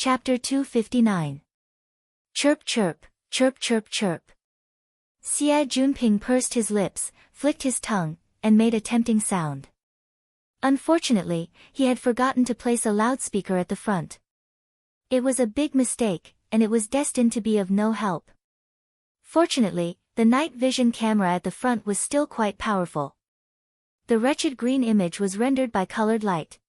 Chapter 259. Chirp chirp, chirp chirp chirp. Xie Junping pursed his lips, flicked his tongue, and made a tempting sound. Unfortunately, he had forgotten to place a loudspeaker at the front. It was a big mistake, and it was destined to be of no help. Fortunately, the night vision camera at the front was still quite powerful. The wretched green image was rendered by colored light.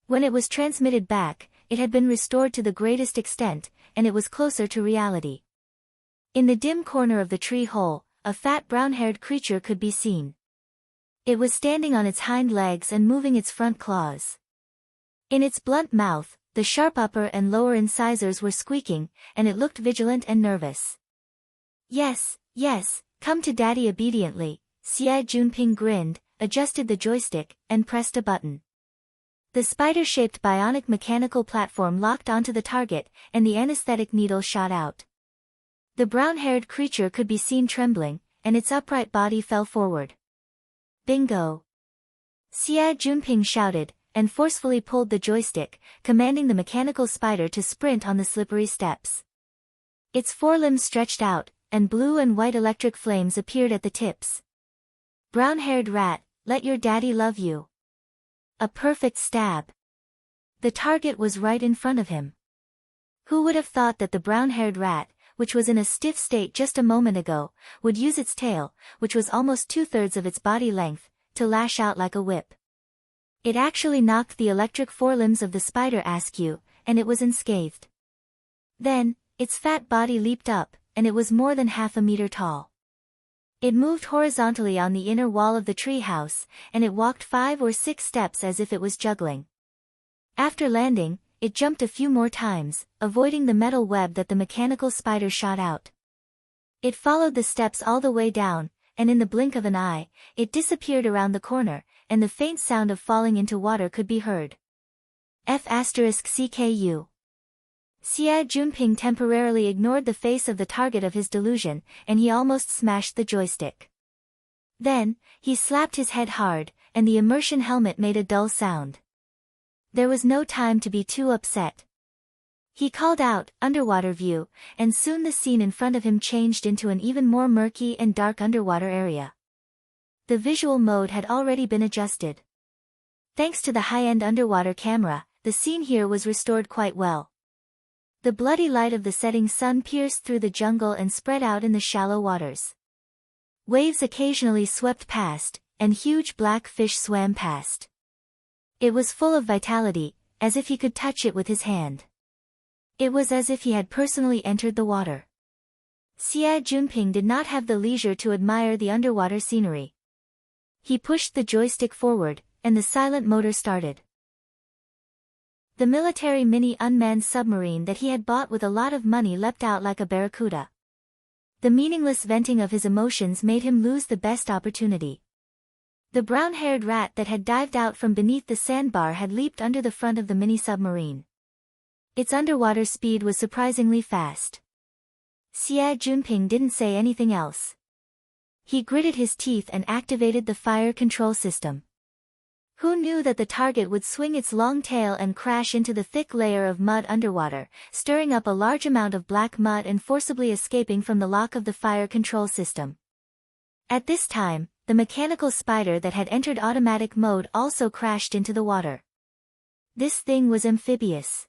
When it was transmitted back, it had been restored to the greatest extent, and it was closer to reality. In the dim corner of the tree hole, a fat brown-haired creature could be seen. It was standing on its hind legs and moving its front claws. In its blunt mouth, the sharp upper and lower incisors were squeaking, and it looked vigilant and nervous. Yes, yes, come to daddy obediently, Xie Junping grinned, adjusted the joystick, and pressed a button. The spider-shaped bionic mechanical platform locked onto the target, and the anesthetic needle shot out. The brown-haired creature could be seen trembling, and its upright body fell forward. Bingo! Xie Junping shouted, and forcefully pulled the joystick, commanding the mechanical spider to sprint on the slippery steps. Its forelimbs stretched out, and blue and white electric flames appeared at the tips. Brown-haired rat, let your daddy love you. A perfect stab. The target was right in front of him. Who would have thought that the brown-haired rat, which was in a stiff state just a moment ago, would use its tail, which was almost 2/3 of its body length, to lash out like a whip. It actually knocked the electric forelimbs of the spider askew, and it was unscathed. Then, its fat body leaped up, and it was more than half a meter tall. It moved horizontally on the inner wall of the treehouse, and it walked 5 or 6 steps as if it was juggling. After landing, it jumped a few more times, avoiding the metal web that the mechanical spider shot out. It followed the steps all the way down, and in the blink of an eye, it disappeared around the corner, and the faint sound of falling into water could be heard. F***CKU. Xie Junping temporarily ignored the face of the target of his delusion, and he almost smashed the joystick. Then, he slapped his head hard, and the immersion helmet made a dull sound. There was no time to be too upset. He called out, "Underwater view," and soon the scene in front of him changed into an even more murky and dark underwater area. The visual mode had already been adjusted. Thanks to the high-end underwater camera, the scene here was restored quite well. The bloody light of the setting sun pierced through the jungle and spread out in the shallow waters. Waves occasionally swept past, and huge black fish swam past. It was full of vitality, as if he could touch it with his hand. It was as if he had personally entered the water. Xie Junping did not have the leisure to admire the underwater scenery. He pushed the joystick forward, and the silent motor started. The military mini unmanned submarine that he had bought with a lot of money leapt out like a barracuda. The meaningless venting of his emotions made him lose the best opportunity. The brown-haired rat that had dived out from beneath the sandbar had leaped under the front of the mini-submarine. Its underwater speed was surprisingly fast. Xie Junping didn't say anything else. He gritted his teeth and activated the fire control system. Who knew that the target would swing its long tail and crash into the thick layer of mud underwater, stirring up a large amount of black mud and forcibly escaping from the lock of the fire control system. At this time, the mechanical spider that had entered automatic mode also crashed into the water. This thing was amphibious.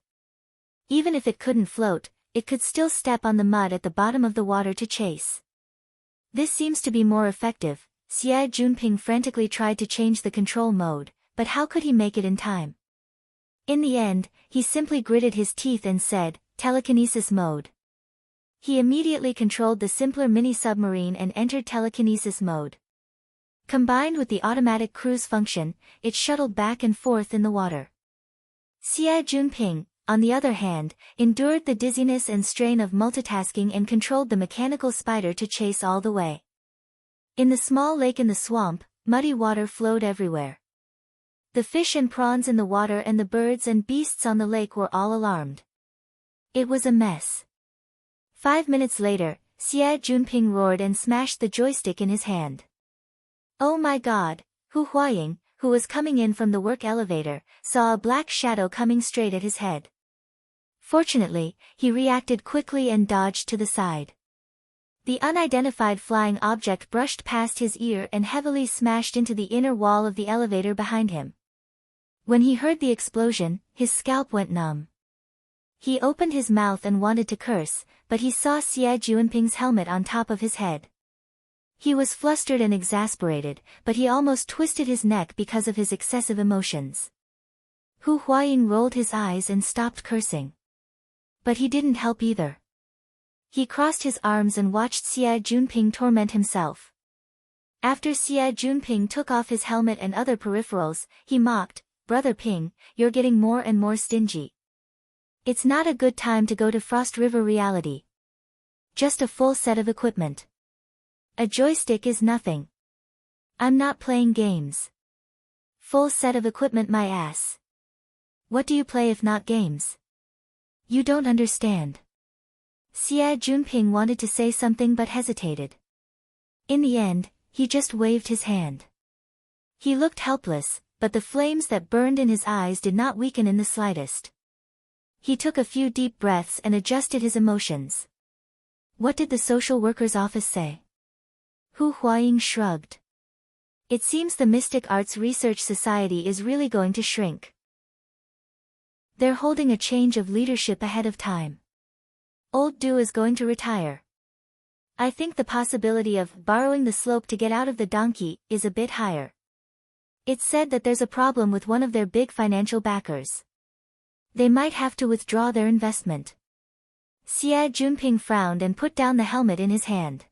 Even if it couldn't float, it could still step on the mud at the bottom of the water to chase. This seems to be more effective. Xie Junping frantically tried to change the control mode, but how could he make it in time? In the end, he simply gritted his teeth and said, "Telekinesis mode." He immediately controlled the simpler mini-submarine and entered telekinesis mode. Combined with the automatic cruise function, it shuttled back and forth in the water. Xie Junping, on the other hand, endured the dizziness and strain of multitasking and controlled the mechanical spider to chase all the way. In the small lake in the swamp, muddy water flowed everywhere. The fish and prawns in the water and the birds and beasts on the lake were all alarmed. It was a mess. 5 minutes later, Xie Junping roared and smashed the joystick in his hand. Oh my god, Hu Huaying, who was coming in from the work elevator, saw a black shadow coming straight at his head. Fortunately, he reacted quickly and dodged to the side. The unidentified flying object brushed past his ear and heavily smashed into the inner wall of the elevator behind him. When he heard the explosion, his scalp went numb. He opened his mouth and wanted to curse, but he saw Xie Junping's helmet on top of his head. He was flustered and exasperated, but he almost twisted his neck because of his excessive emotions. Hu Huaying rolled his eyes and stopped cursing. But he didn't help either. He crossed his arms and watched Xie Junping torment himself. After Xie Junping took off his helmet and other peripherals, he mocked, "Brother Ping, you're getting more and more stingy. It's not a good time to go to Frost River Reality. Just a full set of equipment. A joystick is nothing. I'm not playing games. Full set of equipment my ass. What do you play if not games? You don't understand." Xie Junping wanted to say something but hesitated. In the end, he just waved his hand. He looked helpless, but the flames that burned in his eyes did not weaken in the slightest. He took a few deep breaths and adjusted his emotions. What did the social worker's office say? Hu Huaying shrugged. It seems the Mystic Arts Research Society is really going to shrink. They're holding a change of leadership ahead of time. Old Du is going to retire. I think the possibility of borrowing the slope to get out of the donkey is a bit higher. It's said that there's a problem with one of their big financial backers. They might have to withdraw their investment. Xie Junping frowned and put down the helmet in his hand.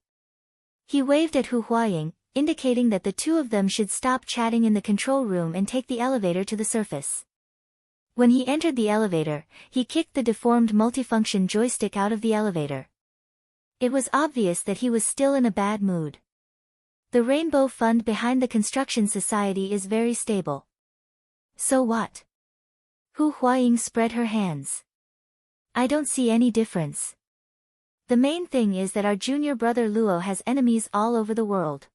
He waved at Hu Huaying, indicating that the two of them should stop chatting in the control room and take the elevator to the surface. When he entered the elevator, he kicked the deformed multifunction joystick out of the elevator. It was obvious that he was still in a bad mood. The Rainbow Fund behind the Construction Society is very stable. So what? Hu Huaying spread her hands. I don't see any difference. The main thing is that our junior brother Luo has enemies all over the world.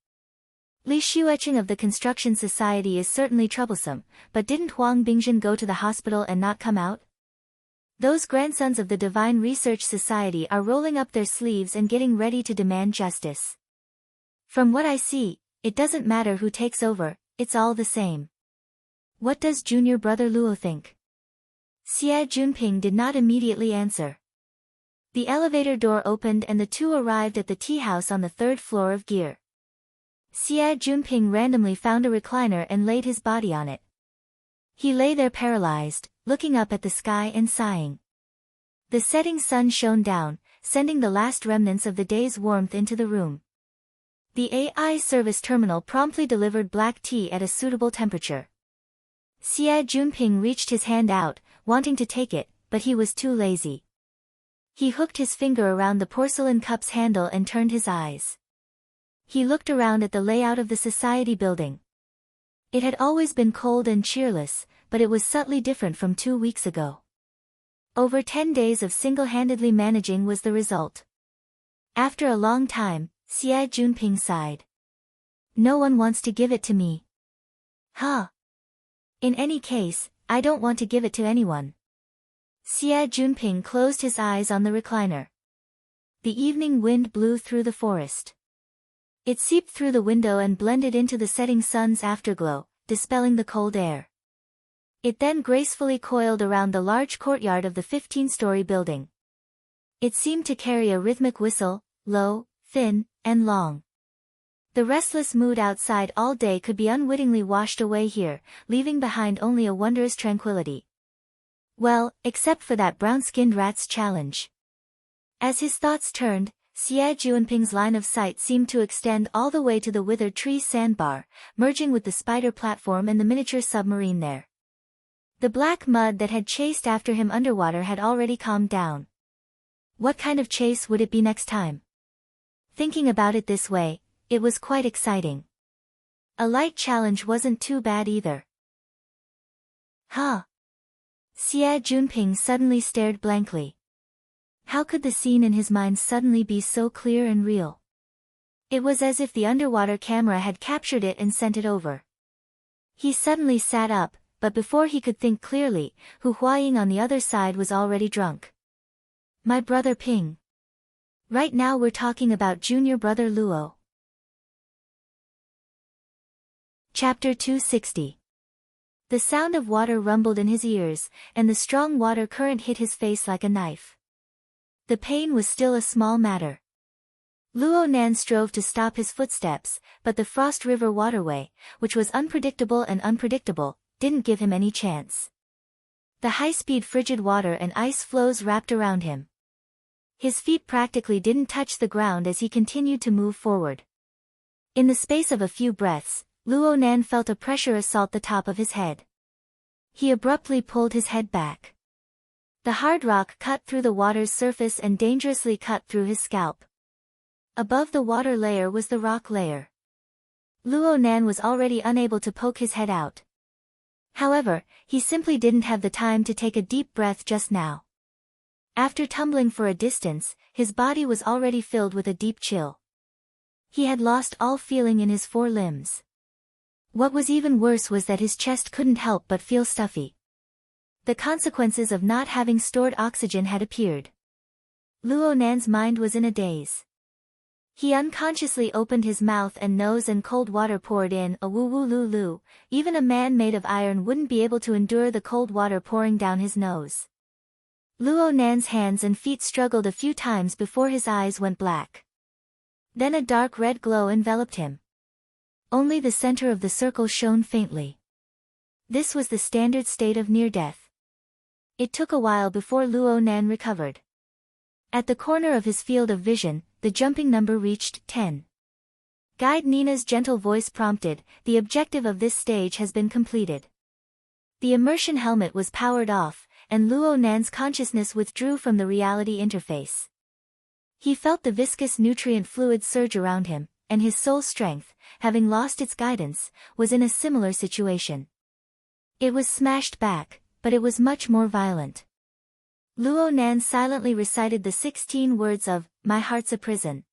Li Xueqing of the Construction Society is certainly troublesome, but didn't Huang Bingjin go to the hospital and not come out? Those grandsons of the Divine Research Society are rolling up their sleeves and getting ready to demand justice. From what I see, it doesn't matter who takes over, it's all the same. What does junior brother Luo think? Xie Junping did not immediately answer. The elevator door opened and the two arrived at the tea house on the 3rd floor of Gear. Xie Junping randomly found a recliner and laid his body on it. He lay there paralyzed, looking up at the sky and sighing. The setting sun shone down, sending the last remnants of the day's warmth into the room. The AI service terminal promptly delivered black tea at a suitable temperature. Xie Junping reached his hand out, wanting to take it, but he was too lazy. He hooked his finger around the porcelain cup's handle and turned his eyes. He looked around at the layout of the society building. It had always been cold and cheerless, but it was subtly different from 2 weeks ago. Over 10 days of single-handedly managing was the result. After a long time, Xie Junping sighed. No one wants to give it to me. Huh. In any case, I don't want to give it to anyone. Xie Junping closed his eyes on the recliner. The evening wind blew through the forest. It seeped through the window and blended into the setting sun's afterglow, dispelling the cold air. It then gracefully coiled around the large courtyard of the 15-story building. It seemed to carry a rhythmic whistle, low, thin, and long. The restless mood outside all day could be unwittingly washed away here, leaving behind only a wondrous tranquility. Well, except for that brown-skinned rat's challenge. As his thoughts turned, Xie Junping's line of sight seemed to extend all the way to the withered tree sandbar, merging with the spider platform and the miniature submarine there. The black mud that had chased after him underwater had already calmed down. What kind of chase would it be next time? Thinking about it this way, it was quite exciting. A light challenge wasn't too bad either. Huh? Xie Junping suddenly stared blankly. How could the scene in his mind suddenly be so clear and real? It was as if the underwater camera had captured it and sent it over. He suddenly sat up, but before he could think clearly, Hu Huaying on the other side was already drunk. My brother Ping. Right now we're talking about junior brother Luo. Chapter 260. The sound of water rumbled in his ears, and the strong water current hit his face like a knife. The pain was still a small matter. Luo Nan strove to stop his footsteps, but the Frost River waterway, which was unpredictable, didn't give him any chance. The high-speed frigid water and ice flows wrapped around him. His feet practically didn't touch the ground as he continued to move forward. In the space of a few breaths, Luo Nan felt a pressure assault the top of his head. He abruptly pulled his head back. The hard rock cut through the water's surface and dangerously cut through his scalp. Above the water layer was the rock layer. Luo Nan was already unable to poke his head out. However, he simply didn't have the time to take a deep breath just now. After tumbling for a distance, his body was already filled with a deep chill. He had lost all feeling in his four limbs. What was even worse was that his chest couldn't help but feel stuffy. The consequences of not having stored oxygen had appeared. Luo Nan's mind was in a daze. He unconsciously opened his mouth and nose and cold water poured in, a woo-woo-loo-loo. Even a man made of iron wouldn't be able to endure the cold water pouring down his nose. Luo Nan's hands and feet struggled a few times before his eyes went black. Then a dark red glow enveloped him. Only the center of the circle shone faintly. This was the standard state of near-death. It took a while before Luo Nan recovered. At the corner of his field of vision, the jumping number reached 10. Guide Nina's gentle voice prompted, "The objective of this stage has been completed." The immersion helmet was powered off, and Luo Nan's consciousness withdrew from the reality interface. He felt the viscous nutrient fluid surge around him, and his soul strength, having lost its guidance, was in a similar situation. It was smashed back, but it was much more violent. Luo Nan silently recited the 16 words of, "My heart's a prison."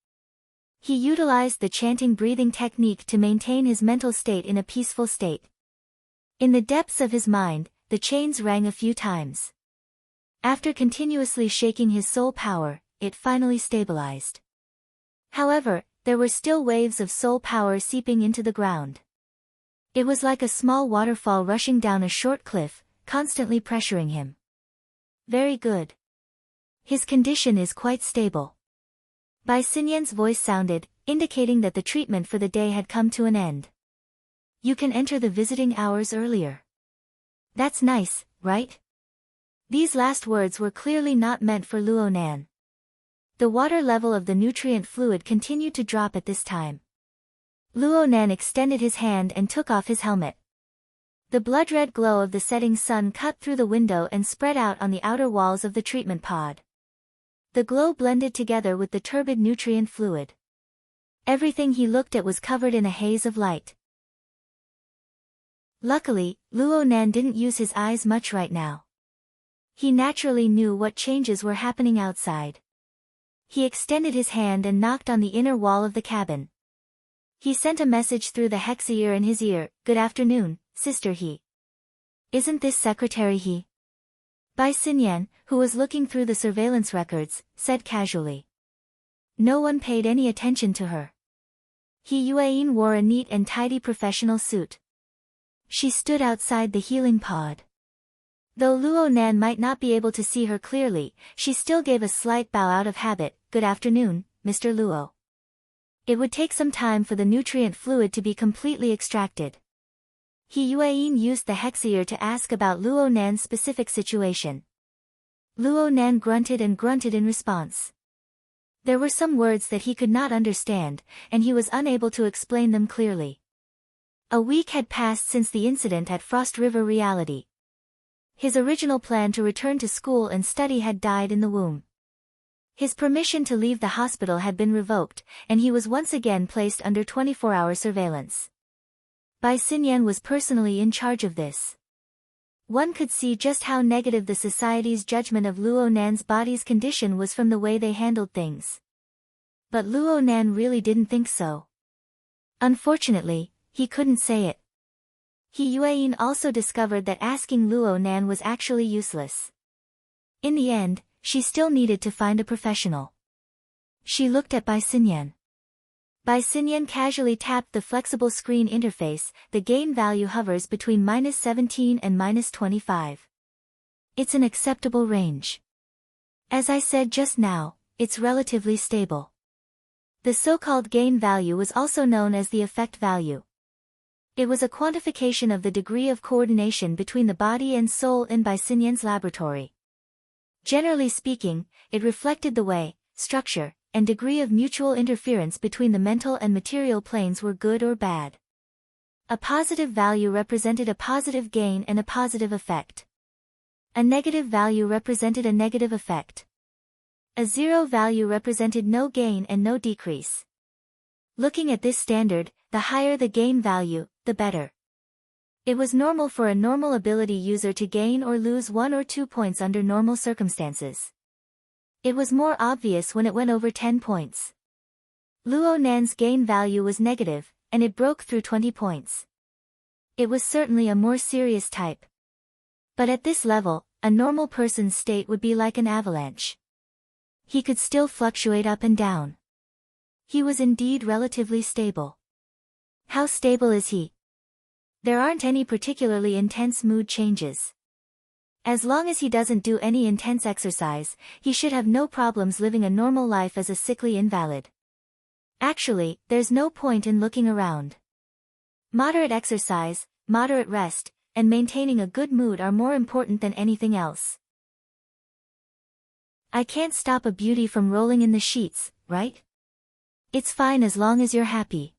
He utilized the chanting breathing technique to maintain his mental state in a peaceful state. In the depths of his mind, the chains rang a few times. After continuously shaking his soul power, it finally stabilized. However, there were still waves of soul power seeping into the ground. It was like a small waterfall rushing down a short cliff, constantly pressuring him. Very good. His condition is quite stable. Bai Xinyan's voice sounded, indicating that the treatment for the day had come to an end. You can enter the visiting hours earlier. That's nice, right? These last words were clearly not meant for Luo Nan. The water level of the nutrient fluid continued to drop at this time. Luo Nan extended his hand and took off his helmet. The blood-red glow of the setting sun cut through the window and spread out on the outer walls of the treatment pod. The glow blended together with the turbid nutrient fluid. Everything he looked at was covered in a haze of light. Luckily, Luo Nan didn't use his eyes much right now. He naturally knew what changes were happening outside. He extended his hand and knocked on the inner wall of the cabin. He sent a message through the hex ear in his ear, "Good afternoon, Sister He." "Isn't this Secretary He?" Bai Xinyan, who was looking through the surveillance records, said casually. No one paid any attention to her. He Yueyin wore a neat and tidy professional suit. She stood outside the healing pod. Though Luo Nan might not be able to see her clearly, she still gave a slight bow out of habit. "Good afternoon, Mr. Luo." It would take some time for the nutrient fluid to be completely extracted. He Yueyin used the hexier to ask about Luo Nan's specific situation. Luo Nan grunted and grunted in response. There were some words that he could not understand, and he was unable to explain them clearly. A week had passed since the incident at Frost River Reality. His original plan to return to school and study had died in the womb. His permission to leave the hospital had been revoked, and he was once again placed under 24-hour surveillance. Bai Xinyan was personally in charge of this. One could see just how negative the society's judgment of Luo Nan's body's condition was from the way they handled things. But Luo Nan really didn't think so. Unfortunately, he couldn't say it. He Yueyin also discovered that asking Luo Nan was actually useless. In the end, she still needed to find a professional. She looked at Bai Xinyan. Bai Xinyan casually tapped the flexible screen interface. The gain value hovers between -17 and -25. It's an acceptable range. As I said just now, it's relatively stable. The so-called gain value was also known as the effect value. It was a quantification of the degree of coordination between the body and soul in Bai Xinyan's laboratory. Generally speaking, it reflected the way, structure, and degree of mutual interference between the mental and material planes were good or bad. A positive value represented a positive gain and a positive effect. A negative value represented a negative effect. A zero value represented no gain and no decrease. Looking at this standard, the higher the gain value, the better. It was normal for a normal ability user to gain or lose 1 or 2 points under normal circumstances. It was more obvious when it went over 10 points. Luo Nan's gain value was negative, and it broke through 20 points. It was certainly a more serious type. But at this level, a normal person's state would be like an avalanche. He could still fluctuate up and down. He was indeed relatively stable. How stable is he? There aren't any particularly intense mood changes. As long as he doesn't do any intense exercise, he should have no problems living a normal life as a sickly invalid. Actually, there's no point in looking around. Moderate exercise, moderate rest, and maintaining a good mood are more important than anything else. I can't stop a beauty from rolling in the sheets, right? It's fine as long as you're happy.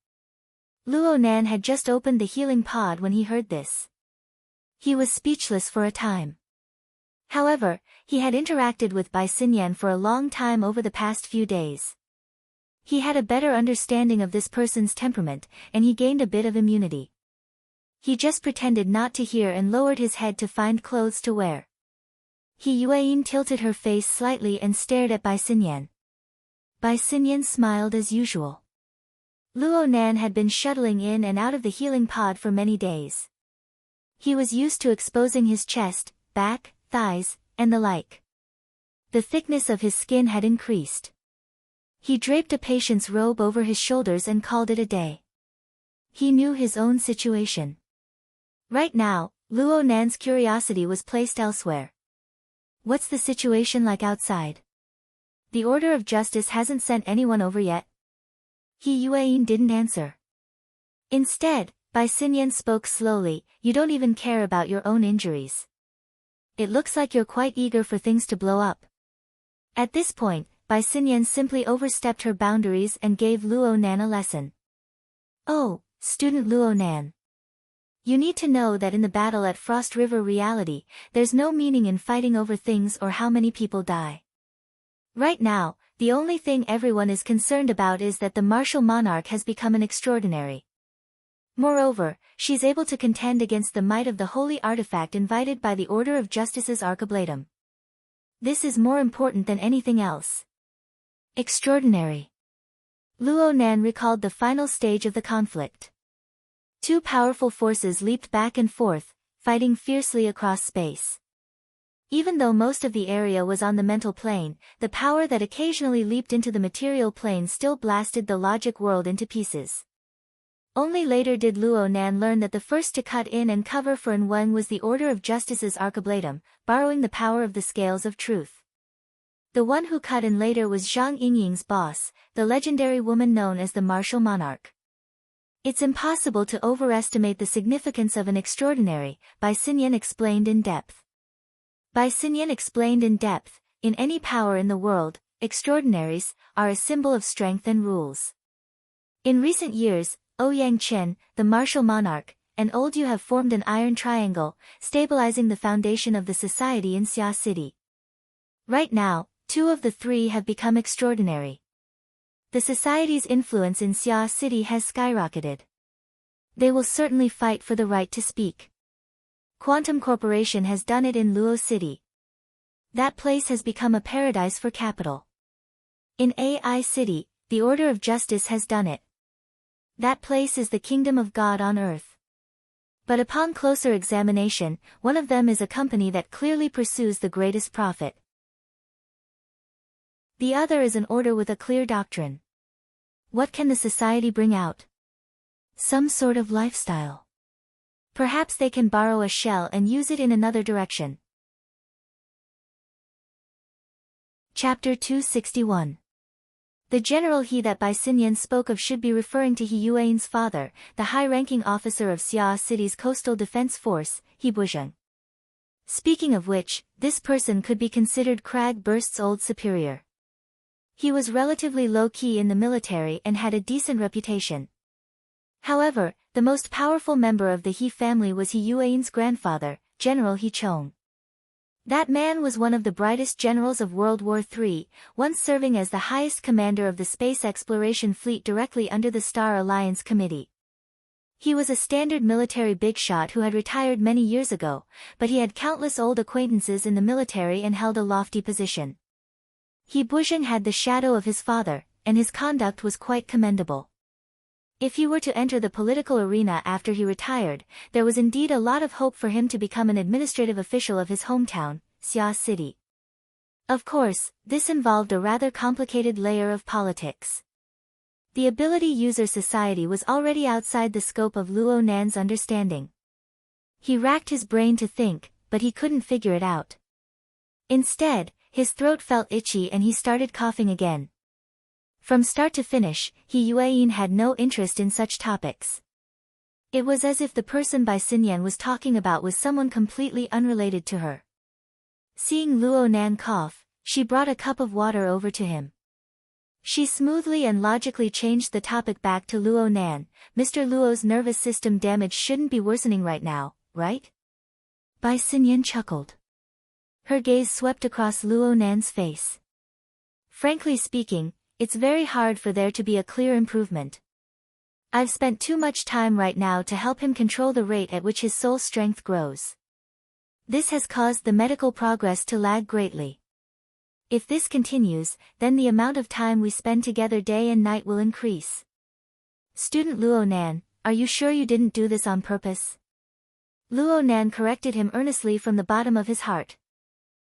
Luo Nan had just opened the healing pod when he heard this. He was speechless for a time. However, he had interacted with Bai Xinyan for a long time over the past few days. He had a better understanding of this person's temperament, and he gained a bit of immunity. He just pretended not to hear and lowered his head to find clothes to wear. He Yueyin tilted her face slightly and stared at Bai Xinyan. Bai Xinyan smiled as usual. Luo Nan had been shuttling in and out of the healing pod for many days. He was used to exposing his chest, back, thighs, and the like. The thickness of his skin had increased. He draped a patient's robe over his shoulders and called it a day. He knew his own situation. Right now, Luo Nan's curiosity was placed elsewhere. What's the situation like outside? The Order of Justice hasn't sent anyone over yet. He Yueyin didn't answer. Instead, Bai Xinyan spoke slowly. You don't even care about your own injuries. It looks like you're quite eager for things to blow up. At this point, Bai Xinyan simply overstepped her boundaries and gave Luo Nan a lesson. Oh, student Luo Nan. You need to know that in the battle at Frost River reality, there's no meaning in fighting over things or how many people die. Right now, the only thing everyone is concerned about is that the martial monarch has become an extraordinary. Moreover, she's able to contend against the might of the holy artifact invited by the Order of Justice's Arcablatum. This is more important than anything else. Extraordinary. Luo Nan recalled the final stage of the conflict. Two powerful forces leaped back and forth, fighting fiercely across space. Even though most of the area was on the mental plane, the power that occasionally leaped into the material plane still blasted the logic world into pieces. Only later did Luo Nan learn that the first to cut in and cover for Wen was the Order of Justice's Arcablatum, borrowing the power of the Scales of Truth. The one who cut in later was Zhang Yingying's boss, the legendary woman known as the Martial Monarch. It's impossible to overestimate the significance of an extraordinary, Bai Xinyan explained in depth. Bai Xinyan explained in depth, in any power in the world, extraordinaries are a symbol of strength and rules. In recent years, Ouyang Chen, the martial monarch, and Old Yu have formed an iron triangle, stabilizing the foundation of the society in Xia City. Right now, two of the three have become extraordinary. The society's influence in Xia City has skyrocketed. They will certainly fight for the right to speak. Quantum Corporation has done it in Luo City. That place has become a paradise for capital. In AI City, the Order of Justice has done it. That place is the kingdom of God on earth. But upon closer examination, one of them is a company that clearly pursues the greatest profit. The other is an order with a clear doctrine. What can the society bring out? Some sort of lifestyle. Perhaps they can borrow a shell and use it in another direction. Chapter 261. The general he that Bai Xinyan spoke of should be referring to He Yuan's father, the high-ranking officer of Xia City's coastal defense force, He Buzheng. Speaking of which, this person could be considered Crag Burst's old superior. He was relatively low-key in the military and had a decent reputation. However, the most powerful member of the He family was He Yuan's grandfather, General He Chong. That man was one of the brightest generals of World War III, once serving as the highest commander of the space exploration fleet directly under the Star Alliance Committee. He was a standard military big shot who had retired many years ago, but he had countless old acquaintances in the military and held a lofty position. He Buzheng had the shadow of his father, and his conduct was quite commendable. If he were to enter the political arena after he retired, there was indeed a lot of hope for him to become an administrative official of his hometown, Xia City. Of course, this involved a rather complicated layer of politics. The ability user society was already outside the scope of Luo Nan's understanding. He racked his brain to think, but he couldn't figure it out. Instead, his throat felt itchy and he started coughing again. From start to finish, He Yuan had no interest in such topics. It was as if the person Bai Xinyan was talking about was someone completely unrelated to her. Seeing Luo Nan cough, she brought a cup of water over to him. She smoothly and logically changed the topic back to Luo Nan. Mr. Luo's nervous system damage shouldn't be worsening right now, right? Bai Xinyan chuckled. Her gaze swept across Luo Nan's face. Frankly speaking, it's very hard for there to be a clear improvement. I've spent too much time right now to help him control the rate at which his soul strength grows. This has caused the medical progress to lag greatly. If this continues, then the amount of time we spend together day and night will increase. Student Luo Nan, are you sure you didn't do this on purpose? Luo Nan corrected him earnestly from the bottom of his heart.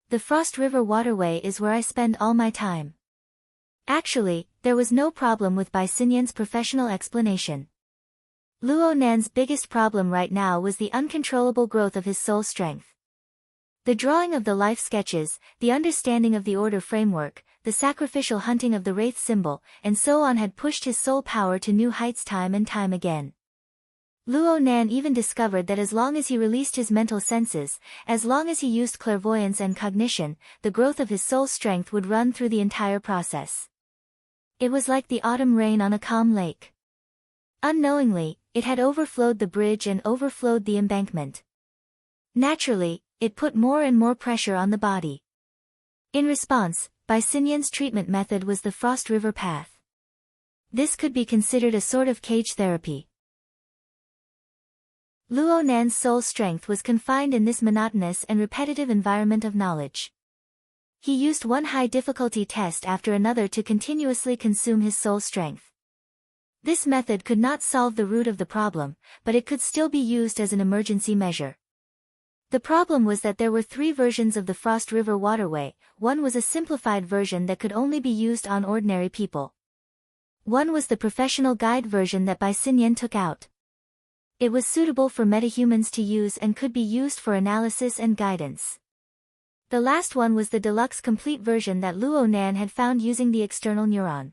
The Frost River waterway is where I spend all my time. Actually, there was no problem with Bai Xinyan's professional explanation. Luo Nan's biggest problem right now was the uncontrollable growth of his soul strength. The drawing of the life sketches, the understanding of the order framework, the sacrificial hunting of the wraith symbol, and so on had pushed his soul power to new heights time and time again. Luo Nan even discovered that as long as he released his mental senses, as long as he used clairvoyance and cognition, the growth of his soul strength would run through the entire process. It was like the autumn rain on a calm lake. Unknowingly, it had overflowed the bridge and overflowed the embankment. Naturally, it put more and more pressure on the body. In response, Bai Xinyan's treatment method was the Frost River path. This could be considered a sort of cage therapy. Luo Nan's soul strength was confined in this monotonous and repetitive environment of knowledge. He used one high-difficulty test after another to continuously consume his soul strength. This method could not solve the root of the problem, but it could still be used as an emergency measure. The problem was that there were 3 versions of the Frost River waterway. One was a simplified version that could only be used on ordinary people. One was the professional guide version that Bai Xinyan took out. It was suitable for metahumans to use and could be used for analysis and guidance. The last one was the deluxe complete version that Luo Nan had found using the external neuron.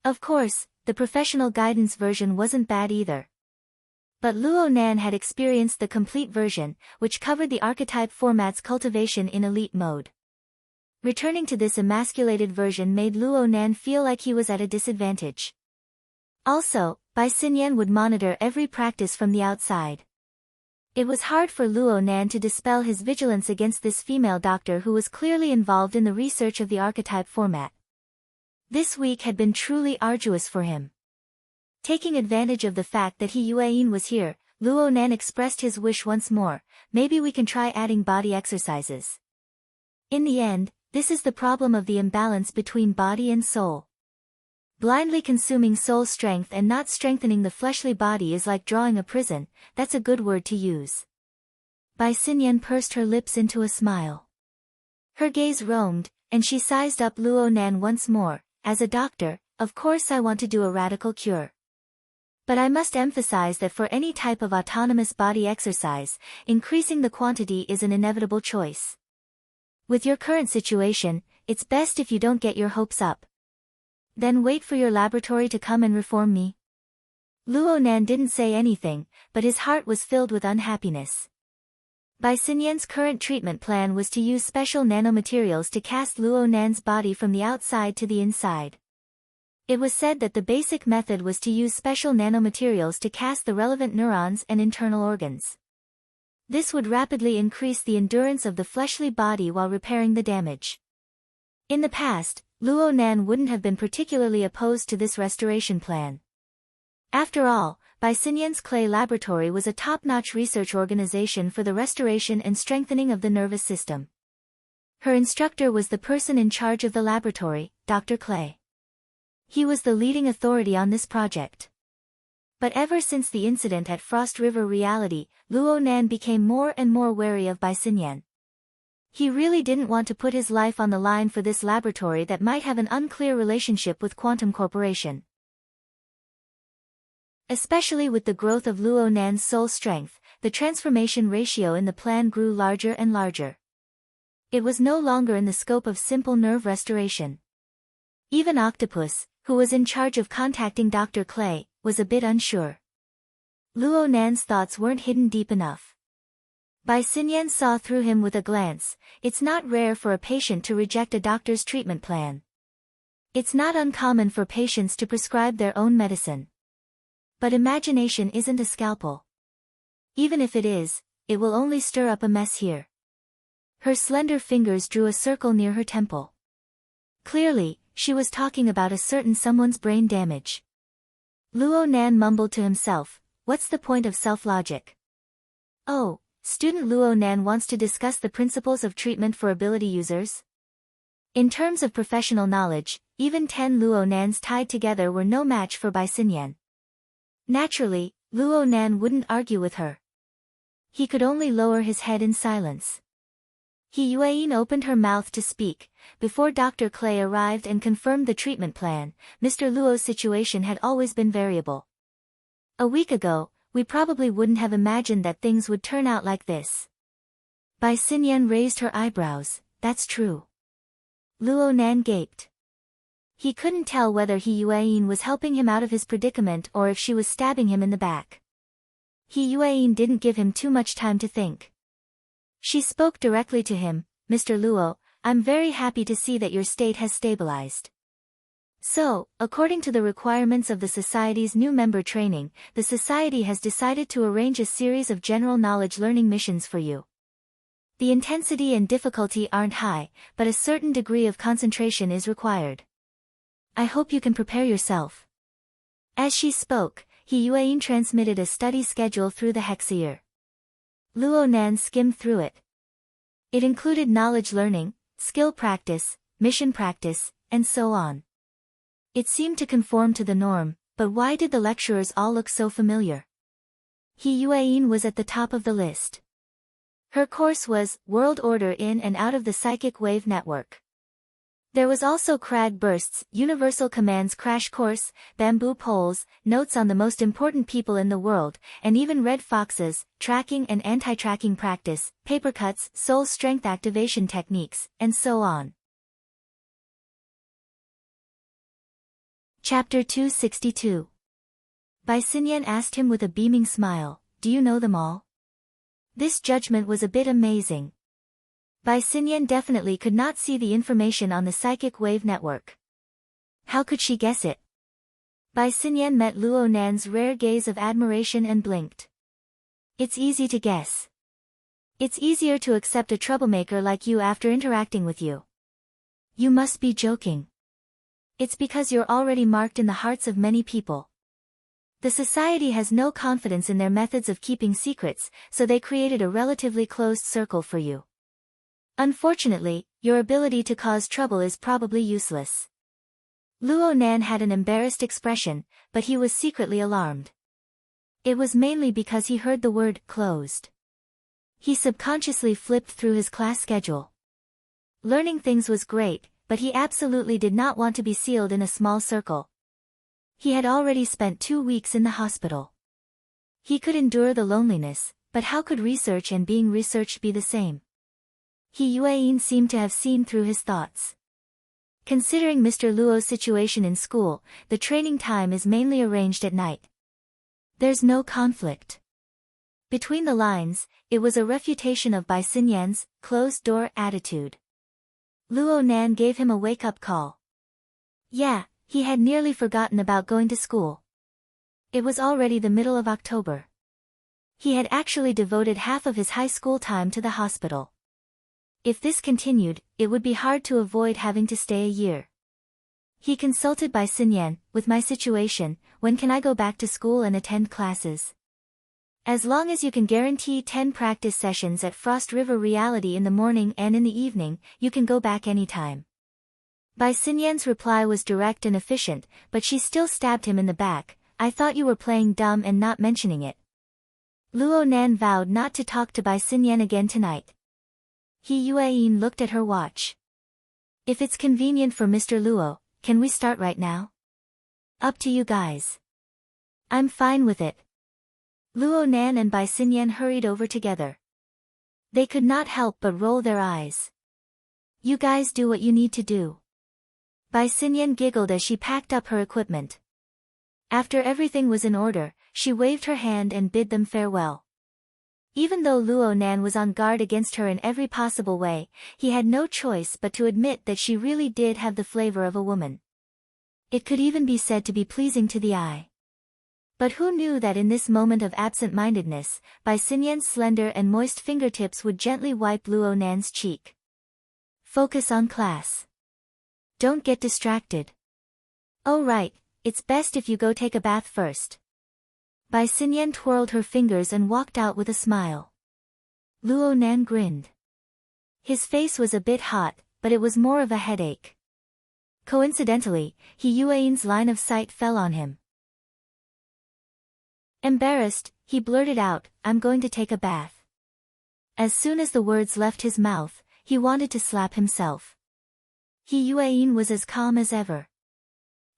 Of course, the professional guidance version wasn't bad either. But Luo Nan had experienced the complete version, which covered the archetype format's cultivation in elite mode. Returning to this emasculated version made Luo Nan feel like he was at a disadvantage. Also, Bai Xinyan would monitor every practice from the outside. It was hard for Luo Nan to dispel his vigilance against this female doctor who was clearly involved in the research of the archetype format. This week had been truly arduous for him. Taking advantage of the fact that He Yuan was here, Luo Nan expressed his wish once more, maybe we can try adding body exercises. In the end, this is the problem of the imbalance between body and soul. Blindly consuming soul strength and not strengthening the fleshly body is like drawing a prison, that's a good word to use. Bai Xinyan pursed her lips into a smile. Her gaze roamed, and she sized up Luo Nan once more. As a doctor, of course I want to do a radical cure. But I must emphasize that for any type of autonomous body exercise, increasing the quantity is an inevitable choice. With your current situation, it's best if you don't get your hopes up. Then wait for your laboratory to come and reform me. Luo Nan didn't say anything, but his heart was filled with unhappiness. Bai Xinyan's current treatment plan was to use special nanomaterials to cast Luo Nan's body from the outside to the inside. It was said that the basic method was to use special nanomaterials to cast the relevant neurons and internal organs. This would rapidly increase the endurance of the fleshly body while repairing the damage. In the past, Luo Nan wouldn't have been particularly opposed to this restoration plan. After all, Bai Xinyan's Clay Laboratory was a top-notch research organization for the restoration and strengthening of the nervous system. Her instructor was the person in charge of the laboratory, Dr. Clay. He was the leading authority on this project. But ever since the incident at Frost River Reality, Luo Nan became more and more wary of Bai Xinyan. He really didn't want to put his life on the line for this laboratory that might have an unclear relationship with Quantum Corporation. Especially with the growth of Luo Nan's soul strength, the transformation ratio in the plan grew larger and larger. It was no longer in the scope of simple nerve restoration. Even Octopus, who was in charge of contacting Dr. Clay, was a bit unsure. Luo Nan's thoughts weren't hidden deep enough. Bai Xinyan saw through him with a glance. It's not rare for a patient to reject a doctor's treatment plan. It's not uncommon for patients to prescribe their own medicine. But imagination isn't a scalpel. Even if it is, it will only stir up a mess here. Her slender fingers drew a circle near her temple. Clearly, she was talking about a certain someone's brain damage. Luo Nan mumbled to himself, what's the point of self-logic? Oh, student Luo Nan wants to discuss the principles of treatment for ability users? In terms of professional knowledge, even 10 Luo Nans tied together were no match for Bai Xinyan. Naturally, Luo Nan wouldn't argue with her. He could only lower his head in silence. He Yueyin opened her mouth to speak. Before Dr. Clay arrived and confirmed the treatment plan, Mr. Luo's situation had always been variable. A week ago, we probably wouldn't have imagined that things would turn out like this. Bai Xinyan raised her eyebrows, that's true. Luo Nan gaped. He couldn't tell whether He Yueyin was helping him out of his predicament or if she was stabbing him in the back. He Yueyin didn't give him too much time to think. She spoke directly to him, Mr. Luo, I'm very happy to see that your state has stabilized. So, according to the requirements of the Society's new member training, the Society has decided to arrange a series of general knowledge learning missions for you. The intensity and difficulty aren't high, but a certain degree of concentration is required. I hope you can prepare yourself. As she spoke, He Yueyin transmitted a study schedule through the hexaear. Luo Nan skimmed through it. It included knowledge learning, skill practice, mission practice, and so on. It seemed to conform to the norm, but why did the lecturers all look so familiar? He Yueyin was at the top of the list. Her course was World Order in and out of the Psychic Wave Network. There was also Crag Bursts, Universal Commands Crash Course, Bamboo Poles, Notes on the Most Important People in the World, and even Red Foxes, Tracking and Anti-Tracking Practice, Papercuts, Soul Strength Activation Techniques, and so on. Chapter 262. Bai Xinyan asked him with a beaming smile, do you know them all? This judgment was a bit amazing. Bai Xinyan definitely could not see the information on the psychic wave network. How could she guess it? Bai Xinyan met Luo Nan's rare gaze of admiration and blinked. It's easy to guess. It's easier to accept a troublemaker like you after interacting with you. You must be joking. It's because you're already marked in the hearts of many people. The society has no confidence in their methods of keeping secrets, so they created a relatively closed circle for you. Unfortunately, your ability to cause trouble is probably useless. Luo Nan had an embarrassed expression, but he was secretly alarmed. It was mainly because he heard the word closed. He subconsciously flipped through his class schedule. Learning things was great, but he absolutely did not want to be sealed in a small circle. He had already spent 2 weeks in the hospital. He could endure the loneliness, but how could research and being researched be the same? He Yueyin seemed to have seen through his thoughts. Considering Mr. Luo's situation in school, the training time is mainly arranged at night. There's no conflict. Between the lines, it was a refutation of Bai Xinyan's closed-door attitude. Luo Nan gave him a wake-up call. Yeah, he had nearly forgotten about going to school. It was already the middle of October. He had actually devoted half of his high school time to the hospital. If this continued, it would be hard to avoid having to stay a year. He consulted Bai Xinyan, with my situation, when can I go back to school and attend classes? As long as you can guarantee 10 practice sessions at Frost River Reality in the morning and in the evening, you can go back anytime. Bai Xinyan's reply was direct and efficient, but she still stabbed him in the back. I thought you were playing dumb and not mentioning it. Luo Nan vowed not to talk to Bai Xinyan again tonight. He Yueyin looked at her watch. If it's convenient for Mr. Luo, can we start right now? Up to you guys. I'm fine with it. Luo Nan and Bai Xinyan hurried over together. They could not help but roll their eyes. You guys do what you need to do. Bai Xinyan giggled as she packed up her equipment. After everything was in order, she waved her hand and bid them farewell. Even though Luo Nan was on guard against her in every possible way, he had no choice but to admit that she really did have the flavor of a woman. It could even be said to be pleasing to the eye. But who knew that in this moment of absent-mindedness, Bai Xinyan's slender and moist fingertips would gently wipe Luo Nan's cheek. Focus on class. Don't get distracted. Oh right, it's best if you go take a bath first. Bai Xinyan twirled her fingers and walked out with a smile. Luo Nan grinned. His face was a bit hot, but it was more of a headache. Coincidentally, He Yueyin's line of sight fell on him. Embarrassed, he blurted out, I'm going to take a bath. As soon as the words left his mouth, he wanted to slap himself. He Yueyin was as calm as ever.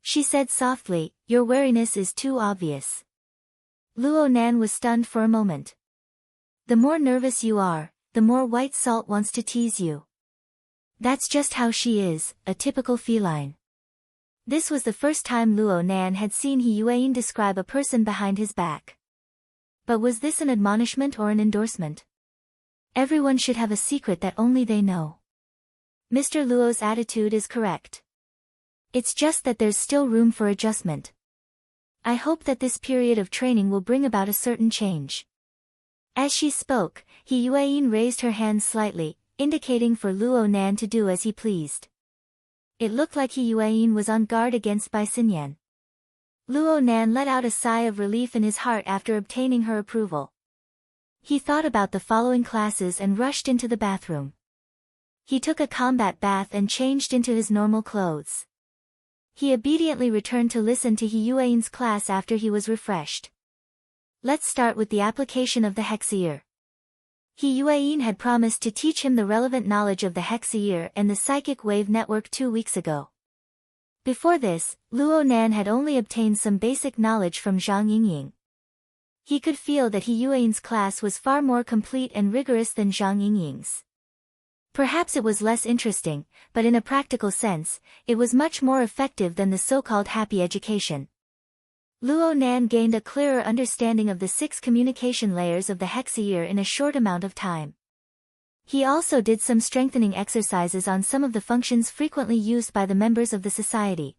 She said softly, your wariness is too obvious. Luo Nan was stunned for a moment. The more nervous you are, the more white salt wants to tease you. That's just how she is, a typical feline. This was the first time Luo Nan had seen He Yueyin describe a person behind his back. But was this an admonishment or an endorsement? Everyone should have a secret that only they know. Mr. Luo's attitude is correct. It's just that there's still room for adjustment. I hope that this period of training will bring about a certain change. As she spoke, He Yueyin raised her hand slightly, indicating for Luo Nan to do as he pleased. It looked like He Yueyin was on guard against Bai Xinyan. Luo Nan let out a sigh of relief in his heart after obtaining her approval. He thought about the following classes and rushed into the bathroom. He took a combat bath and changed into his normal clothes. He obediently returned to listen to He Yueyin's class after he was refreshed. Let's start with the application of the hexayear. He Yueyin had promised to teach him the relevant knowledge of the hexayear and the psychic wave network 2 weeks ago. Before this, Luo Nan had only obtained some basic knowledge from Zhang Yingying. He could feel that He Yueyin's class was far more complete and rigorous than Zhang Yingying's. Perhaps it was less interesting, but in a practical sense, it was much more effective than the so-called happy education. Luo Nan gained a clearer understanding of the 6 communication layers of the hexayear in a short amount of time. He also did some strengthening exercises on some of the functions frequently used by the members of the society.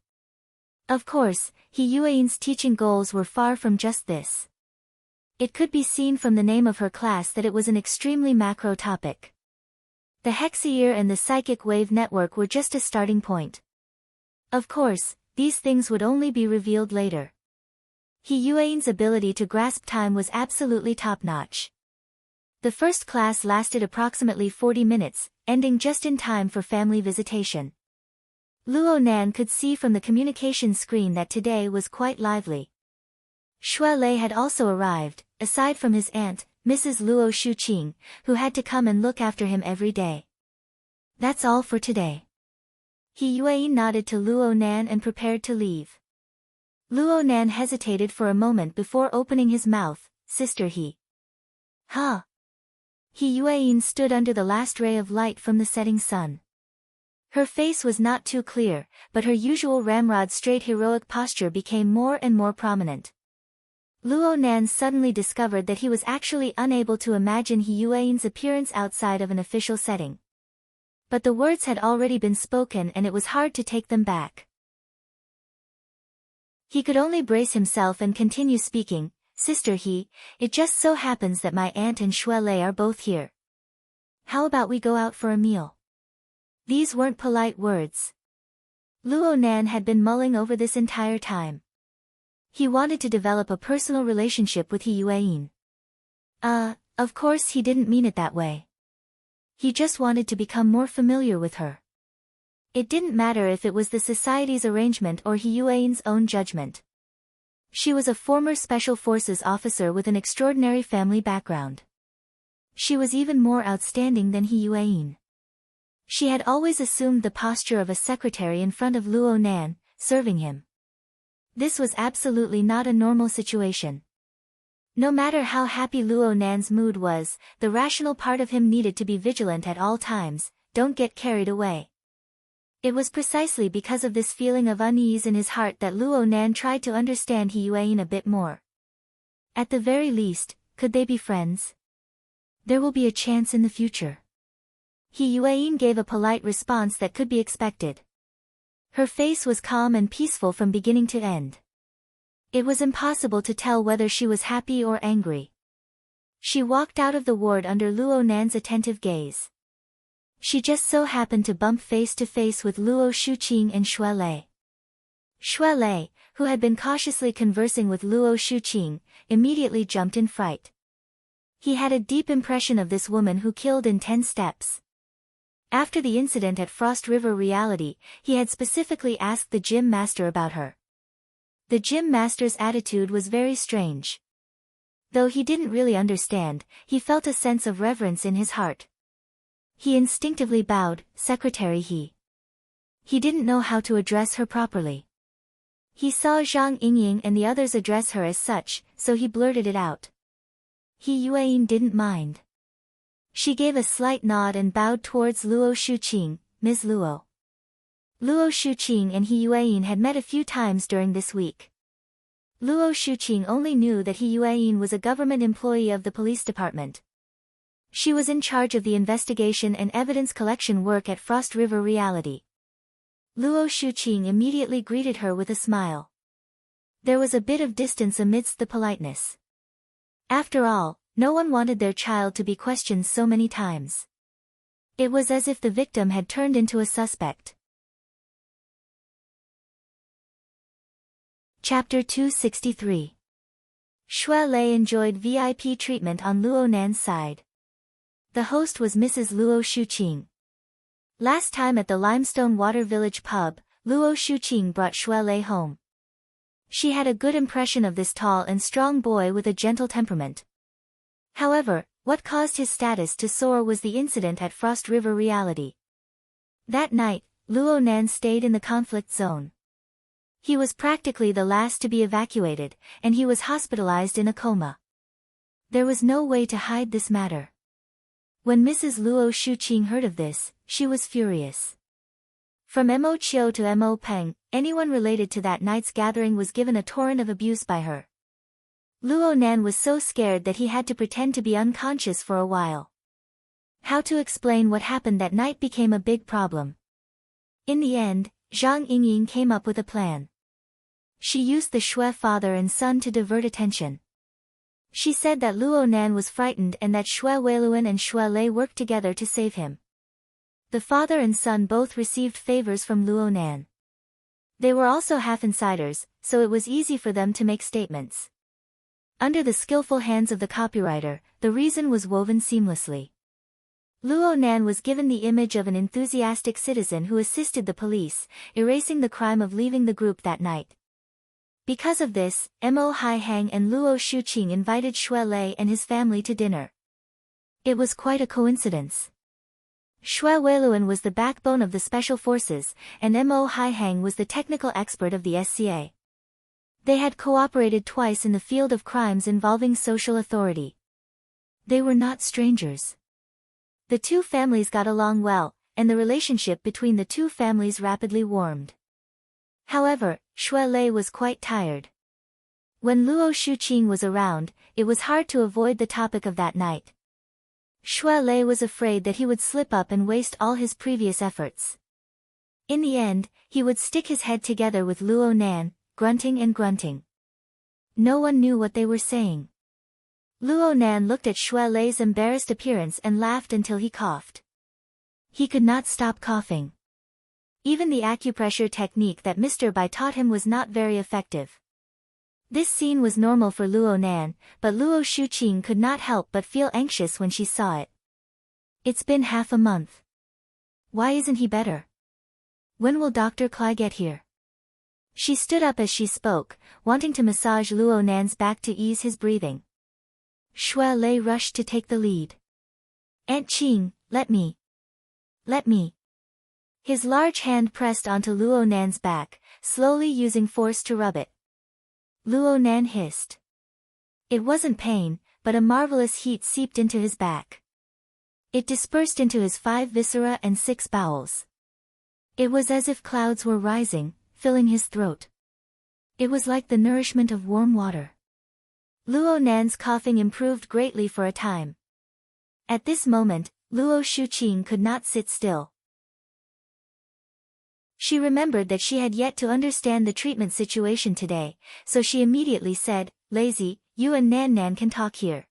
Of course, He Yueyin's teaching goals were far from just this. It could be seen from the name of her class that it was an extremely macro topic. The hexayear and the psychic wave network were just a starting point. Of course, these things would only be revealed later. He Yueyin's ability to grasp time was absolutely top-notch. The first class lasted approximately 40 minutes, ending just in time for family visitation. Luo Nan could see from the communication screen that today was quite lively. Xue Lei had also arrived, aside from his aunt, Mrs. Luo Shuqing, who had to come and look after him every day. That's all for today. He Yueyin nodded to Luo Nan and prepared to leave. Luo Nan hesitated for a moment before opening his mouth. Sister He. Huh? He Yueyin stood under the last ray of light from the setting sun. Her face was not too clear, but her usual ramrod straight heroic posture became more and more prominent. Luo Nan suddenly discovered that he was actually unable to imagine He Yueyin's appearance outside of an official setting. But the words had already been spoken and it was hard to take them back. He could only brace himself and continue speaking. Sister He, it just so happens that my aunt and Xue Lei are both here. How about we go out for a meal? These weren't polite words. Luo Nan had been mulling over this entire time. He wanted to develop a personal relationship with He Yueyin. Of course he didn't mean it that way. He just wanted to become more familiar with her. It didn't matter if it was the society's arrangement or He Yueyin's own judgment. She was a former Special Forces officer with an extraordinary family background. She was even more outstanding than He Yueyin. She had always assumed the posture of a secretary in front of Luo Nan, serving him. This was absolutely not a normal situation. No matter how happy Luo Nan's mood was, the rational part of him needed to be vigilant at all times. Don't get carried away. It was precisely because of this feeling of unease in his heart that Luo Nan tried to understand He Yueyin a bit more. At the very least, could they be friends? There will be a chance in the future. He Yueyin gave a polite response that could be expected. Her face was calm and peaceful from beginning to end. It was impossible to tell whether she was happy or angry. She walked out of the ward under Luo Nan's attentive gaze. She just so happened to bump face to face with Luo Shuqing and Xue Lei. Xue Lei, who had been cautiously conversing with Luo Shuqing, immediately jumped in fright. He had a deep impression of this woman who killed in 10 steps. After the incident at Frost River Reality, he had specifically asked the gym master about her. The gym master's attitude was very strange. Though he didn't really understand, he felt a sense of reverence in his heart. He instinctively bowed. Secretary He. He didn't know how to address her properly. He saw Zhang Yingying and the others address her as such, so he blurted it out. He Yueyin didn't mind. She gave a slight nod and bowed towards Luo Shuqing. Ms. Luo. Luo Shuqing and He Yueyin had met a few times during this week. Luo Shuqing only knew that He Yueyin was a government employee of the police department. She was in charge of the investigation and evidence collection work at Frost River Reality. Luo Shuqing immediately greeted her with a smile. There was a bit of distance amidst the politeness. After all, no one wanted their child to be questioned so many times. It was as if the victim had turned into a suspect. Chapter 263. Xue Lei enjoyed VIP treatment on Luo Nan's side. The host was Mrs. Luo Shuqing. Last time at the Limestone Water Village pub, Luo Shuqing brought Xue Lei home. She had a good impression of this tall and strong boy with a gentle temperament. However, what caused his status to soar was the incident at Frost River Reality. That night, Luo Nan stayed in the conflict zone. He was practically the last to be evacuated, and he was hospitalized in a coma. There was no way to hide this matter. When Mrs. Luo Shuqing heard of this, she was furious. From Mo Chiu to Mo Peng, anyone related to that night's gathering was given a torrent of abuse by her. Luo Nan was so scared that he had to pretend to be unconscious for a while. How to explain what happened that night became a big problem. In the end, Zhang Yingying came up with a plan. She used the Xue father and son to divert attention. She said that Luo Nan was frightened and that Xue Weiluan and Xue Lei worked together to save him. The father and son both received favors from Luo Nan. They were also half-insiders, so it was easy for them to make statements. Under the skillful hands of the copywriter, the reason was woven seamlessly. Luo Nan was given the image of an enthusiastic citizen who assisted the police, erasing the crime of leaving the group that night. Because of this, Mo Haihang and Luo Shuqing invited Xue Lei and his family to dinner. It was quite a coincidence. Xue Weiluan was the backbone of the special forces, and Mo Haihang was the technical expert of the SCA. They had cooperated twice in the field of crimes involving social authority. They were not strangers. The two families got along well, and the relationship between the two families rapidly warmed. However, Xue Lei was quite tired. When Luo Shuqing was around, it was hard to avoid the topic of that night. Xue Lei was afraid that he would slip up and waste all his previous efforts. In the end, he would stick his head together with Luo Nan, grunting and grunting. No one knew what they were saying. Luo Nan looked at Xue Lei's embarrassed appearance and laughed until he coughed. He could not stop coughing. Even the acupressure technique that Mr. Bai taught him was not very effective. This scene was normal for Luo Nan, but Luo Shuqing could not help but feel anxious when she saw it. It's been half a month. Why isn't he better? When will Dr. Cly get here? She stood up as she spoke, wanting to massage Luo Nan's back to ease his breathing. Xue Lei rushed to take the lead. Aunt Qing, let me. Let me. His large hand pressed onto Luo Nan's back, slowly using force to rub it. Luo Nan hissed. It wasn't pain, but a marvelous heat seeped into his back. It dispersed into his 5 viscera and 6 bowels. It was as if clouds were rising, filling his throat. It was like the nourishment of warm water. Luo Nan's coughing improved greatly for a time. At this moment, Luo Shuqing could not sit still. She remembered that she had yet to understand the treatment situation today, so she immediately said, "Lazy, you and Nan Nan can talk here.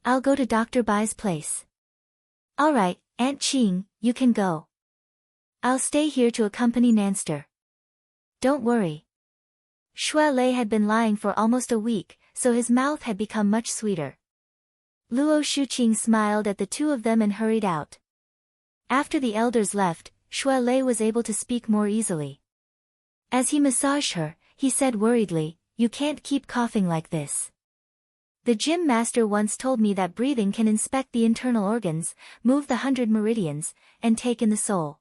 I'll go to Dr. Bai's place." "All right, Aunt Qing, you can go. I'll stay here to accompany Nanster." "Don't worry." Xue Lei had been lying for almost a week, so his mouth had become much sweeter. Luo Shuqing smiled at the two of them and hurried out. After the elders left, Xue Lei was able to speak more easily. As he massaged her, he said worriedly, "You can't keep coughing like this. The gym master once told me that breathing can inspect the internal organs, move the 100 meridians, and take in the soul.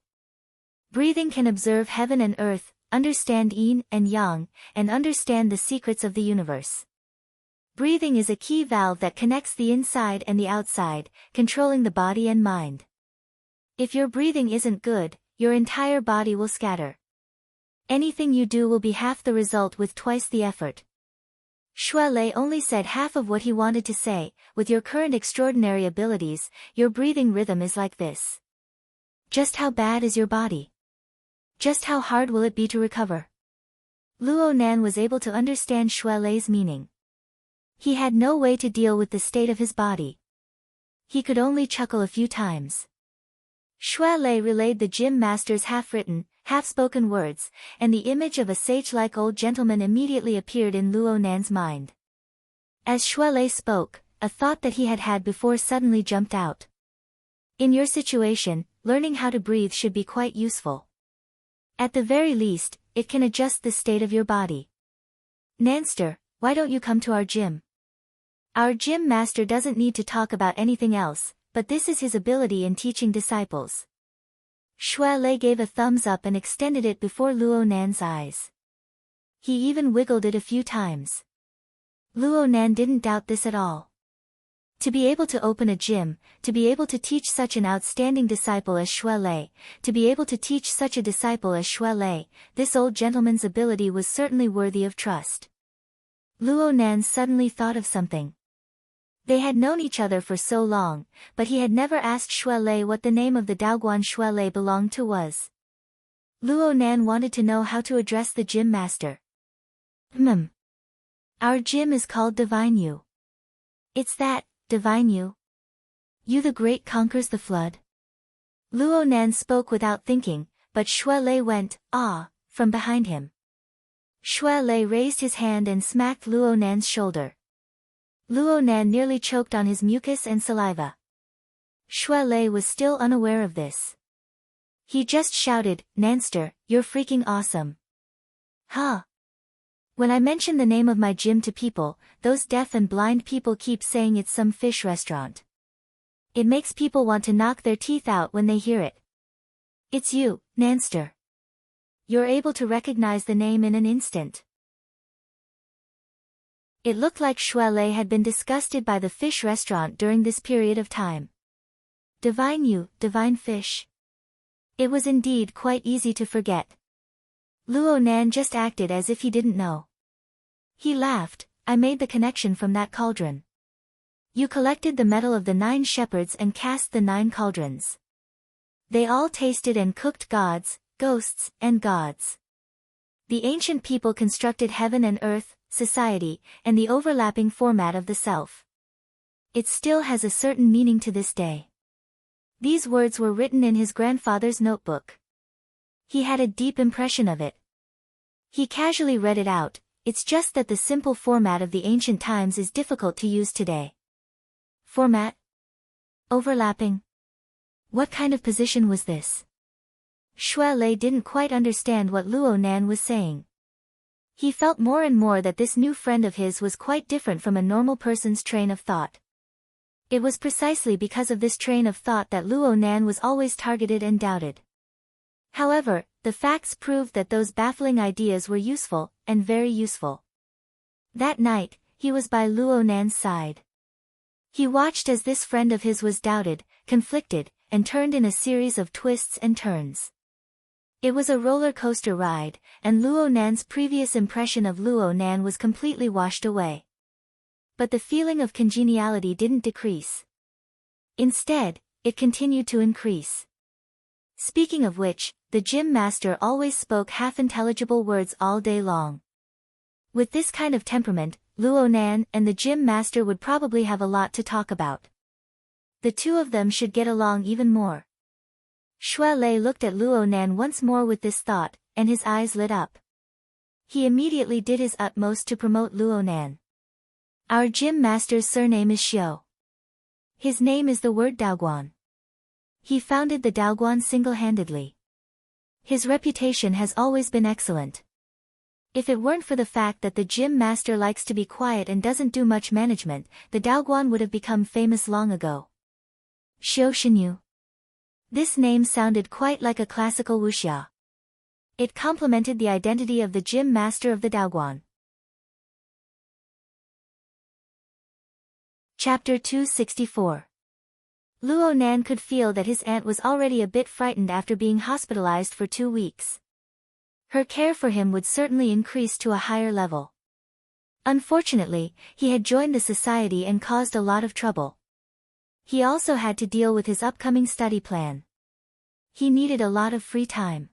Breathing can observe heaven and earth, understand yin and yang, and understand the secrets of the universe. Breathing is a key valve that connects the inside and the outside, controlling the body and mind. If your breathing isn't good, your entire body will scatter. Anything you do will be half the result with twice the effort." Xue Lei only said half of what he wanted to say. "With your current extraordinary abilities, your breathing rhythm is like this. Just how bad is your body? Just how hard will it be to recover?" Luo Nan was able to understand Xue Lei's meaning. He had no way to deal with the state of his body. He could only chuckle a few times. Xue Lei relayed the gym master's half-written, half-spoken words, and the image of a sage-like old gentleman immediately appeared in Luo Nan's mind. As Xue Lei spoke, a thought that he had had before suddenly jumped out. In your situation, learning how to breathe should be quite useful. At the very least, it can adjust the state of your body. Nanster, why don't you come to our gym? Our gym master doesn't need to talk about anything else, but this is his ability in teaching disciples. Xue Lei gave a thumbs up and extended it before Luo Nan's eyes. He even wiggled it a few times. Luo Nan didn't doubt this at all. To be able to open a gym, to be able to teach such an outstanding disciple as Xue Lei, to be able to teach such a disciple as Xue Lei, this old gentleman's ability was certainly worthy of trust. Luo Nan suddenly thought of something. They had known each other for so long, but he had never asked Xue Lei what the name of the Daoguan Xue Lei belonged to was. Luo Nan wanted to know how to address the gym master. Our gym is called Divine You. It's that, Divine You. You the great conquers the flood. Luo Nan spoke without thinking, but Xue Lei went, "Ah," from behind him. Xue Lei raised his hand and smacked Luo Nan's shoulder. Luo Nan nearly choked on his mucus and saliva. Shui Lei was still unaware of this. He just shouted, "Nanster, you're freaking awesome." Huh? When I mention the name of my gym to people, those deaf and blind people keep saying it's some fish restaurant. It makes people want to knock their teeth out when they hear it. It's you, Nanster. You're able to recognize the name in an instant. It looked like Shui Lei had been disgusted by the fish restaurant during this period of time. Divine you, divine fish. It was indeed quite easy to forget. Luo Nan just acted as if he didn't know. He laughed, "I made the connection from that cauldron. You collected the metal of the 9 shepherds and cast the 9 cauldrons. They all tasted and cooked gods, ghosts, and gods. The ancient people constructed heaven and earth, society, and the overlapping format of the self. It still has a certain meaning to this day." These words were written in his grandfather's notebook. He had a deep impression of it. He casually read it out. It's just that the simple format of the ancient times is difficult to use today. Format? Overlapping? What kind of position was this? Shui Lei didn't quite understand what Luo Nan was saying. He felt more and more that this new friend of his was quite different from a normal person's train of thought. It was precisely because of this train of thought that Luo Nan was always targeted and doubted. However, the facts proved that those baffling ideas were useful, and very useful. That night, he was by Luo Nan's side. He watched as this friend of his was doubted, conflicted, and turned in a series of twists and turns. It was a roller coaster ride, and Luo Nan's previous impression of Luo Nan was completely washed away. But the feeling of congeniality didn't decrease. Instead, it continued to increase. Speaking of which, the gym master always spoke half-intelligible words all day long. With this kind of temperament, Luo Nan and the gym master would probably have a lot to talk about. The two of them should get along even more. Shui Lei looked at Luo Nan once more with this thought, and his eyes lit up. He immediately did his utmost to promote Luo Nan. "Our gym master's surname is Xiao. His name is the word Daoguan. He founded the Daoguan single-handedly. His reputation has always been excellent. If it weren't for the fact that the gym master likes to be quiet and doesn't do much management, the Daoguan would have become famous long ago." Xiao Shenyu. This name sounded quite like a classical wuxia. It complemented the identity of the gym master of the Daoguan. Chapter 264. Luo Nan could feel that his aunt was already a bit frightened after being hospitalized for 2 weeks. Her care for him would certainly increase to a higher level. Unfortunately, he had joined the society and caused a lot of trouble. He also had to deal with his upcoming study plan. He needed a lot of free time.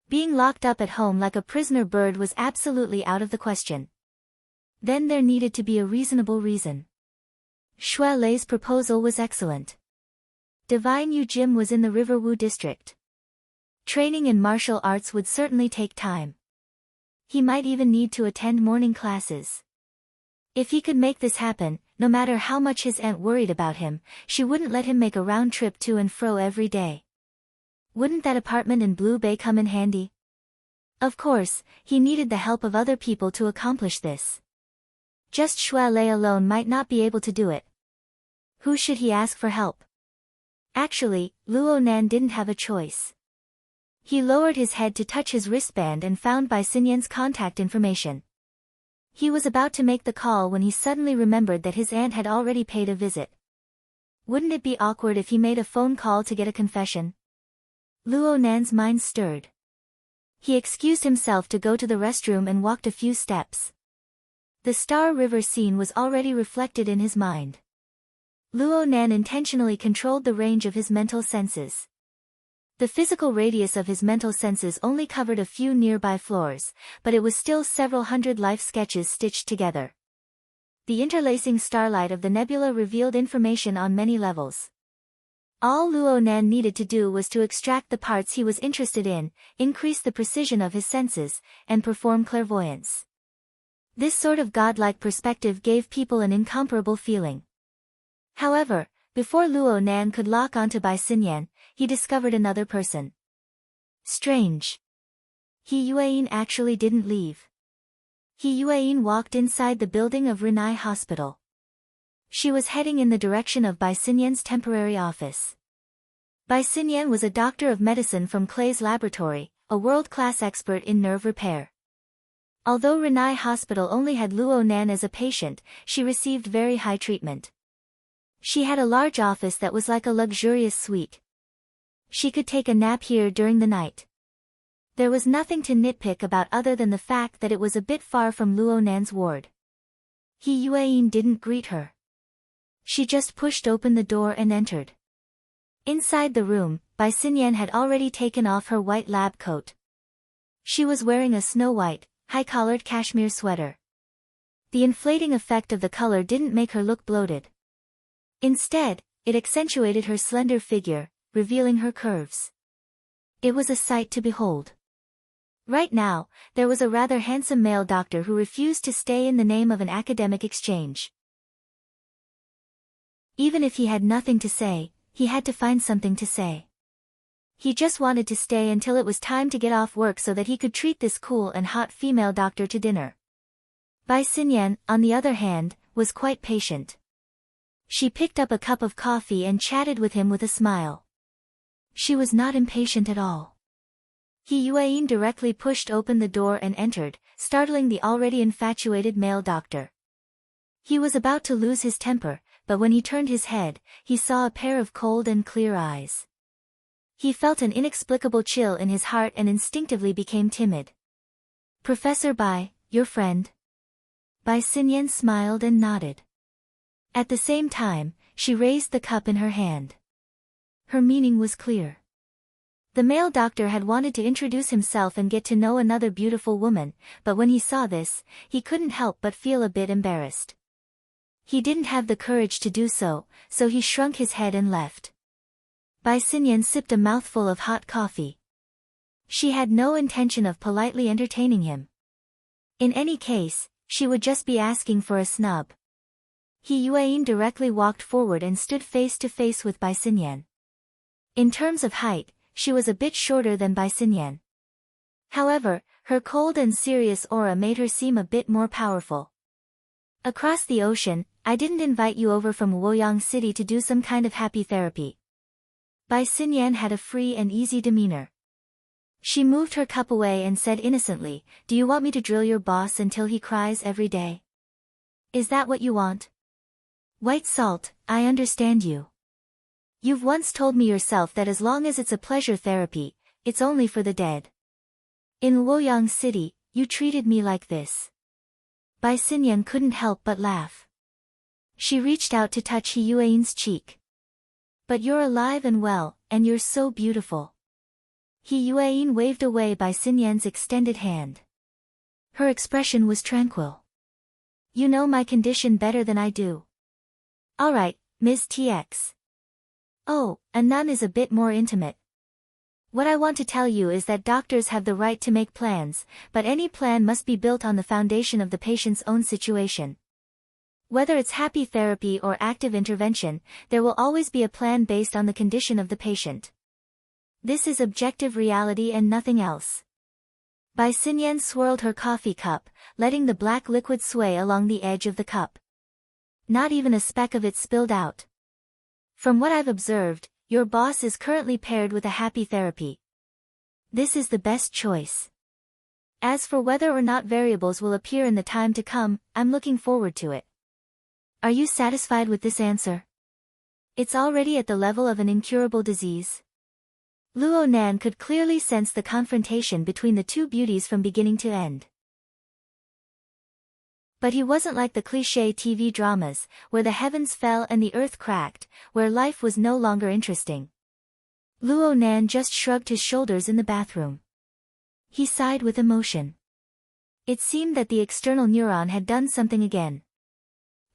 Being locked up at home like a prisoner bird was absolutely out of the question. Then there needed to be a reasonable reason. Shui Lei's proposal was excellent. Divine Yu Gym was in the Riverwu district. Training in martial arts would certainly take time. He might even need to attend morning classes. If he could make this happen, no matter how much his aunt worried about him, she wouldn't let him make a round trip to and fro every day. Wouldn't that apartment in Blue Bay come in handy? Of course, he needed the help of other people to accomplish this. Just Shui Lei alone might not be able to do it. Who should he ask for help? Actually, Luo Nan didn't have a choice. He lowered his head to touch his wristband and found Bai Xinyan's contact information. He was about to make the call when he suddenly remembered that his aunt had already paid a visit. Wouldn't it be awkward if he made a phone call to get a confession? Luo Nan's mind stirred. He excused himself to go to the restroom and walked a few steps. The Star River scene was already reflected in his mind. Luo Nan intentionally controlled the range of his mental senses. The physical radius of his mental senses only covered a few nearby floors, but it was still several hundred life sketches stitched together. The interlacing starlight of the nebula revealed information on many levels. All Luo Nan needed to do was to extract the parts he was interested in, increase the precision of his senses, and perform clairvoyance. This sort of godlike perspective gave people an incomparable feeling. However, Before Luo Nan could lock onto Bai Xinyan, he discovered another person. Strange. He Yuan actually didn't leave. He Yuan walked inside the building of Renai Hospital. She was heading in the direction of Bai Xinyan's temporary office. Bai Xinyan was a doctor of medicine from Clay's laboratory, a world-class expert in nerve repair. Although Renai Hospital only had Luo Nan as a patient, she received very high treatment. She had a large office that was like a luxurious suite. She could take a nap here during the night. There was nothing to nitpick about other than the fact that it was a bit far from Luo Nan's ward. He Yuan didn't greet her. She just pushed open the door and entered. Inside the room, Bai Xinyan had already taken off her white lab coat. She was wearing a snow-white, high-collared cashmere sweater. The inflating effect of the color didn't make her look bloated. Instead, it accentuated her slender figure, revealing her curves. It was a sight to behold. Right now, there was a rather handsome male doctor who refused to stay in the name of an academic exchange. Even if he had nothing to say, he had to find something to say. He just wanted to stay until it was time to get off work so that he could treat this cool and hot female doctor to dinner. Bai Xinyan, on the other hand, was quite patient. She picked up a cup of coffee and chatted with him with a smile. She was not impatient at all. He Yuan directly pushed open the door and entered, startling the already infatuated male doctor. He was about to lose his temper, but when he turned his head, he saw a pair of cold and clear eyes. He felt an inexplicable chill in his heart and instinctively became timid. "Professor Bai, your friend?" Bai Xinyan smiled and nodded. At the same time, she raised the cup in her hand. Her meaning was clear. The male doctor had wanted to introduce himself and get to know another beautiful woman, but when he saw this, he couldn't help but feel a bit embarrassed. He didn't have the courage to do so, so he shrunk his head and left. Bai Xinyan sipped a mouthful of hot coffee. She had no intention of politely entertaining him. In any case, she would just be asking for a snub. He Yuan directly walked forward and stood face to face with Bai Xinyan. In terms of height, she was a bit shorter than Bai Xinyan. However, her cold and serious aura made her seem a bit more powerful. "Across the ocean, I didn't invite you over from Luoyang City to do some kind of happy therapy." Bai Xinyan had a free and easy demeanor. She moved her cup away and said innocently, "Do you want me to drill your boss until he cries every day? Is that what you want?" "White salt, I understand you. You've once told me yourself that as long as it's a pleasure therapy, it's only for the dead. In Luoyang City, you treated me like this." Bai Xinyan couldn't help but laugh. She reached out to touch He Yuan's cheek. "But you're alive and well, and you're so beautiful." He Yuan waved away Bai Xinyan's extended hand. Her expression was tranquil. "You know my condition better than I do." "All right, Ms. TX. Oh, a nun is a bit more intimate. What I want to tell you is that doctors have the right to make plans, but any plan must be built on the foundation of the patient's own situation. Whether it's happy therapy or active intervention, there will always be a plan based on the condition of the patient. This is objective reality and nothing else." Bai Xinyan swirled her coffee cup, letting the black liquid sway along the edge of the cup. Not even a speck of it spilled out. "From what I've observed, your boss is currently paired with a happy therapy. This is the best choice. As for whether or not variables will appear in the time to come, I'm looking forward to it. Are you satisfied with this answer? It's already at the level of an incurable disease." Luo Nan could clearly sense the confrontation between the two beauties from beginning to end. But he wasn't like the cliché TV dramas, where the heavens fell and the earth cracked, where life was no longer interesting. Luo Nan just shrugged his shoulders in the bathroom. He sighed with emotion. It seemed that the external neuron had done something again.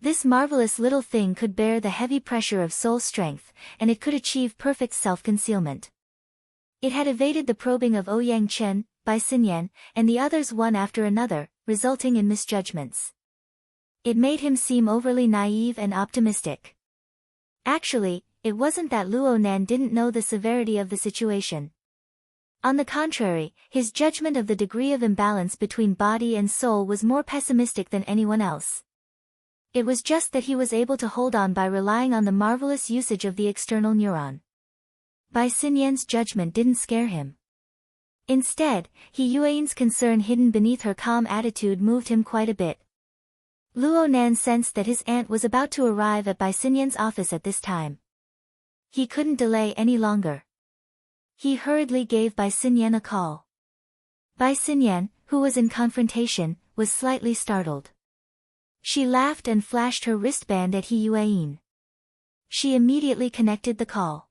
This marvelous little thing could bear the heavy pressure of soul strength, and it could achieve perfect self-concealment. It had evaded the probing of Ouyang Chen, Bai Xinyan, and the others one after another, resulting in misjudgments. It made him seem overly naive and optimistic. Actually, it wasn't that Luo Nan didn't know the severity of the situation. On the contrary, his judgment of the degree of imbalance between body and soul was more pessimistic than anyone else. It was just that he was able to hold on by relying on the marvelous usage of the external neuron. Bai Xinyan's judgment didn't scare him. Instead, He Yuan's concern hidden beneath her calm attitude moved him quite a bit. Luo Nan sensed that his aunt was about to arrive at Bai Xinyan's office at this time. He couldn't delay any longer. He hurriedly gave Bai Xinyan a call. Bai Xinyan, who was in confrontation, was slightly startled. She laughed and flashed her wristband at He Yuan. She immediately connected the call.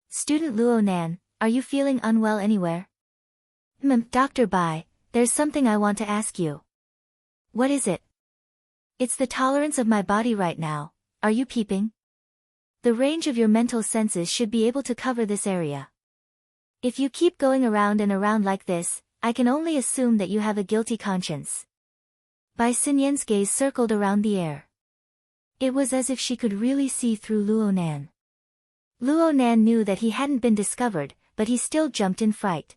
Student Luo Nan, are you feeling unwell anywhere? Dr. Bai, there's something I want to ask you. What is it? It's the tolerance of my body right now, are you peeping? The range of your mental senses should be able to cover this area. If you keep going around and around like this, I can only assume that you have a guilty conscience. Bai Xinyan's gaze circled around the air. It was as if she could really see through Luo Nan. Luo Nan knew that he hadn't been discovered, but he still jumped in fright.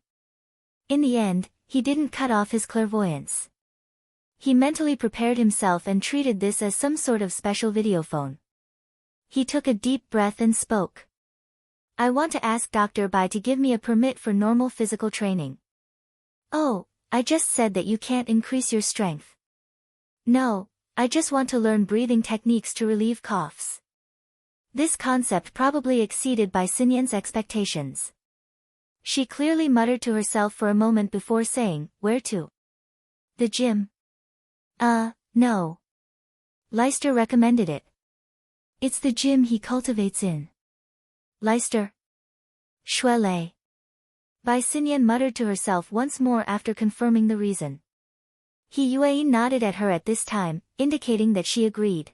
In the end, he didn't cut off his clairvoyance. He mentally prepared himself and treated this as some sort of special videophone. He took a deep breath and spoke. I want to ask Dr. Bai to give me a permit for normal physical training. Oh, I just said that you can't increase your strength. No, I just want to learn breathing techniques to relieve coughs. This concept probably exceeded Bai Xinyan's expectations. She clearly muttered to herself for a moment before saying, where to? The gym. No. Leister recommended it. It's the gym he cultivates in. Leister? Shuelei. Bai Xinyan muttered to herself once more after confirming the reason. He Yuan nodded at her at this time, indicating that she agreed.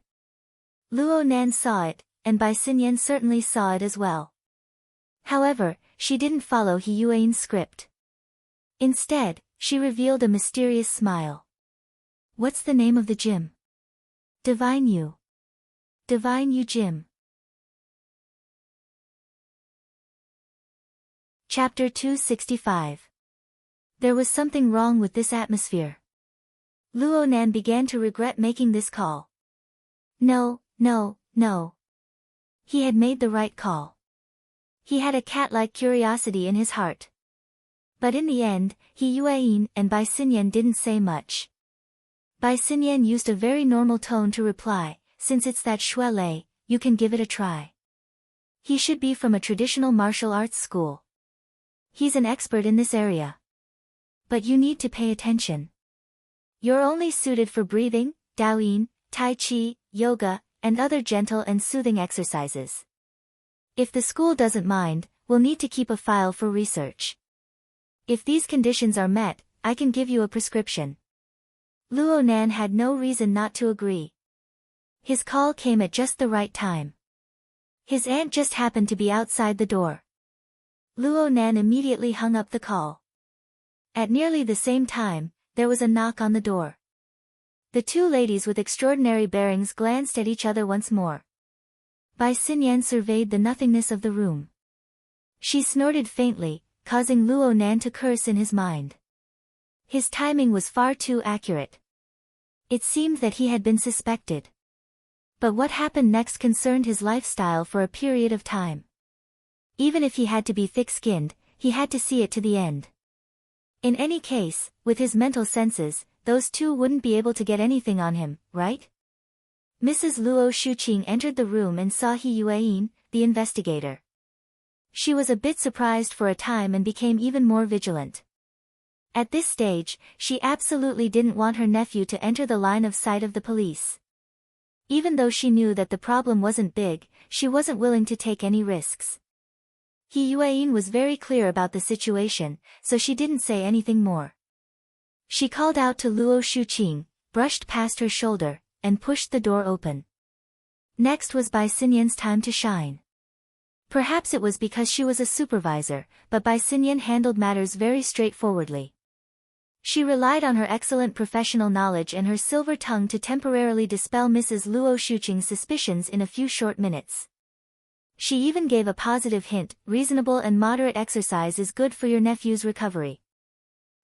Luo Nan saw it, and Bai Xinyan certainly saw it as well. However, she didn't follow He Yuan's script. Instead, she revealed a mysterious smile. What's the name of the gym? Divine Yu. Divine Yu Gym. Chapter 265. There was something wrong with this atmosphere. Luo Nan began to regret making this call. No. He had made the right call. He had a cat-like curiosity in his heart. But in the end, He Yuan and Bai Xinyan didn't say much. Bai Xinyan used a very normal tone to reply, since it's that Shuelei, you can give it a try. He should be from a traditional martial arts school. He's an expert in this area. But you need to pay attention. You're only suited for breathing, Daoyin, Tai Chi, yoga, and other gentle and soothing exercises. If the school doesn't mind, we'll need to keep a file for research. If these conditions are met, I can give you a prescription. Luo Nan had no reason not to agree. His call came at just the right time. His aunt just happened to be outside the door. Luo Nan immediately hung up the call. At nearly the same time, there was a knock on the door. The two ladies with extraordinary bearings glanced at each other once more. Bai Xinyan surveyed the nothingness of the room. She snorted faintly, causing Luo Nan to curse in his mind. His timing was far too accurate. It seemed that he had been suspected. But what happened next concerned his lifestyle for a period of time. Even if he had to be thick-skinned, he had to see it to the end. In any case, with his mental senses, those two wouldn't be able to get anything on him, right? Mrs. Luo Shuqing entered the room and saw He Yuan, the investigator. She was a bit surprised for a time and became even more vigilant. At this stage, she absolutely didn't want her nephew to enter the line of sight of the police. Even though she knew that the problem wasn't big, she wasn't willing to take any risks. He Yuan was very clear about the situation, so she didn't say anything more. She called out to Luo Shuqing, brushed past her shoulder, and pushed the door open. Next was Bai Xinyan's time to shine. Perhaps it was because she was a supervisor, but Bai Xinyan handled matters very straightforwardly. She relied on her excellent professional knowledge and her silver tongue to temporarily dispel Mrs. Luo Shuqing's suspicions in a few short minutes. She even gave a positive hint: reasonable and moderate exercise is good for your nephew's recovery.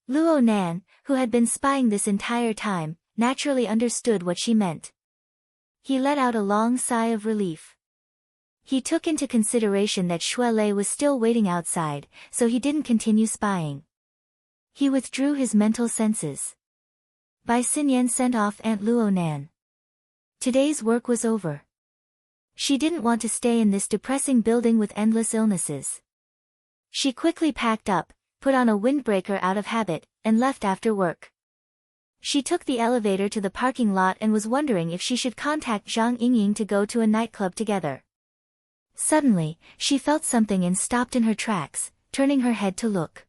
Luo Nan, who had been spying this entire time, naturally understood what she meant. He let out a long sigh of relief. He took into consideration that Shui Lei was still waiting outside, so he didn't continue spying. He withdrew his mental senses. Bai Xinyan sent off Aunt Luo Nan. Today's work was over. She didn't want to stay in this depressing building with endless illnesses. She quickly packed up, put on a windbreaker out of habit, and left after work. She took the elevator to the parking lot and was wondering if she should contact Zhang Yingying to go to a nightclub together. Suddenly, she felt something and stopped in her tracks, turning her head to look.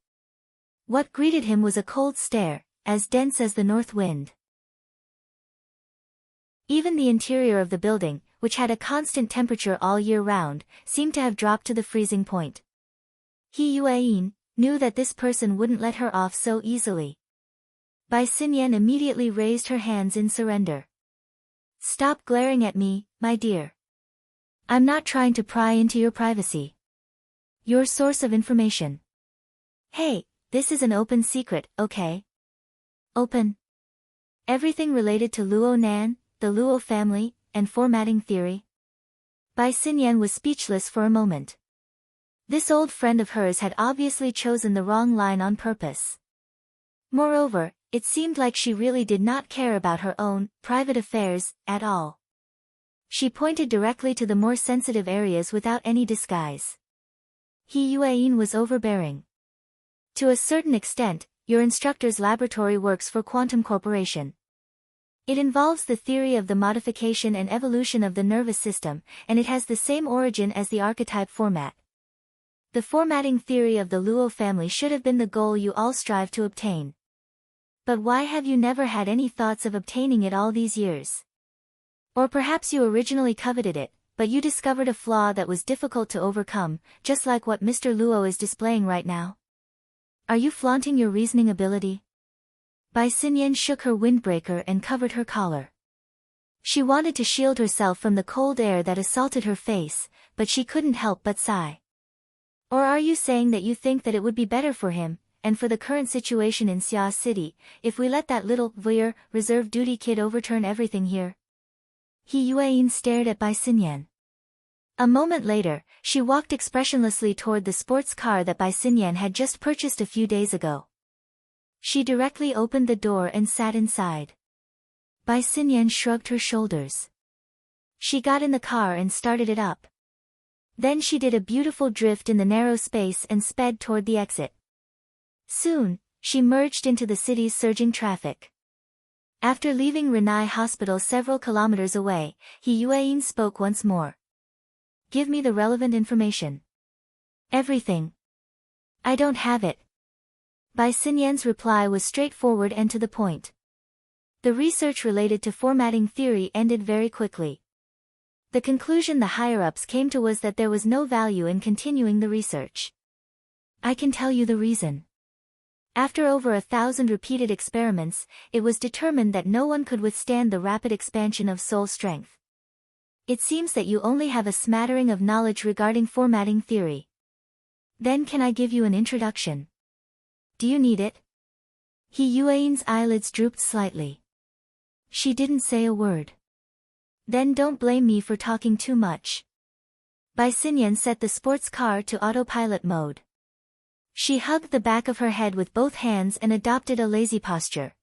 What greeted him was a cold stare, as dense as the north wind. Even the interior of the building, which had a constant temperature all year round, seemed to have dropped to the freezing point. He Yueyin knew that this person wouldn't let her off so easily. Bai Xinyan immediately raised her hands in surrender. Stop glaring at me, my dear. I'm not trying to pry into your privacy. Your source of information. Hey, this is an open secret, okay? Open. Everything related to Luo Nan, the Luo family, and formatting theory. Bai Xinyan was speechless for a moment. This old friend of hers had obviously chosen the wrong line on purpose. Moreover, it seemed like she really did not care about her own private affairs at all. She pointed directly to the more sensitive areas without any disguise. He Yueyin was overbearing. To a certain extent, your instructor's laboratory works for Quantum Corporation. It involves the theory of the modification and evolution of the nervous system, and it has the same origin as the archetype format. The formatting theory of the Luo family should have been the goal you all strive to obtain. But why have you never had any thoughts of obtaining it all these years? Or perhaps you originally coveted it, but you discovered a flaw that was difficult to overcome, just like what Mr. Luo is displaying right now. Are you flaunting your reasoning ability? Bai Xinyan shook her windbreaker and covered her collar. She wanted to shield herself from the cold air that assaulted her face, but she couldn't help but sigh. Or are you saying that you think that it would be better for him, and for the current situation in Xia City, if we let that little voyeur, reserve duty kid overturn everything here? He Yueyin stared at Bai Xinyan. A moment later, she walked expressionlessly toward the sports car that Bai Xinyan had just purchased a few days ago. She directly opened the door and sat inside. Bai Xinyan shrugged her shoulders. She got in the car and started it up. Then she did a beautiful drift in the narrow space and sped toward the exit. Soon, she merged into the city's surging traffic. After leaving Renai Hospital several kilometers away, He Yueyin spoke once more. Give me the relevant information. Everything. I don't have it. Bai Xinyan's reply was straightforward and to the point. The research related to formatting theory ended very quickly. The conclusion the higher-ups came to was that there was no value in continuing the research. I can tell you the reason. After over 1,000 repeated experiments, it was determined that no one could withstand the rapid expansion of soul strength. It seems that you only have a smattering of knowledge regarding formatting theory. Then can I give you an introduction? Do you need it? He Yueyin's eyelids drooped slightly. She didn't say a word. Then don't blame me for talking too much. Bai Xinyan set the sports car to autopilot mode. She hugged the back of her head with both hands and adopted a lazy posture.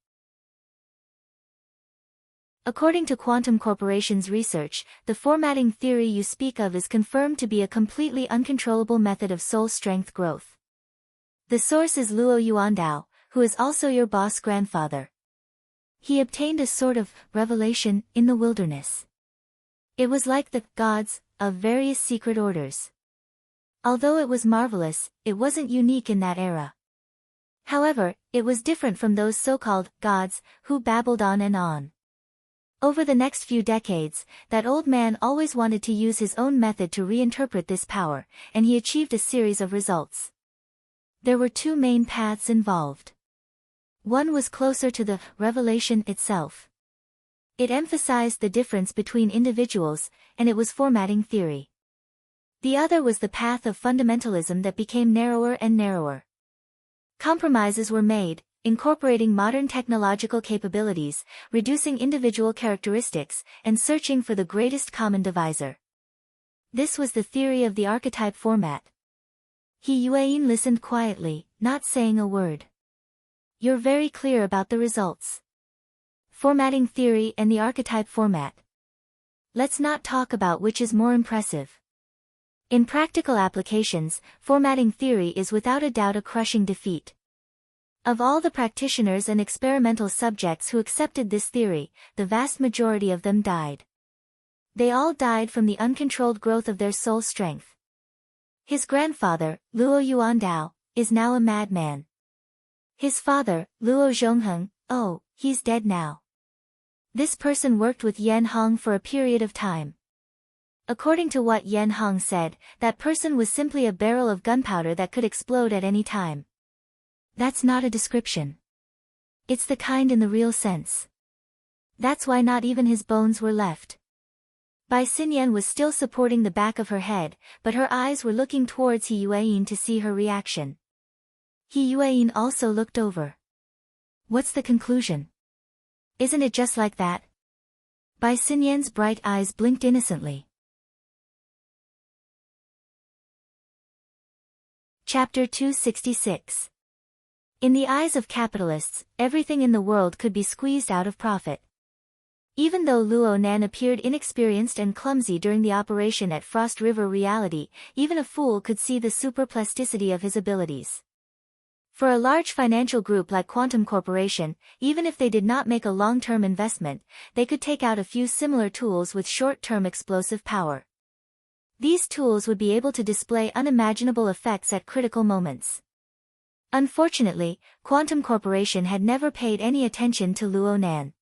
According to Quantum Corporation's research, the formatting theory you speak of is confirmed to be a completely uncontrollable method of soul strength growth. The source is Luo Yuandao, who is also your boss grandfather. He obtained a sort of revelation in the wilderness. It was like the gods of various secret orders. Although it was marvelous, it wasn't unique in that era. However, it was different from those so-called gods who babbled on and on. Over the next few decades, that old man always wanted to use his own method to reinterpret this power, and he achieved a series of results. There were two main paths involved. One was closer to the revelation itself. It emphasized the difference between individuals, and it was formatting theory. The other was the path of fundamentalism that became narrower and narrower. Compromises were made, incorporating modern technological capabilities, reducing individual characteristics, and searching for the greatest common divisor. This was the theory of the archetype format. He Yuan listened quietly, not saying a word. You're very clear about the results. Formatting theory and the archetype format. Let's not talk about which is more impressive. In practical applications, formatting theory is without a doubt a crushing defeat. Of all the practitioners and experimental subjects who accepted this theory, the vast majority of them died. They all died from the uncontrolled growth of their soul strength. His grandfather, Luo Yuandao, is now a madman. His father, Luo Zhongheng, he's dead now. This person worked with Yan Hong for a period of time. According to what Yan Hong said, that person was simply a barrel of gunpowder that could explode at any time. That's not a description. It's the kind in the real sense. That's why not even his bones were left. Bai Xinyan was still supporting the back of her head, but her eyes were looking towards He Yuan to see her reaction. He Yuan also looked over. What's the conclusion? Isn't it just like that? Bai Xinyan's bright eyes blinked innocently. Chapter 266. In the eyes of capitalists, everything in the world could be squeezed out of profit. Even though Luo Nan appeared inexperienced and clumsy during the operation at Frost River Reality, even a fool could see the superplasticity of his abilities. For a large financial group like Quantum Corporation, even if they did not make a long-term investment, they could take out a few similar tools with short-term explosive power. These tools would be able to display unimaginable effects at critical moments. Unfortunately, Quantum Corporation had never paid any attention to Luo Nan.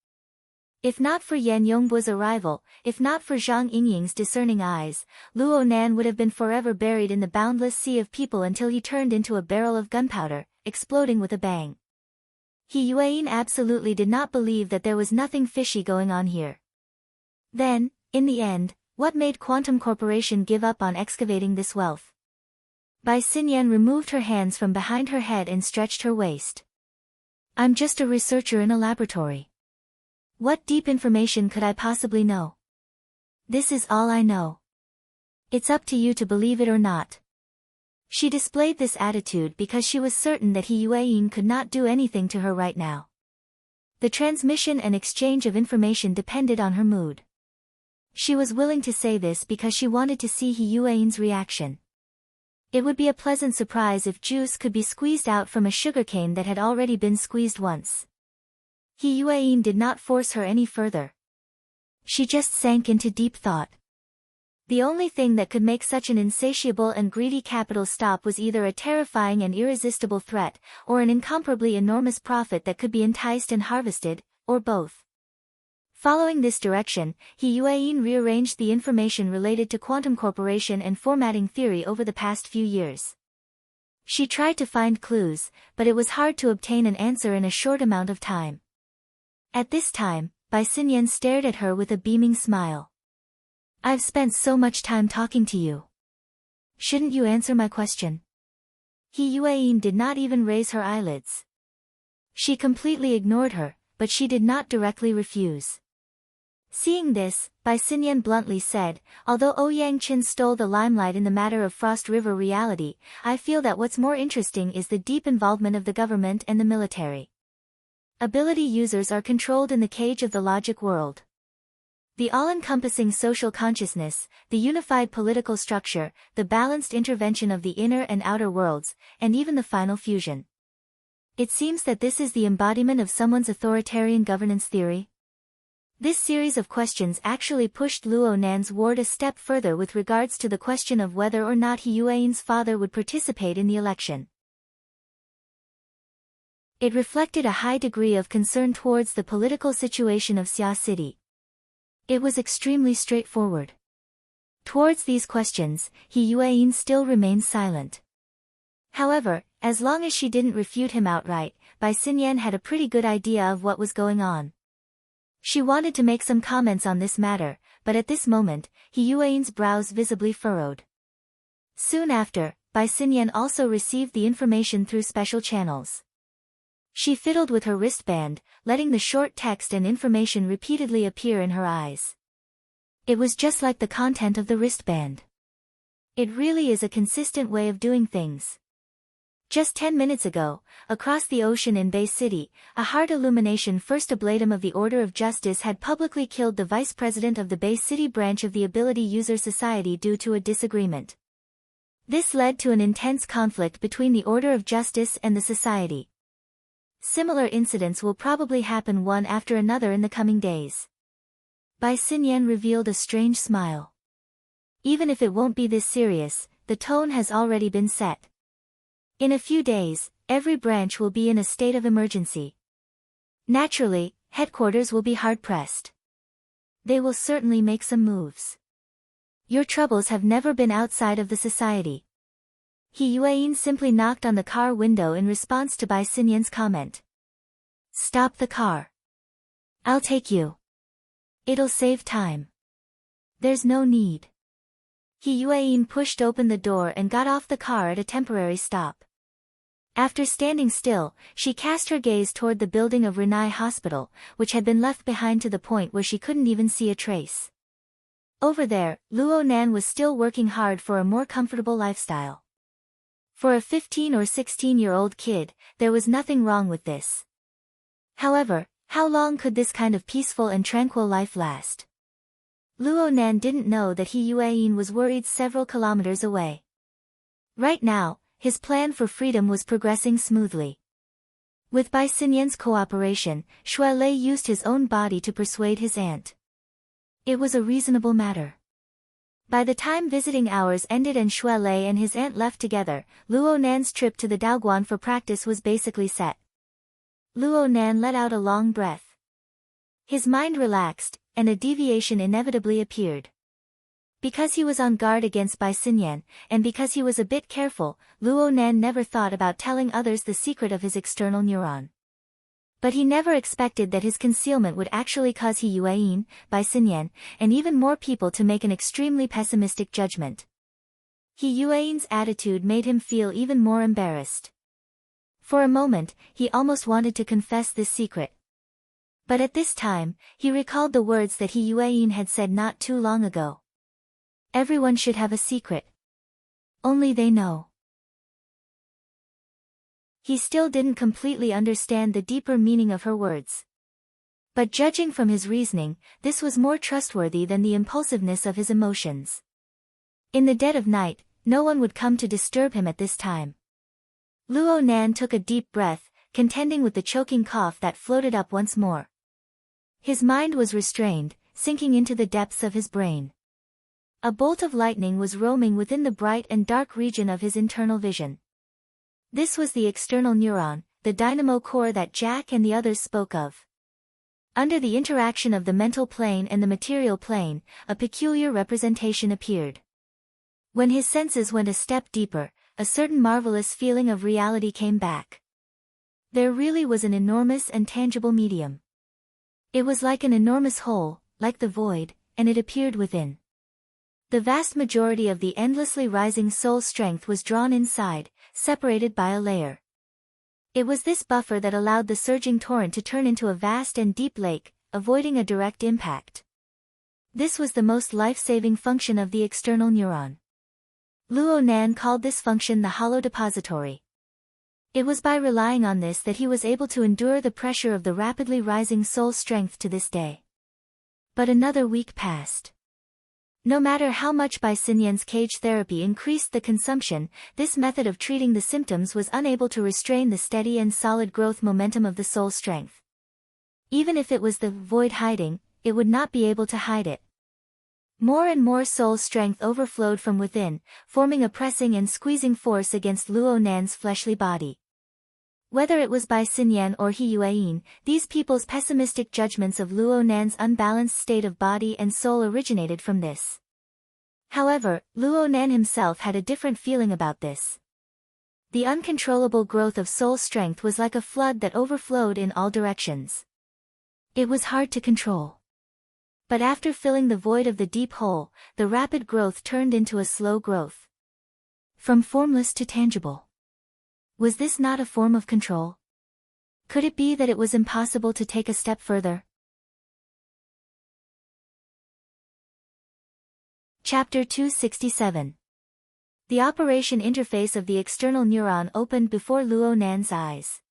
If not for Yan Yongbo's arrival, if not for Zhang Yingying's discerning eyes, Luo Nan would have been forever buried in the boundless sea of people until he turned into a barrel of gunpowder, exploding with a bang. He Yuan absolutely did not believe that there was nothing fishy going on here. Then, in the end, what made Quantum Corporation give up on excavating this wealth? Bai Xinyan removed her hands from behind her head and stretched her waist. I'm just a researcher in a laboratory. What deep information could I possibly know? This is all I know. It's up to you to believe it or not. She displayed this attitude because she was certain that He Yuan could not do anything to her right now. The transmission and exchange of information depended on her mood. She was willing to say this because she wanted to see He Yuan's reaction. It would be a pleasant surprise if juice could be squeezed out from a sugarcane that had already been squeezed once. He Yuan did not force her any further. She just sank into deep thought. The only thing that could make such an insatiable and greedy capital stop was either a terrifying and irresistible threat, or an incomparably enormous profit that could be enticed and harvested, or both. Following this direction, He Yuan rearranged the information related to Quantum Corporation and formatting theory over the past few years. She tried to find clues, but it was hard to obtain an answer in a short amount of time. At this time, Bai Xinyan stared at her with a beaming smile. I've spent so much time talking to you. Shouldn't you answer my question? He Yuan did not even raise her eyelids. She completely ignored her, but she did not directly refuse. Seeing this, Bai Xinyan bluntly said, although Ouyang Qin stole the limelight in the matter of Frost River Reality, I feel that what's more interesting is the deep involvement of the government and the military. Ability users are controlled in the cage of the logic world. The all-encompassing social consciousness, the unified political structure, the balanced intervention of the inner and outer worlds, and even the final fusion. It seems that this is the embodiment of someone's authoritarian governance theory. This series of questions actually pushed Luo Nan's ward a step further with regards to the question of whether or not He Yuan's father would participate in the election. It reflected a high degree of concern towards the political situation of Xia City. It was extremely straightforward. Towards these questions, He Yuan still remained silent. However, as long as she didn't refute him outright, Bai Xinyan had a pretty good idea of what was going on. She wanted to make some comments on this matter, but at this moment, He Yuan's brows visibly furrowed. Soon after, Bai Xinyan also received the information through special channels. She fiddled with her wristband, letting the short text and information repeatedly appear in her eyes. It was just like the content of the wristband. It really is a consistent way of doing things. Just 10 minutes ago, across the ocean in Bay City, a heart illumination first ablatum of the Order of Justice had publicly killed the vice president of the Bay City branch of the Ability User Society due to a disagreement. This led to an intense conflict between the Order of Justice and the society. Similar incidents will probably happen one after another in the coming days. Bai Xinyan revealed a strange smile. Even if it won't be this serious, the tone has already been set. In a few days, every branch will be in a state of emergency. Naturally, headquarters will be hard-pressed. They will certainly make some moves. Your troubles have never been outside of the society. He Yueyin simply knocked on the car window in response to Bai Xinyan's comment. Stop the car. I'll take you. It'll save time. There's no need. He Yueyin pushed open the door and got off the car at a temporary stop. After standing still, she cast her gaze toward the building of Renai Hospital, which had been left behind to the point where she couldn't even see a trace. Over there, Luo Nan was still working hard for a more comfortable lifestyle. For a 15 or 16-year-old kid, there was nothing wrong with this. However, how long could this kind of peaceful and tranquil life last? Luo Nan didn't know that He Yueyin was worried several kilometers away. Right now, his plan for freedom was progressing smoothly. With Bai Xinyan's cooperation, Xue Lei used his own body to persuade his aunt. It was a reasonable matter. By the time visiting hours ended and Xue Lei and his aunt left together, Luo Nan's trip to the Daoguan for practice was basically set. Luo Nan let out a long breath. His mind relaxed, and a deviation inevitably appeared. Because he was on guard against Bai Xinyan, and because he was a bit careful, Luo Nan never thought about telling others the secret of his external neuron. But he never expected that his concealment would actually cause He Yueyin, Bai Xinyan, and even more people to make an extremely pessimistic judgment. He Yueyin's attitude made him feel even more embarrassed. For a moment, he almost wanted to confess this secret. But at this time, he recalled the words that He Yueyin had said not too long ago. Everyone should have a secret. Only they know. He still didn't completely understand the deeper meaning of her words. But judging from his reasoning, this was more trustworthy than the impulsiveness of his emotions. In the dead of night, no one would come to disturb him at this time. Luo Nan took a deep breath, contending with the choking cough that floated up once more. His mind was restrained, sinking into the depths of his brain. A bolt of lightning was roaming within the bright and dark region of his internal vision. This was the external neuron, the dynamo core that Jack and the others spoke of. Under the interaction of the mental plane and the material plane, a peculiar representation appeared. When his senses went a step deeper, a certain marvelous feeling of reality came back. There really was an enormous and tangible medium. It was like an enormous hole, like the void, and it appeared within. The vast majority of the endlessly rising soul strength was drawn inside, separated by a layer. It was this buffer that allowed the surging torrent to turn into a vast and deep lake, avoiding a direct impact. This was the most life-saving function of the external neuron. Luo Nan called this function the hollow depository. It was by relying on this that he was able to endure the pressure of the rapidly rising soul strength to this day. But another week passed. No matter how much Bai Xinyan's cage therapy increased the consumption, this method of treating the symptoms was unable to restrain the steady and solid growth momentum of the soul strength. Even if it was the void hiding, it would not be able to hide it. More and more soul strength overflowed from within, forming a pressing and squeezing force against Luo Nan's fleshly body. Whether it was Bai Xinyan or He Yueyin, these people's pessimistic judgments of Luo Nan's unbalanced state of body and soul originated from this. However, Luo Nan himself had a different feeling about this. The uncontrollable growth of soul strength was like a flood that overflowed in all directions. It was hard to control. But after filling the void of the deep hole, the rapid growth turned into a slow growth. From formless to tangible. Was this not a form of control? Could it be that it was impossible to take a step further? Chapter 267. The operation interface of the external neuron opened before Luo Nan's eyes.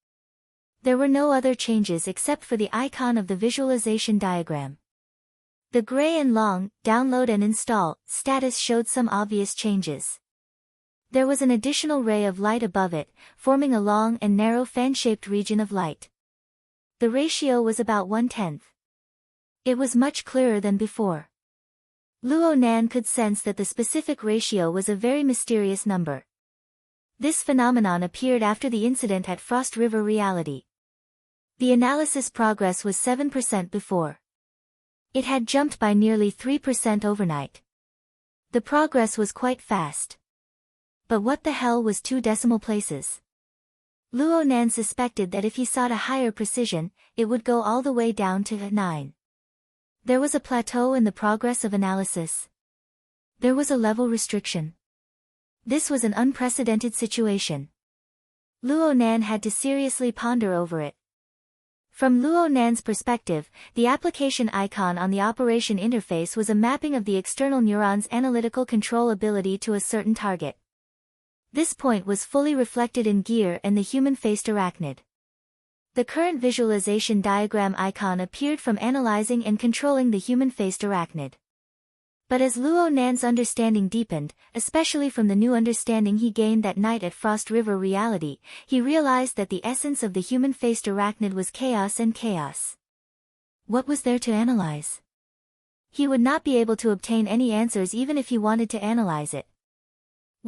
There were no other changes except for the icon of the visualization diagram. The gray and long, download and install, status showed some obvious changes. There was an additional ray of light above it, forming a long and narrow fan-shaped region of light. The ratio was about 1/10. It was much clearer than before. Luo Nan could sense that the specific ratio was a very mysterious number. This phenomenon appeared after the incident at Frost River Reality. The analysis progress was 7% before. It had jumped by nearly 3% overnight. The progress was quite fast. But what the hell was 2 decimal places? Luo Nan suspected that if he sought a higher precision, it would go all the way down to 9. There was a plateau in the progress of analysis. There was a level restriction. This was an unprecedented situation. Luo Nan had to seriously ponder over it. From Luo Nan's perspective, the application icon on the operation interface was a mapping of the external neuron's analytical control ability to a certain target. This point was fully reflected in gear and the human-faced arachnid. The current visualization diagram icon appeared from analyzing and controlling the human-faced arachnid. But as Luo Nan's understanding deepened, especially from the new understanding he gained that night at Frost River Reality, he realized that the essence of the human-faced arachnid was chaos and chaos. What was there to analyze? He would not be able to obtain any answers even if he wanted to analyze it.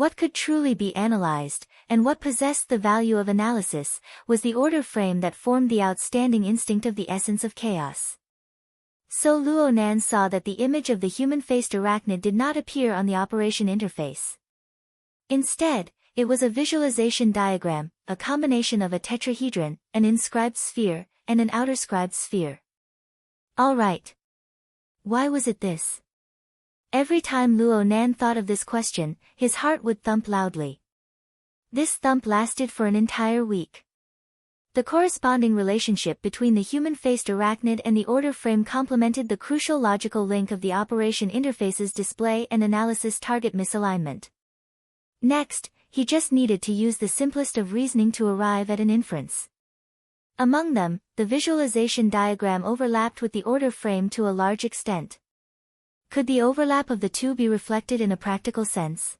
What could truly be analyzed, and what possessed the value of analysis, was the order frame that formed the outstanding instinct of the essence of chaos. So Luo Nan saw that the image of the human-faced arachnid did not appear on the operation interface. Instead, it was a visualization diagram, a combination of a tetrahedron, an inscribed sphere, and an outerscribed sphere. All right. Why was it this? Every time Luo Nan thought of this question, his heart would thump loudly. This thump lasted for an entire week. The corresponding relationship between the human-faced arachnid and the order frame complemented the crucial logical link of the operation interface's display and analysis target misalignment. Next, he just needed to use the simplest of reasoning to arrive at an inference. Among them, the visualization diagram overlapped with the order frame to a large extent. Could the overlap of the two be reflected in a practical sense?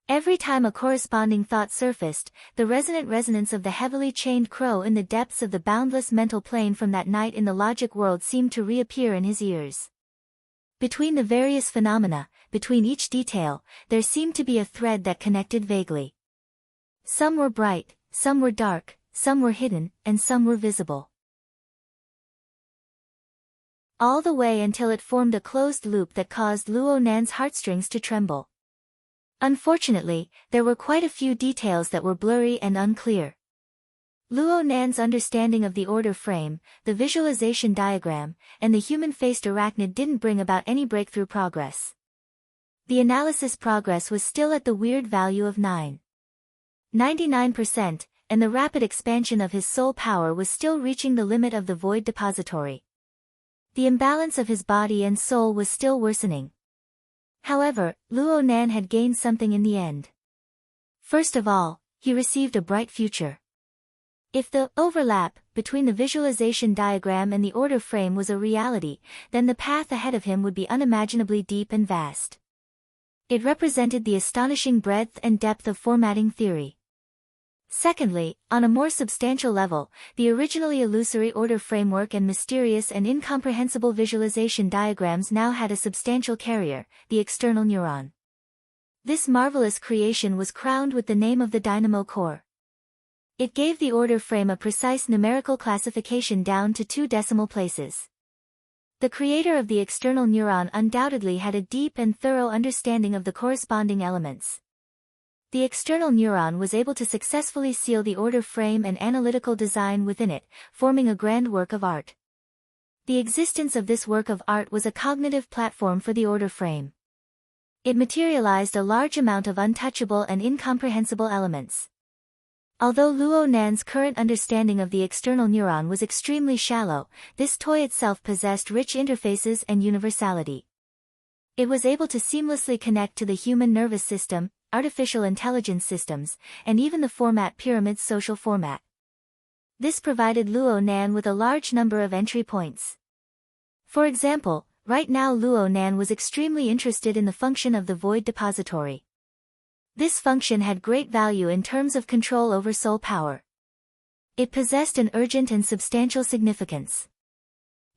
Every time a corresponding thought surfaced, the resonant resonance of the heavily chained crow in the depths of the boundless mental plane from that night in the logic world seemed to reappear in his ears. Between the various phenomena, between each detail, there seemed to be a thread that connected vaguely. Some were bright, some were dark, some were hidden, and some were visible. All the way until it formed a closed loop that caused Luo Nan's heartstrings to tremble. Unfortunately, there were quite a few details that were blurry and unclear. Luo Nan's understanding of the order frame, the visualization diagram, and the human-faced arachnid didn't bring about any breakthrough progress. The analysis progress was still at the weird value of 99%, and the rapid expansion of his soul power was still reaching the limit of the void depository. The imbalance of his body and soul was still worsening. However, Luo Nan had gained something in the end. First of all, he received a bright future. If the overlap between the visualization diagram and the order frame was a reality, then the path ahead of him would be unimaginably deep and vast. It represented the astonishing breadth and depth of formatting theory. Secondly, on a more substantial level, the originally illusory order framework and mysterious and incomprehensible visualization diagrams now had a substantial carrier, the external neuron. This marvelous creation was crowned with the name of the dynamo core. It gave the order frame a precise numerical classification down to 2 decimal places. The creator of the external neuron undoubtedly had a deep and thorough understanding of the corresponding elements. The external neuron was able to successfully seal the order frame and analytical design within it, forming a grand work of art. The existence of this work of art was a cognitive platform for the order frame. It materialized a large amount of untouchable and incomprehensible elements. Although Luo Nan's current understanding of the external neuron was extremely shallow, this toy itself possessed rich interfaces and universality. It was able to seamlessly connect to the human nervous system, artificial intelligence systems, and even the format pyramid's social format. This provided Luo Nan with a large number of entry points. For example, right now Luo Nan was extremely interested in the function of the void depository. This function had great value in terms of control over soul power. It possessed an urgent and substantial significance.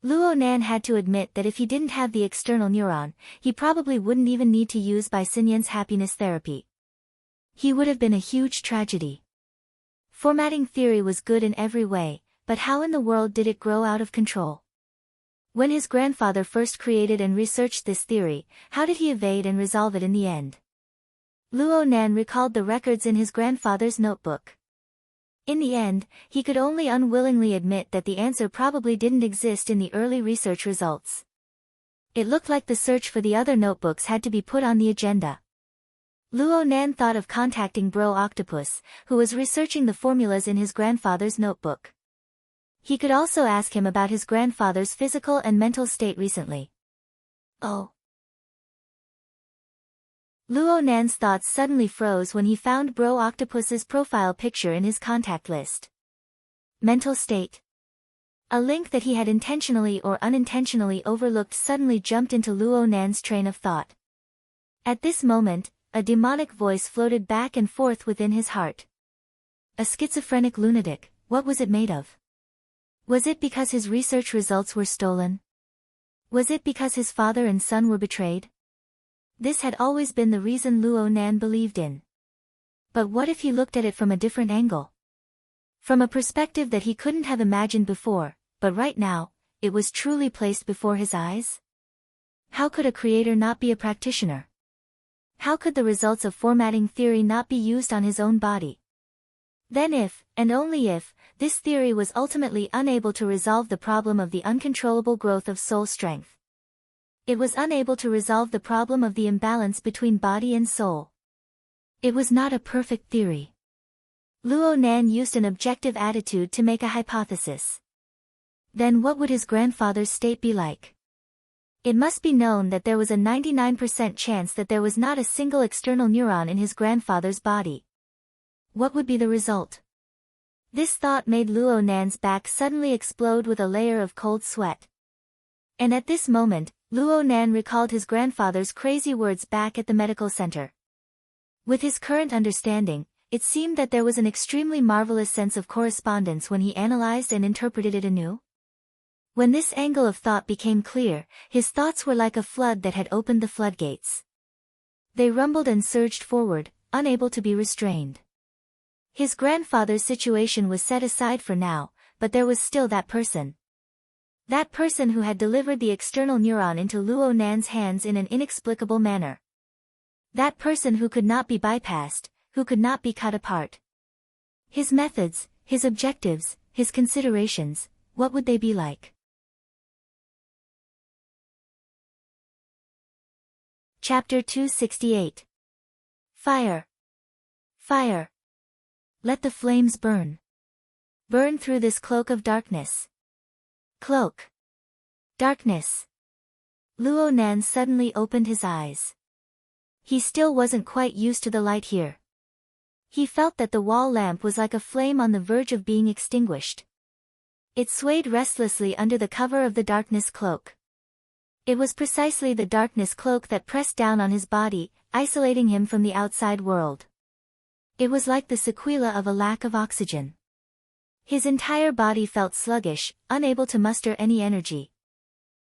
Luo Nan had to admit that if he didn't have the external neuron, he probably wouldn't even need to use Bai Xinyan's happiness therapy. He would have been a huge tragedy. Formatting theory was good in every way, but how in the world did it grow out of control? When his grandfather first created and researched this theory, how did he evade and resolve it in the end? Luo Nan recalled the records in his grandfather's notebook. In the end, he could only unwillingly admit that the answer probably didn't exist in the early research results. It looked like the search for the other notebooks had to be put on the agenda. Luo Nan thought of contacting Bro Octopus, who was researching the formulas in his grandfather's notebook. He could also ask him about his grandfather's physical and mental state recently. Oh. Luo Nan's thoughts suddenly froze when he found Bro Octopus's profile picture in his contact list. Mental state. A link that he had intentionally or unintentionally overlooked suddenly jumped into Luo Nan's train of thought. At this moment, a demonic voice floated back and forth within his heart. A schizophrenic lunatic, what was it made of? Was it because his research results were stolen? Was it because his father and son were betrayed? This had always been the reason Luo Nan believed in. But what if he looked at it from a different angle? From a perspective that he couldn't have imagined before, but right now, it was truly placed before his eyes? How could a creator not be a practitioner? How could the results of formatting theory not be used on his own body? Then if, and only if, this theory was ultimately unable to resolve the problem of the uncontrollable growth of soul strength. It was unable to resolve the problem of the imbalance between body and soul. It was not a perfect theory. Luo Nan used an objective attitude to make a hypothesis. Then what would his grandfather's state be like? It must be known that there was a 99% chance that there was not a single external neuron in his grandfather's body. What would be the result? This thought made Luo Nan's back suddenly explode with a layer of cold sweat. And at this moment, Luo Nan recalled his grandfather's crazy words back at the medical center. With his current understanding, it seemed that there was an extremely marvelous sense of correspondence when he analyzed and interpreted it anew. When this angle of thought became clear, his thoughts were like a flood that had opened the floodgates. They rumbled and surged forward, unable to be restrained. His grandfather's situation was set aside for now, but there was still that person. That person who had delivered the external neuron into Luo Nan's hands in an inexplicable manner. That person who could not be bypassed, who could not be cut apart. His methods, his objectives, his considerations, what would they be like? Chapter 268. Fire. Fire. Let the flames burn. Burn through this cloak of darkness. Cloak. Darkness. Luo Nan suddenly opened his eyes. He still wasn't quite used to the light here. He felt that the wall lamp was like a flame on the verge of being extinguished. It swayed restlessly under the cover of the darkness cloak. It was precisely the darkness cloak that pressed down on his body, isolating him from the outside world. It was like the sequela of a lack of oxygen. His entire body felt sluggish, unable to muster any energy.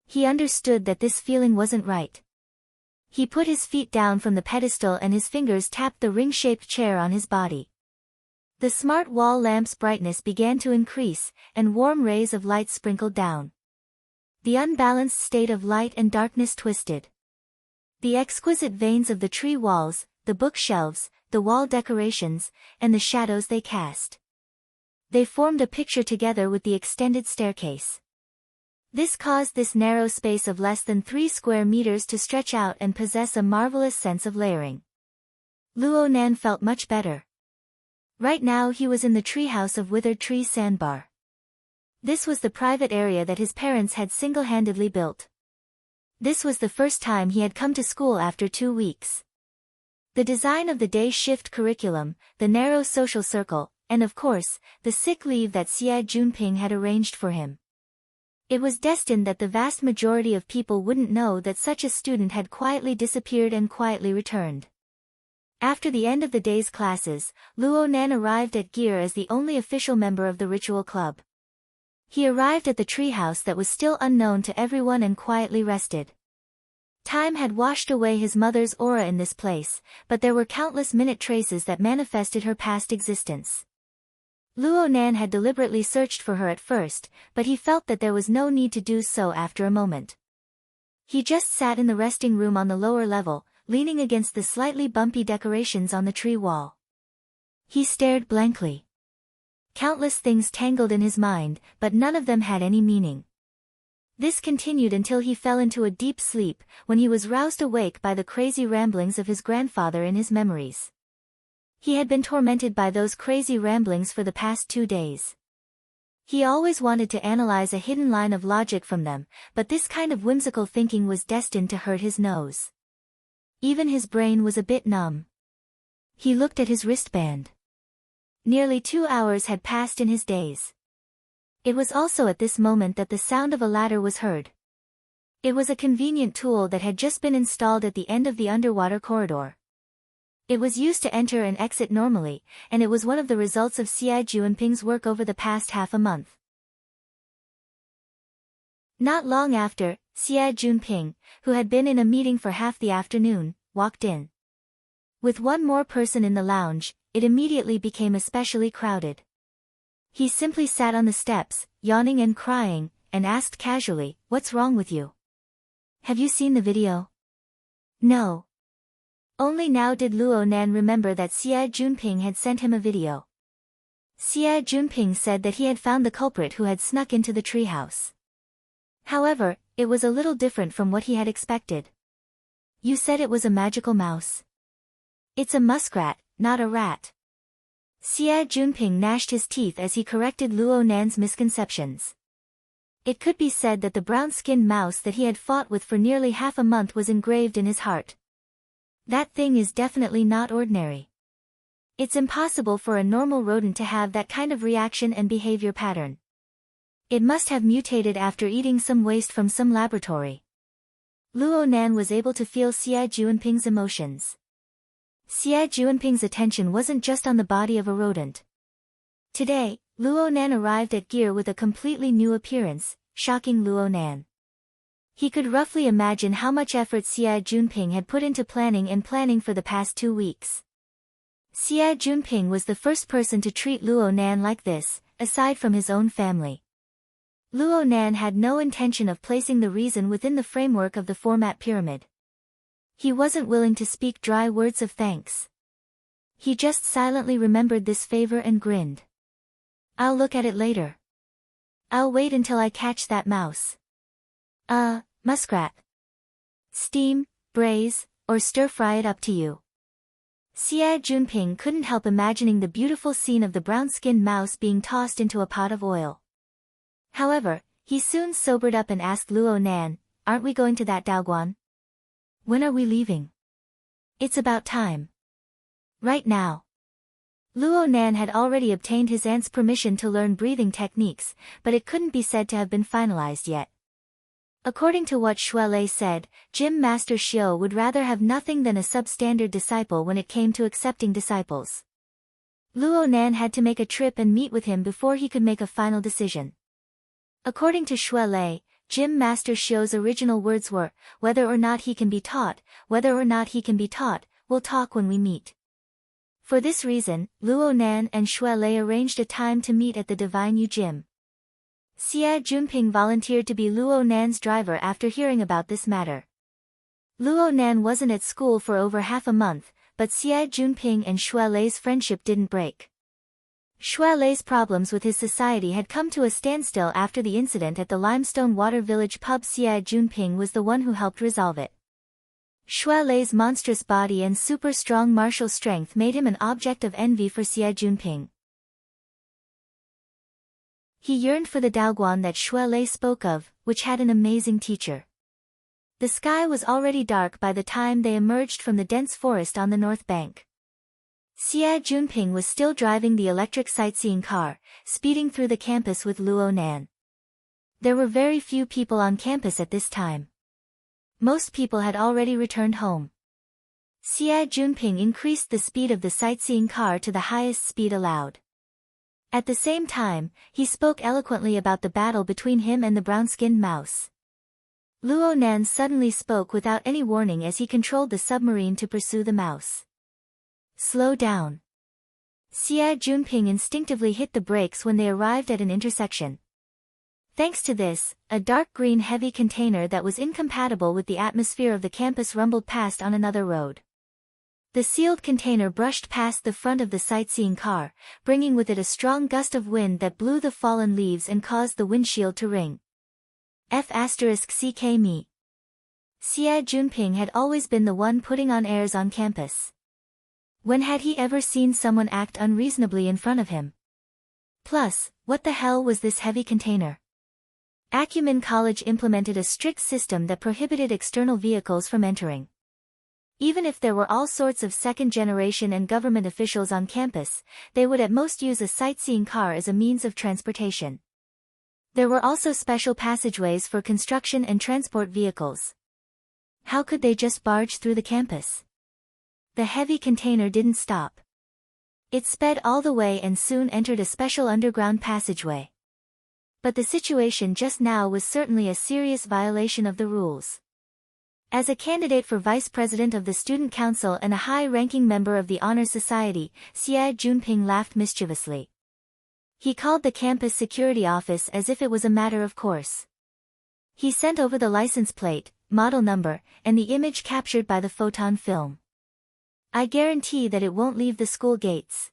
He understood that this feeling wasn't right. He put his feet down from the pedestal and his fingers tapped the ring-shaped chair on his body. The smart wall lamp's brightness began to increase, and warm rays of light sprinkled down. The unbalanced state of light and darkness twisted. The exquisite veins of the tree walls, the bookshelves, the wall decorations, and the shadows they cast. They formed a picture together with the extended staircase. This caused this narrow space of less than 3 square meters to stretch out and possess a marvelous sense of layering. Luo Nan felt much better. Right now he was in the treehouse of Withered Tree Sandbar. This was the private area that his parents had single-handedly built. This was the first time he had come to school after 2 weeks. The design of the day shift curriculum, the narrow social circle, and of course, the sick leave that Xie Junping had arranged for him. It was destined that the vast majority of people wouldn't know that such a student had quietly disappeared and quietly returned. After the end of the day's classes, Luo Nan arrived at Gear as the only official member of the ritual club. He arrived at the treehouse that was still unknown to everyone and quietly rested. Time had washed away his mother's aura in this place, but there were countless minute traces that manifested her past existence. Luo Nan had deliberately searched for her at first, but he felt that there was no need to do so after a moment. He just sat in the resting room on the lower level, leaning against the slightly bumpy decorations on the tree wall. He stared blankly. Countless things tangled in his mind, but none of them had any meaning. This continued until he fell into a deep sleep, when he was roused awake by the crazy ramblings of his grandfather in his memories. He had been tormented by those crazy ramblings for the past 2 days. He always wanted to analyze a hidden line of logic from them, but this kind of whimsical thinking was destined to hurt his nose. Even his brain was a bit numb. He looked at his wristband. Nearly 2 hours had passed in his days. It was also at this moment that the sound of a ladder was heard. It was a convenient tool that had just been installed at the end of the underwater corridor. It was used to enter and exit normally, and it was one of the results of Xie Junping's work over the past half a month. Not long after, Xie Junping, who had been in a meeting for half the afternoon, walked in. With one more person in the lounge, it immediately became especially crowded. He simply sat on the steps, yawning and crying, and asked casually, "What's wrong with you? Have you seen the video?" No. Only now did Luo Nan remember that Xie Junping had sent him a video. Xie Junping said that he had found the culprit who had snuck into the treehouse. However, it was a little different from what he had expected. "You said it was a magical mouse." "It's a muskrat, not a rat." Xie Junping gnashed his teeth as he corrected Luo Nan's misconceptions. It could be said that the brown-skinned mouse that he had fought with for nearly half a month was engraved in his heart. That thing is definitely not ordinary. It's impossible for a normal rodent to have that kind of reaction and behavior pattern. It must have mutated after eating some waste from some laboratory. Luo Nan was able to feel Xie Junping's emotions. Xie Junping's attention wasn't just on the body of a rodent. Today, Luo Nan arrived at Gear with a completely new appearance, shocking Luo Nan. He could roughly imagine how much effort Xie Junping had put into planning for the past 2 weeks. Xie Junping was the first person to treat Luo Nan like this, aside from his own family. Luo Nan had no intention of placing the reason within the framework of the format pyramid. He wasn't willing to speak dry words of thanks. He just silently remembered this favor and grinned. "I'll look at it later. I'll wait until I catch that mouse. Muskrat. Steam, braise, or stir-fry it, up to you." Xie Junping couldn't help imagining the beautiful scene of the brown-skinned mouse being tossed into a pot of oil. However, he soon sobered up and asked Luo Nan, "Aren't we going to that Daoguan? When are we leaving?" "It's about time. Right now." Luo Nan had already obtained his aunt's permission to learn breathing techniques, but it couldn't be said to have been finalized yet. According to what Shuelei said, Gym Master Xiao would rather have nothing than a substandard disciple when it came to accepting disciples. Luo Nan had to make a trip and meet with him before he could make a final decision. According to Shuelei, Gym Master Xiao's original words were, "Whether or not he can be taught, whether or not he can be taught, we'll talk when we meet." For this reason, Luo Nan and Shuelei arranged a time to meet at the Divine Yu Gym. Xie Junping volunteered to be Luo Nan's driver after hearing about this matter. Luo Nan wasn't at school for over half a month, but Xie Junping and Shuelei's friendship didn't break. Xue Lei's problems with his society had come to a standstill after the incident at the Limestone Water Village pub. Xie Junping was the one who helped resolve it. Xue Lei's monstrous body and super-strong martial strength made him an object of envy for Xie Junping. He yearned for the Daoguan that Xue Lei spoke of, which had an amazing teacher. The sky was already dark by the time they emerged from the dense forest on the north bank. Xie Junping was still driving the electric sightseeing car, speeding through the campus with Luo Nan. There were very few people on campus at this time. Most people had already returned home. Xie Junping increased the speed of the sightseeing car to the highest speed allowed. At the same time, he spoke eloquently about the battle between him and the brown-skinned mouse. Luo Nan suddenly spoke without any warning as he controlled the submarine to pursue the mouse. Slow down. Xie Junping instinctively hit the brakes when they arrived at an intersection. Thanks to this, a dark green heavy container that was incompatible with the atmosphere of the campus rumbled past on another road. The sealed container brushed past the front of the sightseeing car, bringing with it a strong gust of wind that blew the fallen leaves and caused the windshield to ring. F***ck me. Xie Junping had always been the one putting on airs on campus. When had he ever seen someone act unreasonably in front of him? Plus, what the hell was this heavy container? Acumen College implemented a strict system that prohibited external vehicles from entering. Even if there were all sorts of second-generation and government officials on campus, they would at most use a sightseeing car as a means of transportation. There were also special passageways for construction and transport vehicles. How could they just barge through the campus? The heavy container didn't stop. It sped all the way and soon entered a special underground passageway. But the situation just now was certainly a serious violation of the rules. As a candidate for vice president of the student council and a high-ranking member of the honor society, Xie Junping laughed mischievously. He called the campus security office as if it was a matter of course. He sent over the license plate, model number, and the image captured by the photon film. I guarantee that it won't leave the school gates.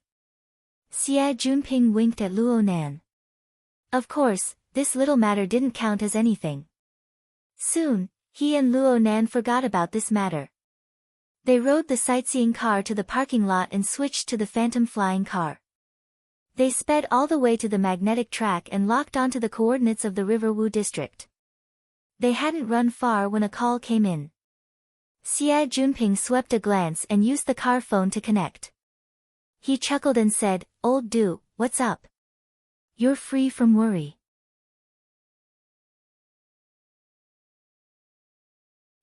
Xie Junping winked at Luo Nan. Of course, this little matter didn't count as anything. Soon, he and Luo Nan forgot about this matter. They rode the sightseeing car to the parking lot and switched to the phantom flying car. They sped all the way to the magnetic track and locked onto the coordinates of the River Wu district. They hadn't run far when a call came in. Xie Junping swept a glance and used the car phone to connect. He chuckled and said, "Old Du, what's up? You're free from worry."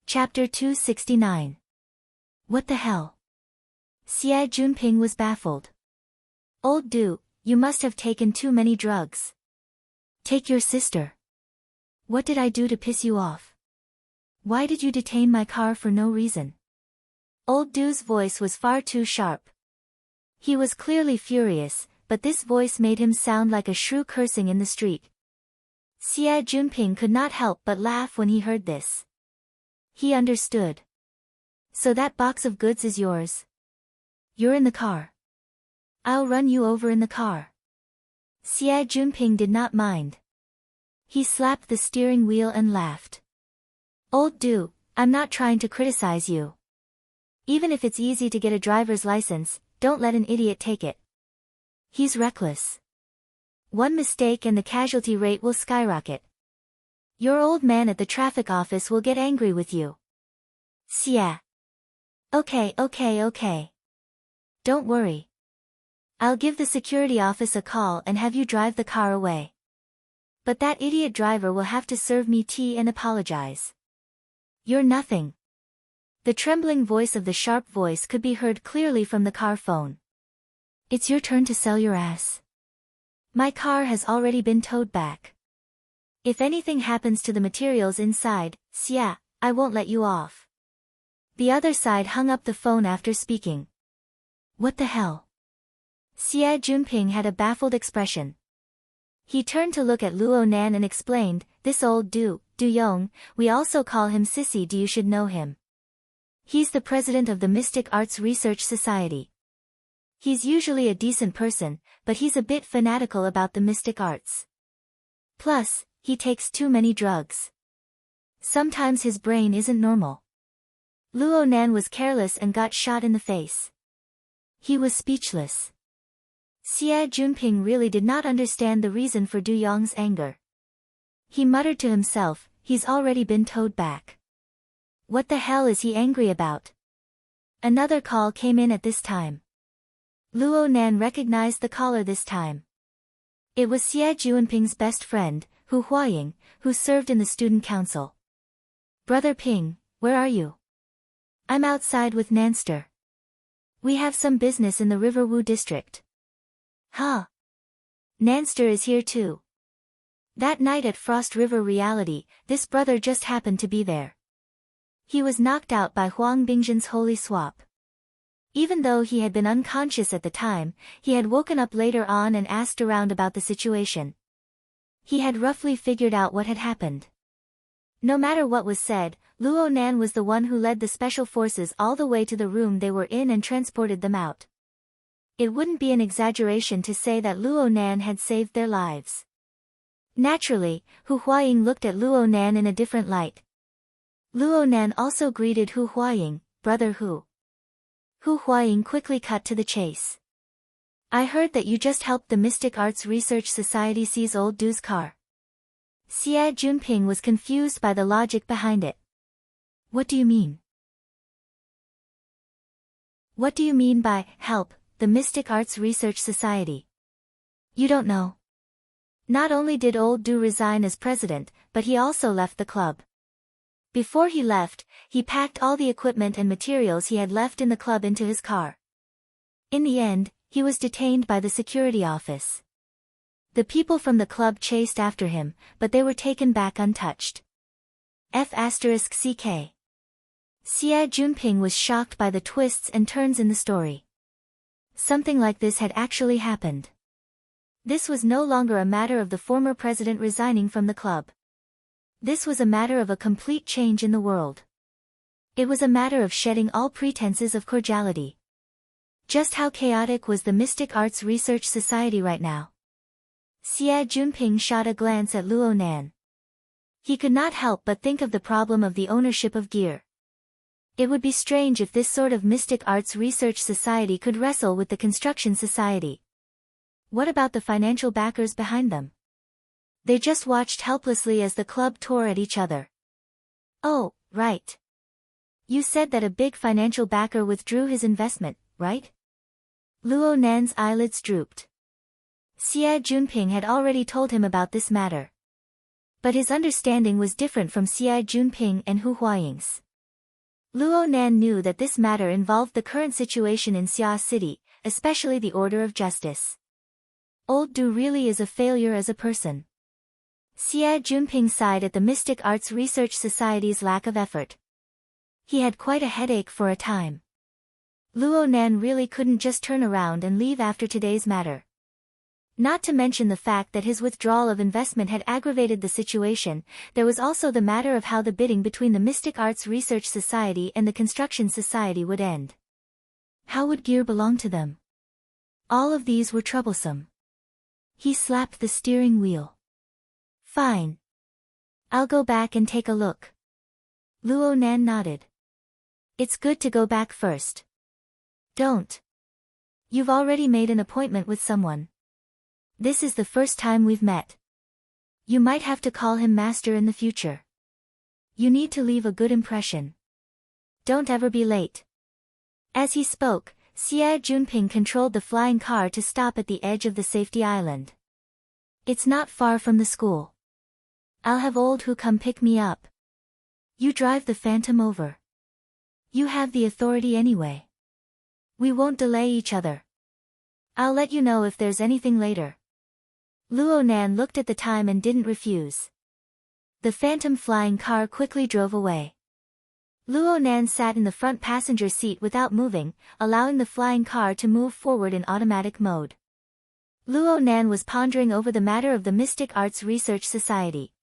Chapter 269. What the hell? Xie Junping was baffled. Old Du, you must have taken too many drugs. Take your sister. What did I do to piss you off? Why did you detain my car for no reason? Old Du's voice was far too sharp. He was clearly furious, but this voice made him sound like a shrew cursing in the street. Xie Junping could not help but laugh when he heard this. He understood. So that box of goods is yours? You're in the car. I'll run you over in the car. Xie Junping did not mind. He slapped the steering wheel and laughed. Old Du, I'm not trying to criticize you. Even if it's easy to get a driver's license, don't let an idiot take it. He's reckless. One mistake and the casualty rate will skyrocket. Your old man at the traffic office will get angry with you. Xie. Okay. Don't worry. I'll give the security office a call and have you drive the car away. But that idiot driver will have to serve me tea and apologize. You're nothing. The trembling voice of the sharp voice could be heard clearly from the car phone. It's your turn to sell your ass. My car has already been towed back. If anything happens to the materials inside, Xie, I won't let you off. The other side hung up the phone after speaking. What the hell? Xie Junping had a baffled expression. He turned to look at Luo Nan and explained, this old Du Yong, we also call him Sissy Du, you should know him. He's the president of the Mystic Arts Research Society. He's usually a decent person, but he's a bit fanatical about the mystic arts. Plus, he takes too many drugs. Sometimes his brain isn't normal. Luo Nan was careless and got shot in the face. He was speechless. Xia Junping really did not understand the reason for Du Yong's anger. He muttered to himself, he's already been towed back. What the hell is he angry about? Another call came in at this time. Luo Nan recognized the caller this time. It was Xia Junping's best friend, Hu Huaying, who served in the student council. Brother Ping, where are you? I'm outside with Nanster. We have some business in the Riverwu district. Huh? Nanster is here too. That night at Frost River Reality, this brother just happened to be there. He was knocked out by Huang Bingzhen's holy swap. Even though he had been unconscious at the time, he had woken up later on and asked around about the situation. He had roughly figured out what had happened. No matter what was said, Luo Nan was the one who led the special forces all the way to the room they were in and transported them out. It wouldn't be an exaggeration to say that Luo Nan had saved their lives. Naturally, Hu Huaying looked at Luo Nan in a different light. Luo Nan also greeted Hu Huaying, brother Hu. Hu Huaying quickly cut to the chase. I heard that you just helped the Mystic Arts Research Society seize old Du's car. Xia Junping was confused by the logic behind it. What do you mean? What do you mean by, help, the Mystic Arts Research Society? You don't know. Not only did old Du resign as president, but he also left the club. Before he left, he packed all the equipment and materials he had left in the club into his car. In the end, he was detained by the security office. The people from the club chased after him, but they were taken back untouched. F***ck. Xia Junping was shocked by the twists and turns in the story. Something like this had actually happened. This was no longer a matter of the former president resigning from the club. This was a matter of a complete change in the world. It was a matter of shedding all pretenses of cordiality. Just how chaotic was the Mystic Arts Research Society right now? Xia Junping shot a glance at Luo Nan. He could not help but think of the problem of the ownership of gear. It would be strange if this sort of Mystic Arts Research Society could wrestle with the Construction Society. What about the financial backers behind them? They just watched helplessly as the club tore at each other. Oh, right. You said that a big financial backer withdrew his investment, right? Luo Nan's eyelids drooped. Xia Junping had already told him about this matter. But his understanding was different from Xia Junping and Hu Huaying's. Luo Nan knew that this matter involved the current situation in Xia City, especially the order of justice. Old Du really is a failure as a person. Xia Junping sighed at the Mystic Arts Research Society's lack of effort. He had quite a headache for a time. Luo Nan really couldn't just turn around and leave after today's matter. Not to mention the fact that his withdrawal of investment had aggravated the situation, there was also the matter of how the bidding between the Mystic Arts Research Society and the Construction Society would end. How would gear belong to them? All of these were troublesome. He slapped the steering wheel. Fine. I'll go back and take a look. Luo Nan nodded. It's good to go back first. Don't. You've already made an appointment with someone. This is the first time we've met. You might have to call him master in the future. You need to leave a good impression. Don't ever be late. As he spoke, Xia Junping controlled the flying car to stop at the edge of the safety island. It's not far from the school. I'll have old Hu come pick me up. You drive the Phantom over. You have the authority anyway. We won't delay each other. I'll let you know if there's anything later. Luo Nan looked at the time and didn't refuse. The phantom flying car quickly drove away. Luo Nan sat in the front passenger seat without moving, allowing the flying car to move forward in automatic mode. Luo Nan was pondering over the matter of the Mystic Arts Research Society.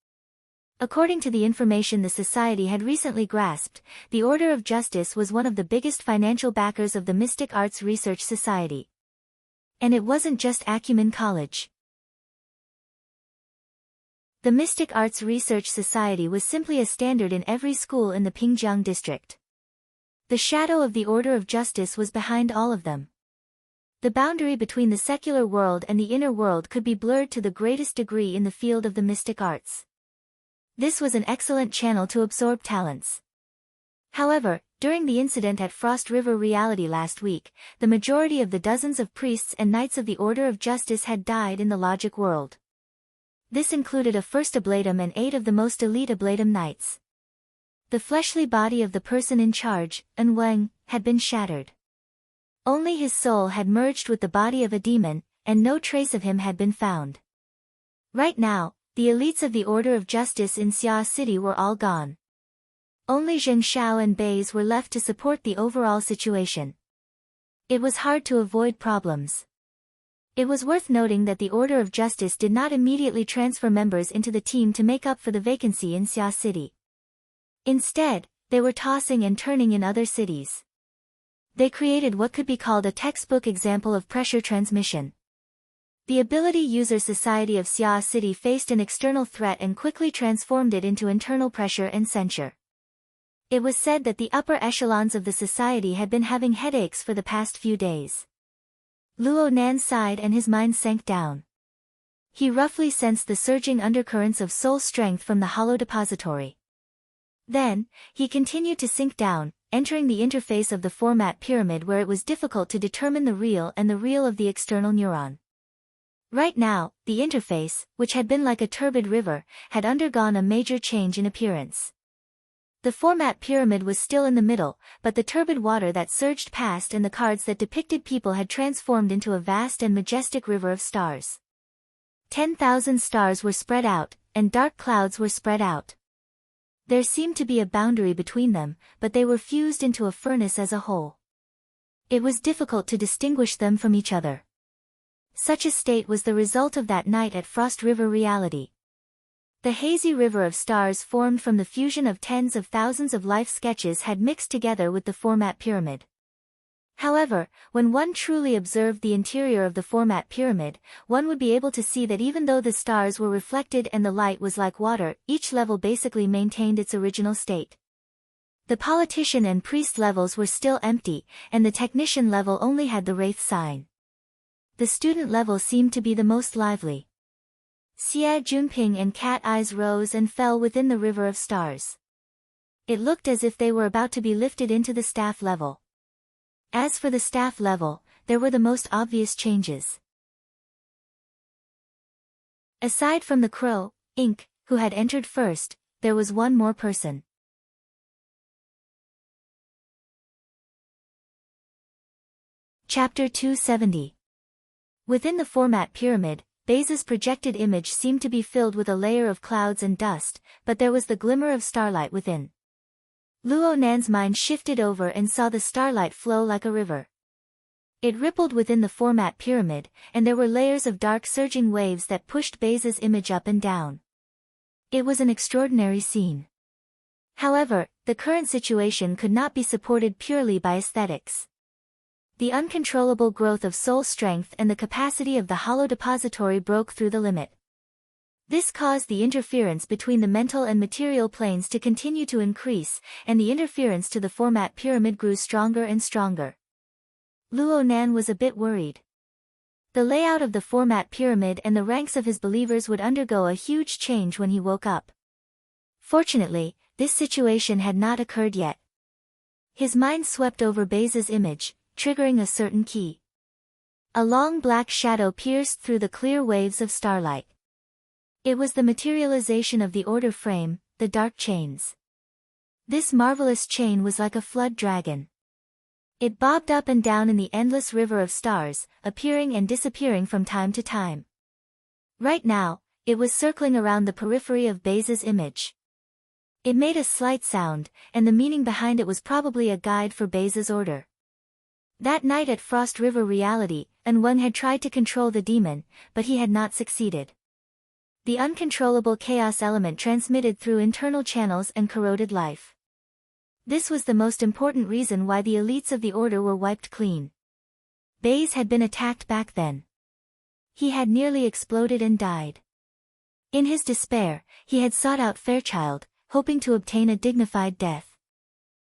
According to the information the society had recently grasped, the Order of Justice was one of the biggest financial backers of the Mystic Arts Research Society. And it wasn't just Acumen College. The Mystic Arts Research Society was simply a standard in every school in the Pingjiang district. The shadow of the Order of Justice was behind all of them. The boundary between the secular world and the inner world could be blurred to the greatest degree in the field of the mystic arts. This was an excellent channel to absorb talents. However, during the incident at Frost River Reality last week, the majority of the dozens of priests and knights of the Order of Justice had died in the logic world. This included a first ablatum and 8 of the most elite ablatum knights. The fleshly body of the person in charge, An Weng, had been shattered. Only his soul had merged with the body of a demon, and no trace of him had been found. Right now, the elites of the Order of Justice in Xia City were all gone. Only Zheng Shao and Bei's were left to support the overall situation. It was hard to avoid problems. It was worth noting that the Order of Justice did not immediately transfer members into the team to make up for the vacancy in Xia City. Instead, they were tossing and turning in other cities. They created what could be called a textbook example of pressure transmission. The Ability User Society of Xia City faced an external threat and quickly transformed it into internal pressure and censure. It was said that the upper echelons of the society had been having headaches for the past few days. Luo Nan sighed and his mind sank down. He roughly sensed the surging undercurrents of soul strength from the hollow depository. Then, he continued to sink down, entering the interface of the format pyramid where it was difficult to determine the real and the real of the external neuron. Right now, the interface, which had been like a turbid river, had undergone a major change in appearance. The format pyramid was still in the middle, but the turbid water that surged past and the cards that depicted people had transformed into a vast and majestic river of stars. 10,000 stars were spread out, and dark clouds were spread out. There seemed to be a boundary between them, but they were fused into a furnace as a whole. It was difficult to distinguish them from each other. Such a state was the result of that night at Frost River Reality. The hazy river of stars formed from the fusion of tens of thousands of life sketches had mixed together with the format pyramid. However, when one truly observed the interior of the format pyramid, one would be able to see that even though the stars were reflected and the light was like water, each level basically maintained its original state. The politician and priest levels were still empty, and the technician level only had the wraith sign. The student level seemed to be the most lively. Xie Junping and Cat Eyes rose and fell within the river of stars. It looked as if they were about to be lifted into the staff level. As for the staff level, there were the most obvious changes. Aside from the crow, Ink, who had entered first, there was one more person. Chapter 270. Within the format pyramid, Bei's projected image seemed to be filled with a layer of clouds and dust, but there was the glimmer of starlight within. Luo Nan's mind shifted over and saw the starlight flow like a river. It rippled within the format pyramid, and there were layers of dark surging waves that pushed Bei's image up and down. It was an extraordinary scene. However, the current situation could not be supported purely by aesthetics. The uncontrollable growth of soul strength and the capacity of the hollow depository broke through the limit. This caused the interference between the mental and material planes to continue to increase, and the interference to the format pyramid grew stronger and stronger. Luo Nan was a bit worried. The layout of the format pyramid and the ranks of his believers would undergo a huge change when he woke up. Fortunately, this situation had not occurred yet. His mind swept over Bei's image, triggering a certain key. A long black shadow pierced through the clear waves of starlight. It was the materialization of the order frame, the dark chains. This marvelous chain was like a flood dragon. It bobbed up and down in the endless river of stars, appearing and disappearing from time to time. Right now, it was circling around the periphery of Bei's image. It made a slight sound, and the meaning behind it was probably a guide for Bei's order. That night at Frost River Reality, An Weng had tried to control the demon, but he had not succeeded. The uncontrollable chaos element transmitted through internal channels and corroded life. This was the most important reason why the elites of the order were wiped clean. Bays had been attacked back then. He had nearly exploded and died. In his despair, he had sought out Fairchild, hoping to obtain a dignified death.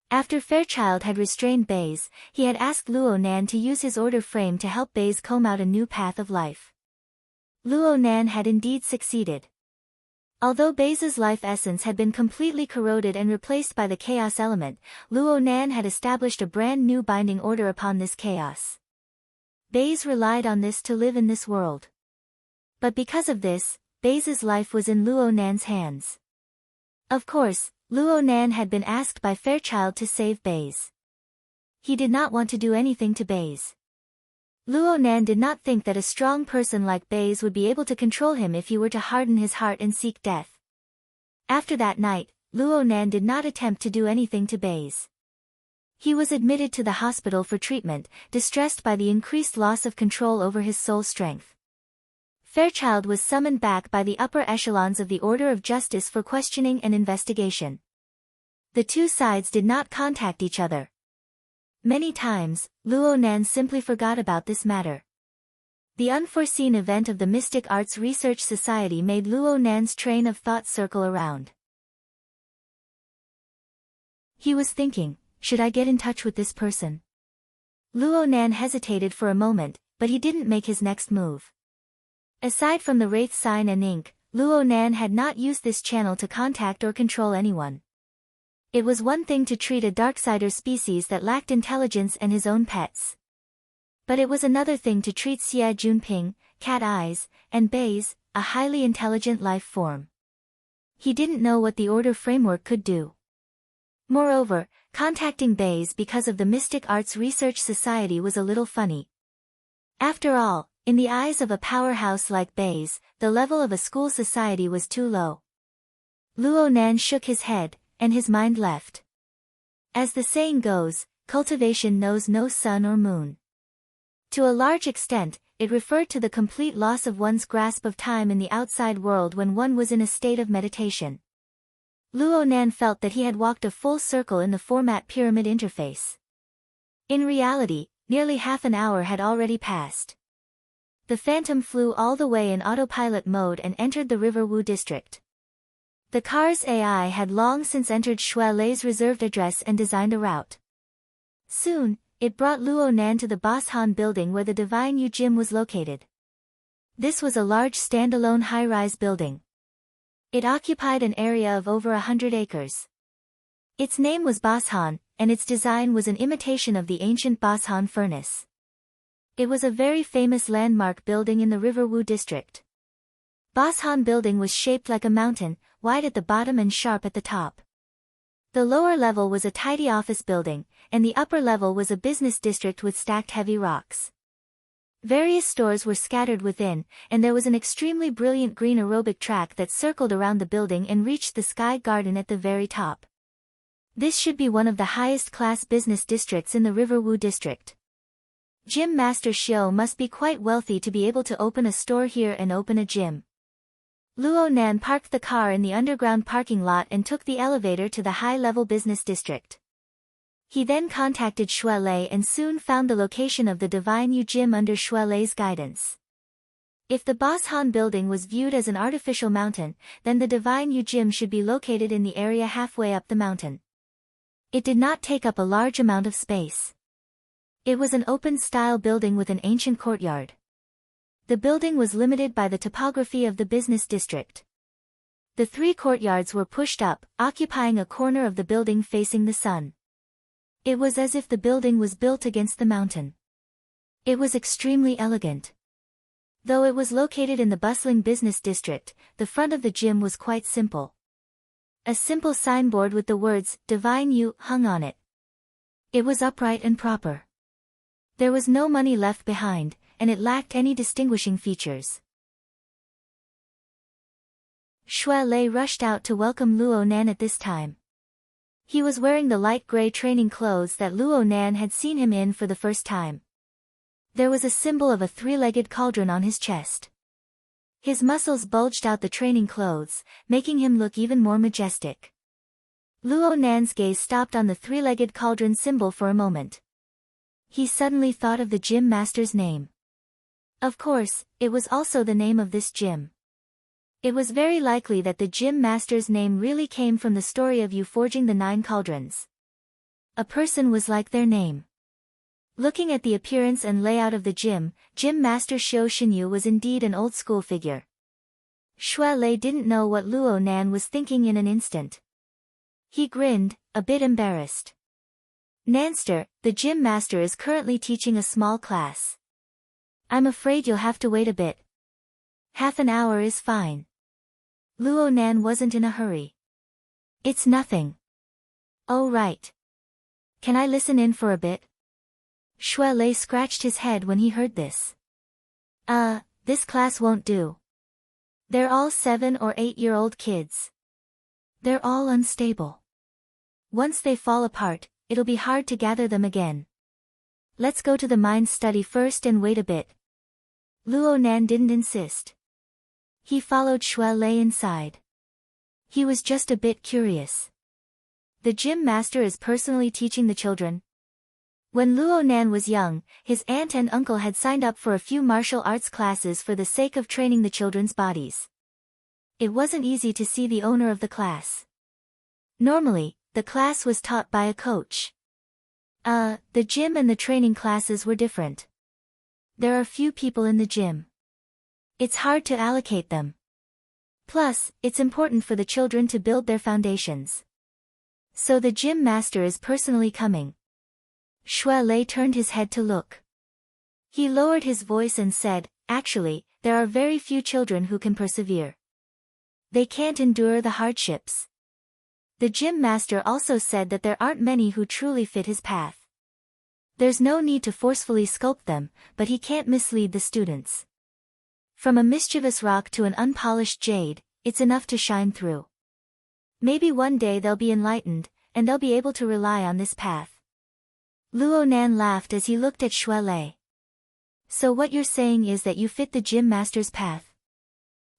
After Fairchild had restrained Bays, he had asked Luo Nan to use his order frame to help Bays comb out a new path of life. Luo Nan had indeed succeeded. Although Bays's life essence had been completely corroded and replaced by the chaos element, Luo Nan had established a brand new binding order upon this chaos. Bays relied on this to live in this world. But because of this, Bays's life was in Luo Nan's hands. Of course, Luo Nan had been asked by Fairchild to save Bays. He did not want to do anything to Bays. Luo Nan did not think that a strong person like Bays would be able to control him if he were to harden his heart and seek death. After that night, Luo Nan did not attempt to do anything to Bays. He was admitted to the hospital for treatment, distressed by the increased loss of control over his soul strength. Fairchild was summoned back by the upper echelons of the Order of Justice for questioning and investigation. The two sides did not contact each other. Many times, Luo Nan simply forgot about this matter. The unforeseen event of the Mystic Arts Research Society made Luo Nan's train of thought circle around. He was thinking, should I get in touch with this person? Luo Nan hesitated for a moment, but he didn't make his next move. Aside from the Wraith sign and ink, Luo Nan had not used this channel to contact or control anyone. It was one thing to treat a Darksider species that lacked intelligence and his own pets. But it was another thing to treat Xia Junping, Cat Eyes, and Bays, a highly intelligent life form. He didn't know what the order framework could do. Moreover, contacting Bays because of the Mystic Arts Research Society was a little funny. After all, in the eyes of a powerhouse like Bays, the level of a school society was too low. Luo Nan shook his head, and his mind left. As the saying goes, cultivation knows no sun or moon. To a large extent, it referred to the complete loss of one's grasp of time in the outside world when one was in a state of meditation. Luo Nan felt that he had walked a full circle in the format pyramid interface. In reality, nearly half an hour had already passed. The Phantom flew all the way in autopilot mode and entered the Riverwu district. The car's AI had long since entered Shui Lei's reserved address and designed a route. Soon, it brought Luo Nan to the Bosshan building where the Divine Yu Gym was located. This was a large standalone high-rise building. It occupied an area of over 100 acres. Its name was Bosshan, and its design was an imitation of the ancient Bosshan furnace. It was a very famous landmark building in the Riverwu district. Bosshan building was shaped like a mountain, wide at the bottom and sharp at the top. The lower level was a tidy office building, and the upper level was a business district with stacked heavy rocks. Various stores were scattered within, and there was an extremely brilliant green aerobic track that circled around the building and reached the sky garden at the very top. This should be one of the highest class business districts in the Riverwu district. Gym Master Xiao must be quite wealthy to be able to open a store here and open a gym. Luo Nan parked the car in the underground parking lot and took the elevator to the high-level business district. He then contacted Shui Lei and soon found the location of the Divine Yu Gym under Shui Lei's guidance. If the Bosshan building was viewed as an artificial mountain, then the Divine Yu Gym should be located in the area halfway up the mountain. It did not take up a large amount of space. It was an open-style building with an ancient courtyard. The building was limited by the topography of the business district. The three courtyards were pushed up, occupying a corner of the building facing the sun. It was as if the building was built against the mountain. It was extremely elegant. Though it was located in the bustling business district, the front of the gym was quite simple. A simple signboard with the words, Divine Yu, hung on it. It was upright and proper. There was no money left behind, and it lacked any distinguishing features. Shui Lei rushed out to welcome Luo Nan at this time. He was wearing the light gray training clothes that Luo Nan had seen him in for the first time. There was a symbol of a three-legged cauldron on his chest. His muscles bulged out the training clothes, making him look even more majestic. Luo Nan's gaze stopped on the three-legged cauldron symbol for a moment. He suddenly thought of the gym master's name. Of course, it was also the name of this gym. It was very likely that the gym master's name really came from the story of you forging the 9 cauldrons. A person was like their name. Looking at the appearance and layout of the gym master Xiao Xinyu was indeed an old-school figure. Xue Lei didn't know what Luo Nan was thinking in an instant. He grinned, a bit embarrassed. Nanster, the gym master is currently teaching a small class. I'm afraid you'll have to wait a bit. Half an hour is fine. Luo Nan wasn't in a hurry. It's nothing. Oh right. Can I listen in for a bit? Xue Lei scratched his head when he heard this. This class won't do. They're all 7 or 8-year-old kids. They're all unstable. Once they fall apart, it'll be hard to gather them again. Let's go to the mind study first and wait a bit. Luo Nan didn't insist. He followed Xue Lei inside. He was just a bit curious. The gym master is personally teaching the children. When Luo Nan was young, his aunt and uncle had signed up for a few martial arts classes for the sake of training the children's bodies. It wasn't easy to see the owner of the class. Normally, the class was taught by a coach. The gym and the training classes were different. There are few people in the gym. It's hard to allocate them. Plus, it's important for the children to build their foundations. So the gym master is personally coming. Xue Lei turned his head to look. He lowered his voice and said, actually, there are very few children who can persevere. They can't endure the hardships. The gym master also said that there aren't many who truly fit his path. There's no need to forcefully sculpt them, but he can't mislead the students. From a mischievous rock to an unpolished jade, it's enough to shine through. Maybe one day they'll be enlightened, and they'll be able to rely on this path. Luo Nan laughed as he looked at Xue Lei. So what you're saying is that you fit the gym master's path?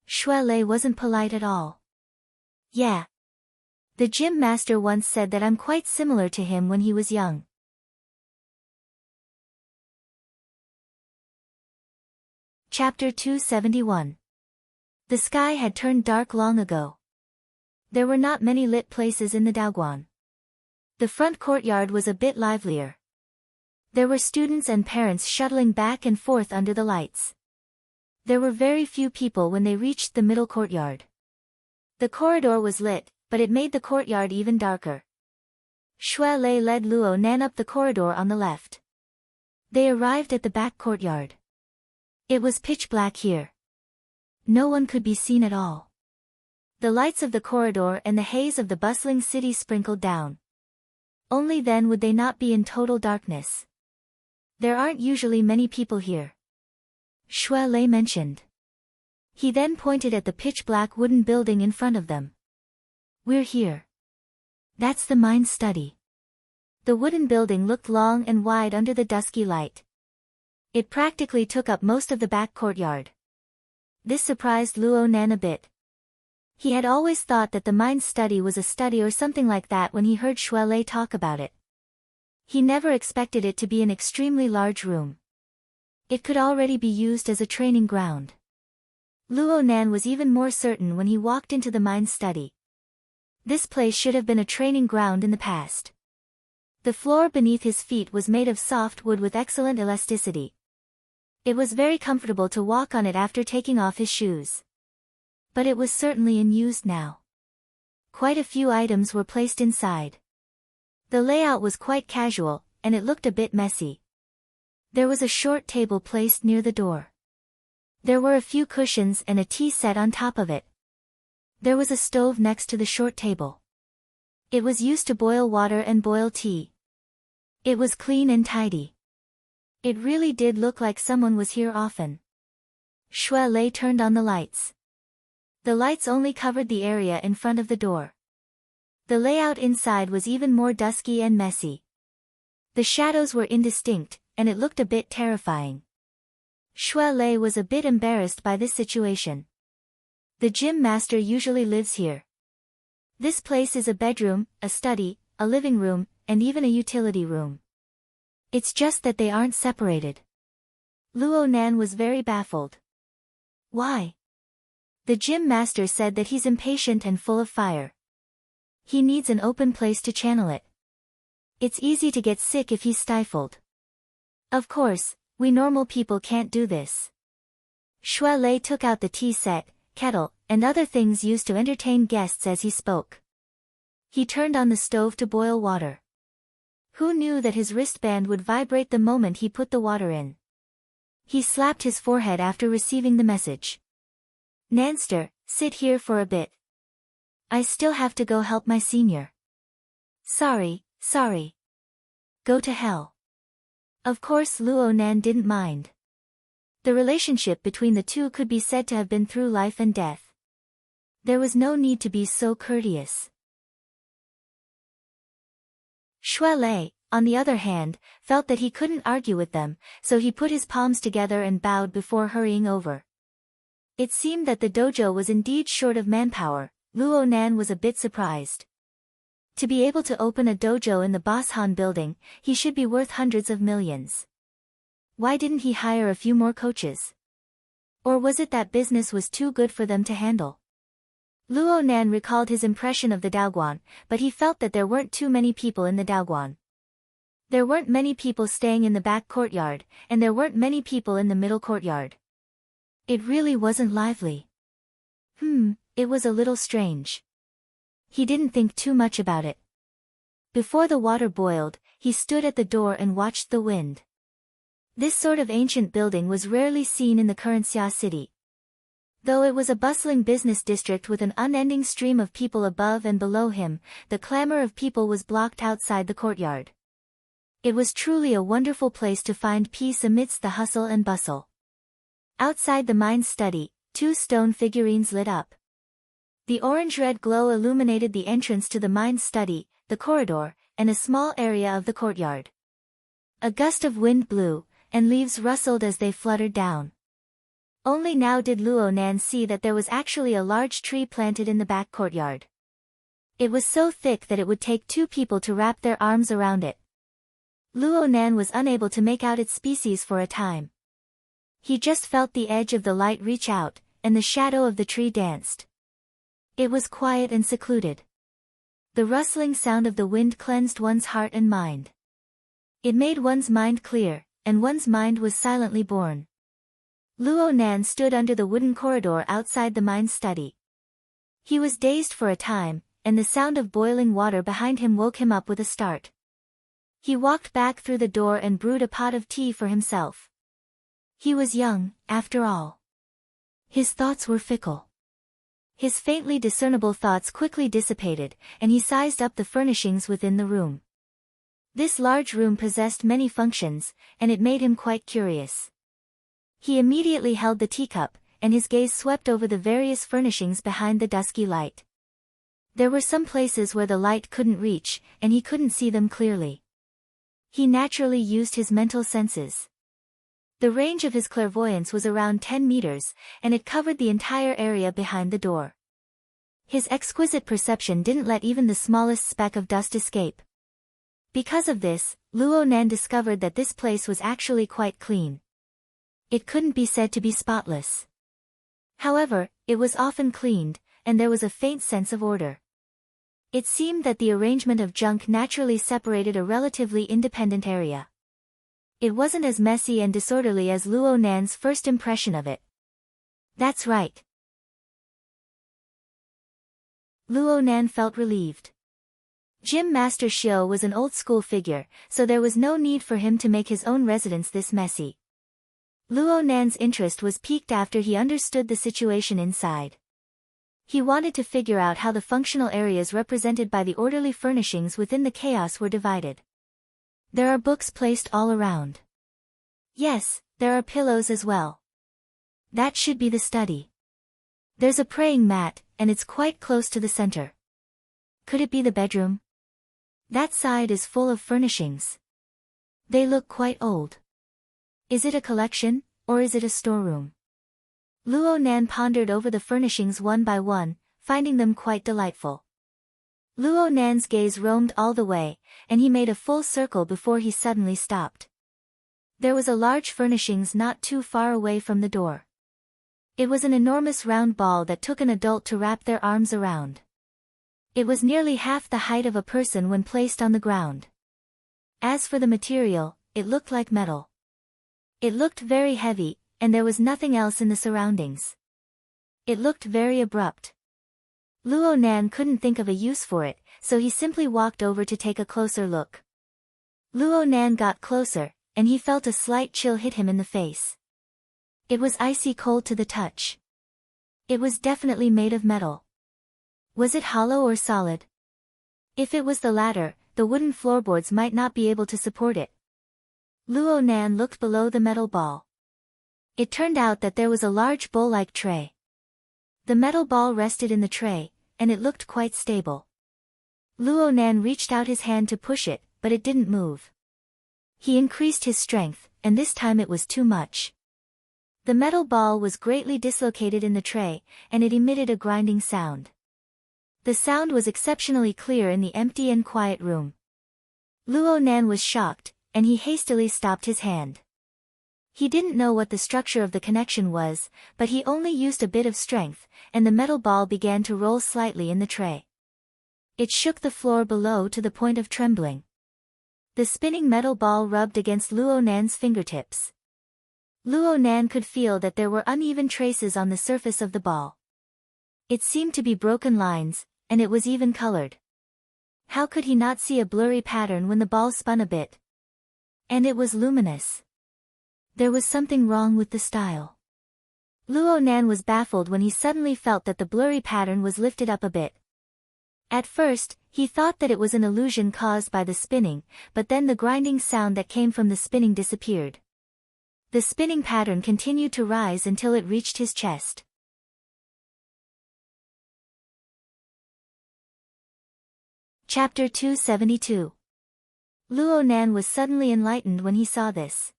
Xue Lei wasn't polite at all. Yeah. The gym master once said that I'm quite similar to him when he was young. Chapter 271. The sky had turned dark long ago. There were not many lit places in the Daoguan. The front courtyard was a bit livelier. There were students and parents shuttling back and forth under the lights. There were very few people when they reached the middle courtyard. The corridor was lit, but it made the courtyard even darker. Xue Lei led Luo Nan up the corridor on the left. They arrived at the back courtyard. It was pitch black here. No one could be seen at all. The lights of the corridor and the haze of the bustling city sprinkled down. Only then would they not be in total darkness. There aren't usually many people here, Xue Lei mentioned. He then pointed at the pitch-black wooden building in front of them. We're here. That's the mind study. The wooden building looked long and wide under the dusky light. It practically took up most of the back courtyard. This surprised Luo Nan a bit. He had always thought that the mind study was a study or something like that when he heard Xue Lei talk about it. He never expected it to be an extremely large room. It could already be used as a training ground. Luo Nan was even more certain when he walked into the mind study. This place should have been a training ground in the past. The floor beneath his feet was made of soft wood with excellent elasticity. It was very comfortable to walk on it after taking off his shoes. But it was certainly unused now. Quite a few items were placed inside. The layout was quite casual, and it looked a bit messy. There was a short table placed near the door. There were a few cushions and a tea set on top of it. There was a stove next to the short table. It was used to boil water and boil tea. It was clean and tidy. It really did look like someone was here often. Xue Lei turned on the lights. The lights only covered the area in front of the door. The layout inside was even more dusky and messy. The shadows were indistinct, and it looked a bit terrifying. Xue Lei was a bit embarrassed by this situation. The gym master usually lives here. This place is a bedroom, a study, a living room, and even a utility room. It's just that they aren't separated. Luo Nan was very baffled. Why? The gym master said that he's impatient and full of fire. He needs an open place to channel it. It's easy to get sick if he's stifled. Of course, we normal people can't do this. Shui Lei took out the tea set, kettle, and other things used to entertain guests as he spoke. He turned on the stove to boil water. Who knew that his wristband would vibrate the moment he put the water in? He slapped his forehead after receiving the message. Nanster, sit here for a bit. I still have to go help my senior. Sorry. Go to hell. Of course Luo Nan didn't mind. The relationship between the two could be said to have been through life and death. There was no need to be so courteous. Shui Lei, on the other hand, felt that he couldn't argue with them, so he put his palms together and bowed before hurrying over. It seemed that the dojo was indeed short of manpower. Luo Nan was a bit surprised. To be able to open a dojo in the Boshan building, he should be worth hundreds of millions. Why didn't he hire a few more coaches? Or was it that business was too good for them to handle? Luo Nan recalled his impression of the Daoguan, but he felt that there weren't too many people in the Daoguan. There weren't many people staying in the back courtyard, and there weren't many people in the middle courtyard. It really wasn't lively. It was a little strange. He didn't think too much about it. Before the water boiled, he stood at the door and watched the wind. This sort of ancient building was rarely seen in the current Xia city. Though it was a bustling business district with an unending stream of people above and below him, the clamor of people was blocked outside the courtyard. It was truly a wonderful place to find peace amidst the hustle and bustle. Outside the mind study, 2 stone figurines lit up. The orange-red glow illuminated the entrance to the mind study, the corridor, and a small area of the courtyard. A gust of wind blew, and leaves rustled as they fluttered down. Only now did Luo Nan see that there was actually a large tree planted in the back courtyard. It was so thick that it would take 2 people to wrap their arms around it. Luo Nan was unable to make out its species for a time. He just felt the edge of the light reach out, and the shadow of the tree danced. It was quiet and secluded. The rustling sound of the wind cleansed one's heart and mind. It made one's mind clear, and one's mind was silently born. Luo Nan stood under the wooden corridor outside the mind study. He was dazed for a time, and the sound of boiling water behind him woke him up with a start. He walked back through the door and brewed a pot of tea for himself. He was young, after all. His thoughts were fickle. His faintly discernible thoughts quickly dissipated, and he sized up the furnishings within the room. This large room possessed many functions, and it made him quite curious. He immediately held the teacup, and his gaze swept over the various furnishings behind the dusky light. There were some places where the light couldn't reach, and he couldn't see them clearly. He naturally used his mental senses. The range of his clairvoyance was around 10 meters, and it covered the entire area behind the door. His exquisite perception didn't let even the smallest speck of dust escape. Because of this, Luo Nan discovered that this place was actually quite clean. It couldn't be said to be spotless. However, it was often cleaned, and there was a faint sense of order. It seemed that the arrangement of junk naturally separated a relatively independent area. It wasn't as messy and disorderly as Luo Nan's first impression of it. That's right. Luo Nan felt relieved. Gym Master Xiao was an old-school figure, so there was no need for him to make his own residence this messy. Luo Nan's interest was piqued after he understood the situation inside. He wanted to figure out how the functional areas represented by the orderly furnishings within the chaos were divided. There are books placed all around. Yes, there are pillows as well. That should be the study. There's a praying mat, and it's quite close to the center. Could it be the bedroom? That side is full of furnishings. They look quite old. Is it a collection, or is it a storeroom? Luo Nan pondered over the furnishings one by one, finding them quite delightful. Luo Nan's gaze roamed all the way, and he made a full circle before he suddenly stopped. There was a large furnishings not too far away from the door. It was an enormous round ball that took an adult to wrap their arms around. It was nearly half the height of a person when placed on the ground. As for the material, it looked like metal. It looked very heavy, and there was nothing else in the surroundings. It looked very abrupt. Luo Nan couldn't think of a use for it, so he simply walked over to take a closer look. Luo Nan got closer, and he felt a slight chill hit him in the face. It was icy cold to the touch. It was definitely made of metal. Was it hollow or solid? If it was the latter, the wooden floorboards might not be able to support it. Luo Nan looked below the metal ball. It turned out that there was a large bowl-like tray. The metal ball rested in the tray, and it looked quite stable. Luo Nan reached out his hand to push it, but it didn't move. He increased his strength, and this time it was too much. The metal ball was greatly dislocated in the tray, and it emitted a grinding sound. The sound was exceptionally clear in the empty and quiet room. Luo Nan was shocked, and he hastily stopped his hand. He didn't know what the structure of the connection was, but he only used a bit of strength, and the metal ball began to roll slightly in the tray. It shook the floor below to the point of trembling. The spinning metal ball rubbed against Luo Nan's fingertips. Luo Nan could feel that there were uneven traces on the surface of the ball. It seemed to be broken lines, and it was even colored. How could he not see a blurry pattern when the ball spun a bit? And it was luminous. There was something wrong with the style. Luo Nan was baffled when he suddenly felt that the blurry pattern was lifted up a bit. At first, he thought that it was an illusion caused by the spinning, but then the grinding sound that came from the spinning disappeared. The spinning pattern continued to rise until it reached his chest. Chapter 272. Luo Nan was suddenly enlightened when he saw this.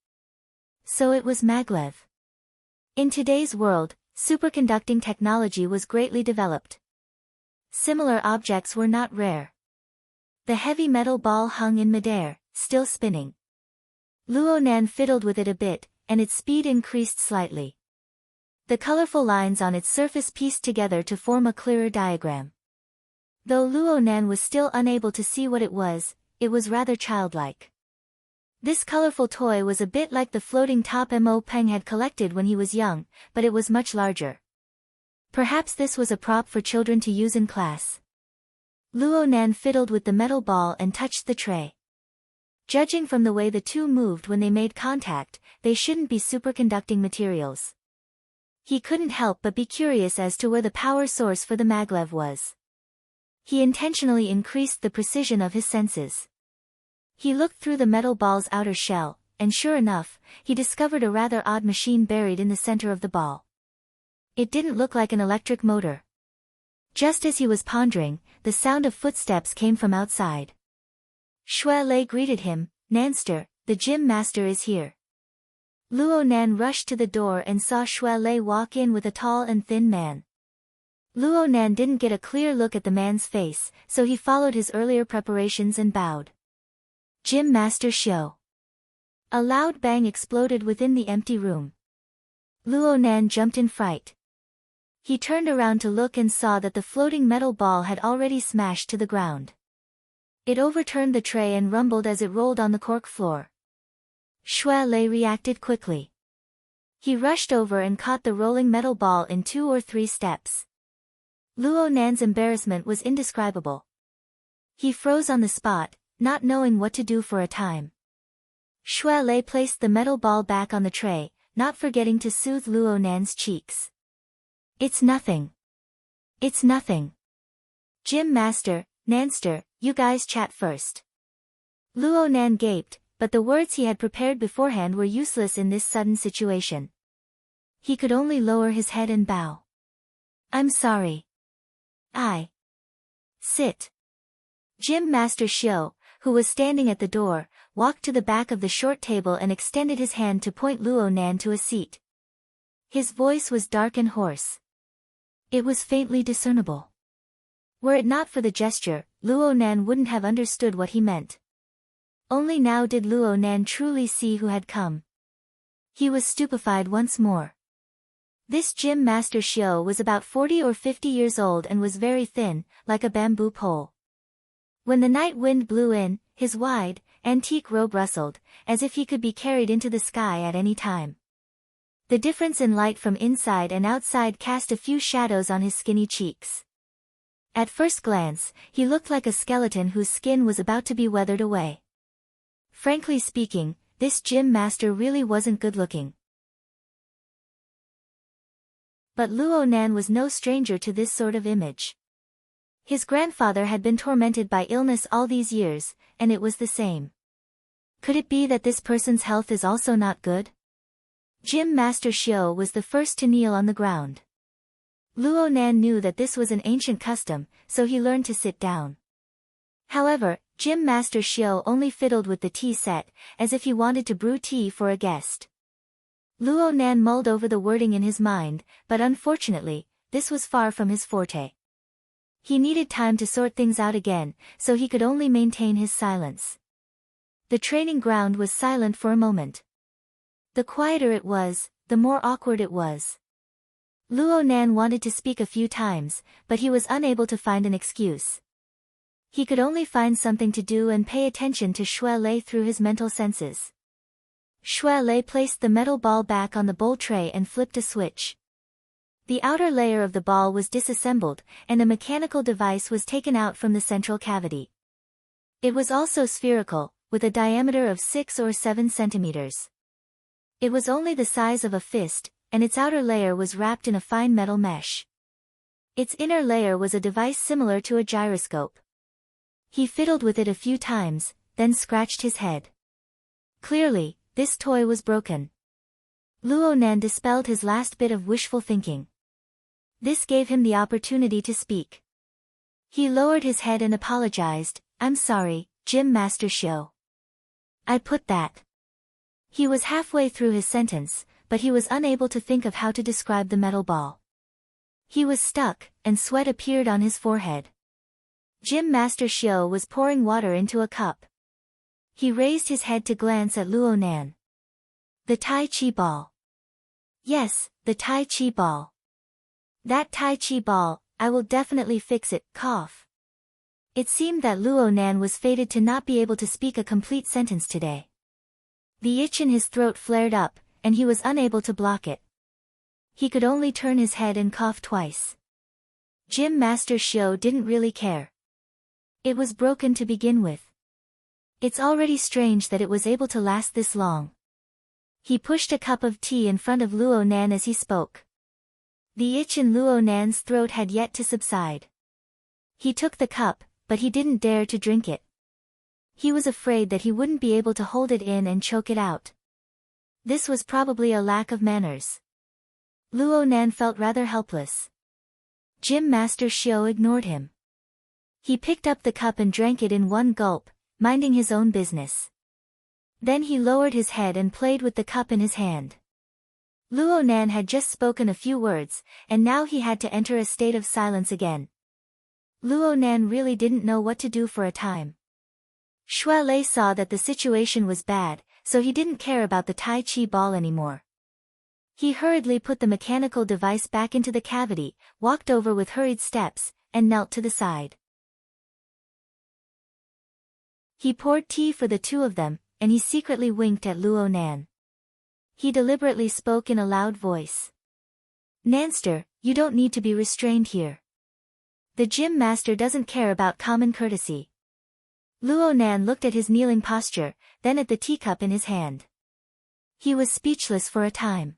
So it was maglev. In today's world, superconducting technology was greatly developed. Similar objects were not rare. The heavy metal ball hung in midair, still spinning. Luo Nan fiddled with it a bit, and its speed increased slightly. The colorful lines on its surface pieced together to form a clearer diagram. Though Luo Nan was still unable to see what it was rather childlike. This colorful toy was a bit like the floating top Mo Peng had collected when he was young, but it was much larger. Perhaps this was a prop for children to use in class. Luo Nan fiddled with the metal ball and touched the tray. Judging from the way the two moved when they made contact, they shouldn't be superconducting materials. He couldn't help but be curious as to where the power source for the maglev was. He intentionally increased the precision of his senses. He looked through the metal ball's outer shell, and sure enough, he discovered a rather odd machine buried in the center of the ball. It didn't look like an electric motor. Just as he was pondering, the sound of footsteps came from outside. Shui Lei greeted him. "Nanster, the gym master is here." Luo Nan rushed to the door and saw Shui Lei walk in with a tall and thin man. Luo Nan didn't get a clear look at the man's face, so he followed his earlier preparations and bowed. "Gym Master Xiu." A loud bang exploded within the empty room. Luo Nan jumped in fright. He turned around to look and saw that the floating metal ball had already smashed to the ground. It overturned the tray and rumbled as it rolled on the cork floor. Shui Lei reacted quickly. He rushed over and caught the rolling metal ball in 2 or 3 steps. Luo Nan's embarrassment was indescribable. He froze on the spot, not knowing what to do for a time. Shui Lei placed the metal ball back on the tray, not forgetting to soothe Luo Nan's cheeks. "It's nothing. It's nothing. Gym Master, Nanster, you guys chat first." Luo Nan gaped, but the words he had prepared beforehand were useless in this sudden situation. He could only lower his head and bow. "I'm sorry. I sit." Gym Master Xiu, who was standing at the door, walked to the back of the short table and extended his hand to point Luo Nan to a seat. His voice was dark and hoarse. It was faintly discernible. Were it not for the gesture, Luo Nan wouldn't have understood what he meant. Only now did Luo Nan truly see who had come. He was stupefied once more. This gym master Xiao was about 40 or 50 years old and was very thin, like a bamboo pole. When the night wind blew in, his wide, antique robe rustled, as if he could be carried into the sky at any time. The difference in light from inside and outside cast a few shadows on his skinny cheeks. At first glance, he looked like a skeleton whose skin was about to be weathered away. Frankly speaking, this gym master really wasn't good-looking. But Luo Nan was no stranger to this sort of image. His grandfather had been tormented by illness all these years, and it was the same. Could it be that this person's health is also not good? Gym Master Xiao was the first to kneel on the ground. Luo Nan knew that this was an ancient custom, so he learned to sit down. However, Gym Master Xiao only fiddled with the tea set, as if he wanted to brew tea for a guest. Luo Nan mulled over the wording in his mind, but unfortunately, this was far from his forte. He needed time to sort things out again, so he could only maintain his silence. The training ground was silent for a moment. The quieter it was, the more awkward it was. Luo Nan wanted to speak a few times, but he was unable to find an excuse. He could only find something to do and pay attention to Shui Lei through his mental senses. Shui Lei placed the metal ball back on the bowl tray and flipped a switch. The outer layer of the ball was disassembled, and a mechanical device was taken out from the central cavity. It was also spherical, with a diameter of 6 or 7 centimeters. It was only the size of a fist, and its outer layer was wrapped in a fine metal mesh. Its inner layer was a device similar to a gyroscope. He fiddled with it a few times, then scratched his head. Clearly, this toy was broken. Luo Nan dispelled his last bit of wishful thinking. This gave him the opportunity to speak. He lowered his head and apologized, "I'm sorry, Gym Master Xiao. I put that." He was halfway through his sentence, but he was unable to think of how to describe the metal ball. He was stuck, and sweat appeared on his forehead. Gym Master Xiao was pouring water into a cup. He raised his head to glance at Luo Nan. "The Tai Chi ball." "Yes, the Tai Chi ball. That Tai Chi ball, I will definitely fix it." Cough. It seemed that Luo Nan was fated to not be able to speak a complete sentence today. The itch in his throat flared up, and he was unable to block it. He could only turn his head and cough twice. Gym Master Xiao didn't really care. It was broken to begin with. It's already strange that it was able to last this long. He pushed a cup of tea in front of Luo Nan as he spoke. The itch in Luo Nan's throat had yet to subside. He took the cup, but he didn't dare to drink it. He was afraid that he wouldn't be able to hold it in and choke it out. This was probably a lack of manners. Luo Nan felt rather helpless. Gym Master Xiao ignored him. He picked up the cup and drank it in one gulp, minding his own business. Then he lowered his head and played with the cup in his hand. Luo Nan had just spoken a few words, and now he had to enter a state of silence again. Luo Nan really didn't know what to do for a time. Shui Lei saw that the situation was bad, so he didn't care about the Tai Chi ball anymore. He hurriedly put the mechanical device back into the cavity, walked over with hurried steps, and knelt to the side. He poured tea for the two of them, and he secretly winked at Luo Nan. He deliberately spoke in a loud voice. "Nanster, you don't need to be restrained here. The gym master doesn't care about common courtesy." Luo Nan looked at his kneeling posture, then at the teacup in his hand. He was speechless for a time.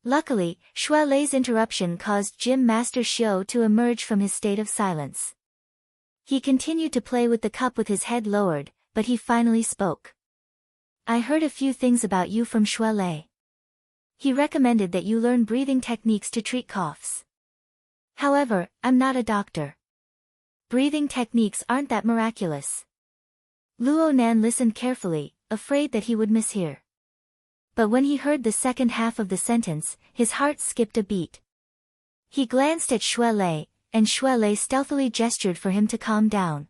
Luckily, Shui Lei's interruption caused Gym Master Xiao to emerge from his state of silence. He continued to play with the cup with his head lowered, but he finally spoke. "I heard a few things about you from Shui Lei. He recommended that you learn breathing techniques to treat coughs. However, I'm not a doctor. Breathing techniques aren't that miraculous." Luo Nan listened carefully, afraid that he would mishear. But when he heard the second half of the sentence, his heart skipped a beat. He glanced at Shui Lei, and Xue Lei stealthily gestured for him to calm down.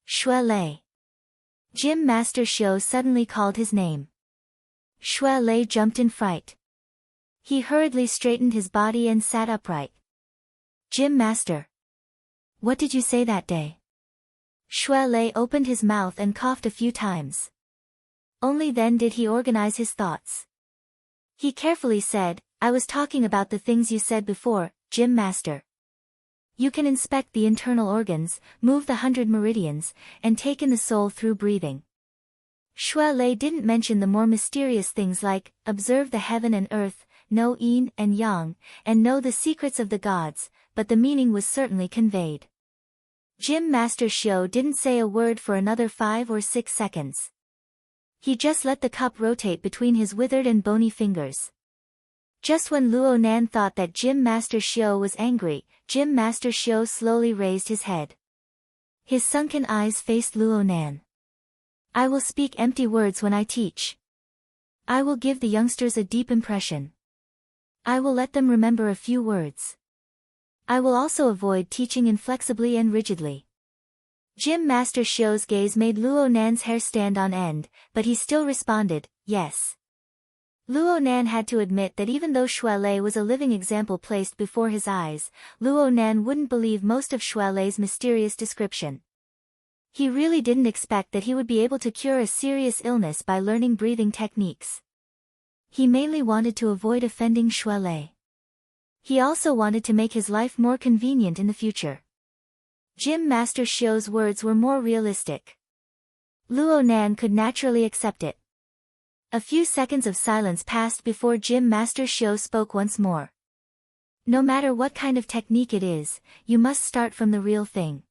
Xue Lei. Gym Master Xiao suddenly called his name. Xue Lei jumped in fright. He hurriedly straightened his body and sat upright. Gym Master. What did you say that day? Xue Lei opened his mouth and coughed a few times. Only then did he organize his thoughts. He carefully said, I was talking about the things you said before, Gym Master. You can inspect the internal organs, move the 100 meridians, and take in the soul through breathing. Xue Lei didn't mention the more mysterious things like, observe the heaven and earth, know yin and yang, and know the secrets of the gods, but the meaning was certainly conveyed. Gym Master Xiao didn't say a word for another 5 or 6 seconds. He just let the cup rotate between his withered and bony fingers. Just when Luo Nan thought that Gym Master Xiao was angry, Gym Master Xiao slowly raised his head. His sunken eyes faced Luo Nan. I will speak empty words when I teach. I will give the youngsters a deep impression. I will let them remember a few words. I will also avoid teaching inflexibly and rigidly. Gym Master Xiao's gaze made Luo Nan's hair stand on end, but he still responded, yes. Luo Nan had to admit that even though Xue Lei was a living example placed before his eyes, Luo Nan wouldn't believe most of Xue Lei's mysterious description. He really didn't expect that he would be able to cure a serious illness by learning breathing techniques. He mainly wanted to avoid offending Xue Lei. He also wanted to make his life more convenient in the future. Gym Master Xiao's words were more realistic. Luo Nan could naturally accept it. A few seconds of silence passed before Gym Master Xiao spoke once more. No matter what kind of technique it is, you must start from the real thing.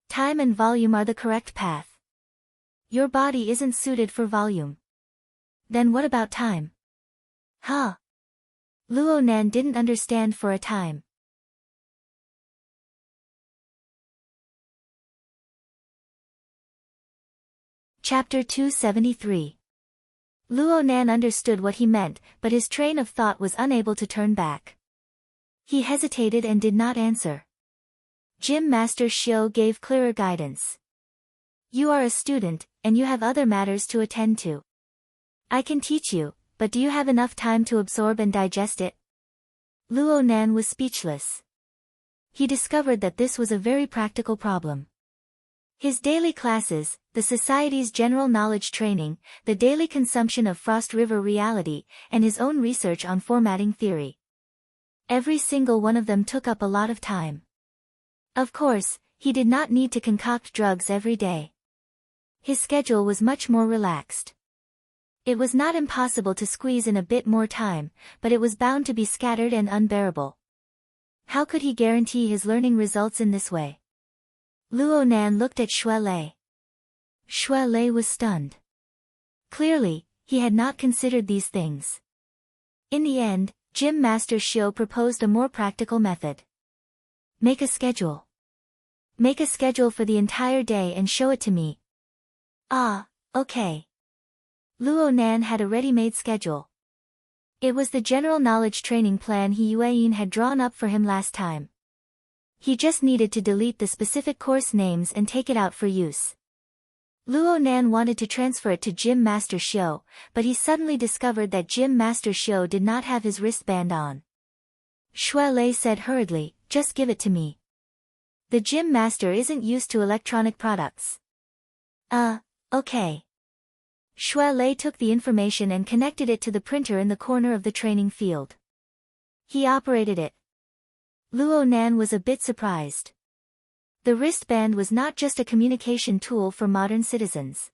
Time and volume are the correct path. Your body isn't suited for volume. Then what about time? Huh? Luo Nan didn't understand for a time. Chapter 273. Luo Nan understood what he meant, but his train of thought was unable to turn back. He hesitated and did not answer. Gym Master Xiao gave clearer guidance. You are a student, and you have other matters to attend to. I can teach you, but do you have enough time to absorb and digest it? Luo Nan was speechless. He discovered that this was a very practical problem. His daily classes, the Society's general knowledge training, the daily consumption of Frost River reality, and his own research on formatting theory. Every single one of them took up a lot of time. Of course, he did not need to concoct drugs every day. His schedule was much more relaxed. It was not impossible to squeeze in a bit more time, but it was bound to be scattered and unbearable. How could he guarantee his learning results in this way? Luo Nan looked at Xue Lei. Xue Lei was stunned. Clearly, he had not considered these things. In the end, Gym Master Xiao proposed a more practical method. Make a schedule. Make a schedule for the entire day and show it to me. Ah, okay. Luo Nan had a ready-made schedule. It was the general knowledge training plan He Yueyin had drawn up for him last time. He just needed to delete the specific course names and take it out for use. Luo Nan wanted to transfer it to Gym Master Xiao, but he suddenly discovered that Gym Master Xiao did not have his wristband on. Xue Lei said hurriedly, just give it to me. The Gym Master isn't used to electronic products. Okay. Xue Lei took the information and connected it to the printer in the corner of the training field. He operated it. Luo Nan was a bit surprised. The wristband was not just a communication tool for modern citizens.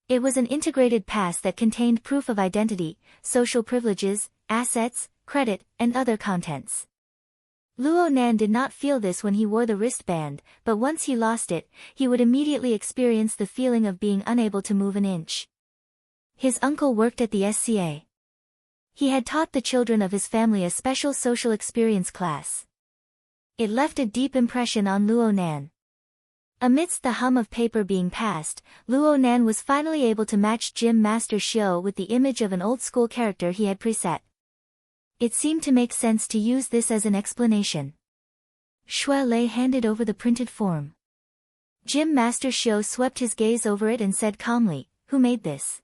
It was an integrated pass that contained proof of identity, social privileges, assets, credit, and other contents. Luo Nan did not feel this when he wore the wristband, but once he lost it, he would immediately experience the feeling of being unable to move an inch. His uncle worked at the SCA. He had taught the children of his family a special social experience class. It left a deep impression on Luo Nan. Amidst the hum of paper being passed, Luo Nan was finally able to match Gym Master Xiao with the image of an old-school character he had preset. It seemed to make sense to use this as an explanation. Shui Lei handed over the printed form. Gym Master Xiao swept his gaze over it and said calmly, "Who made this?"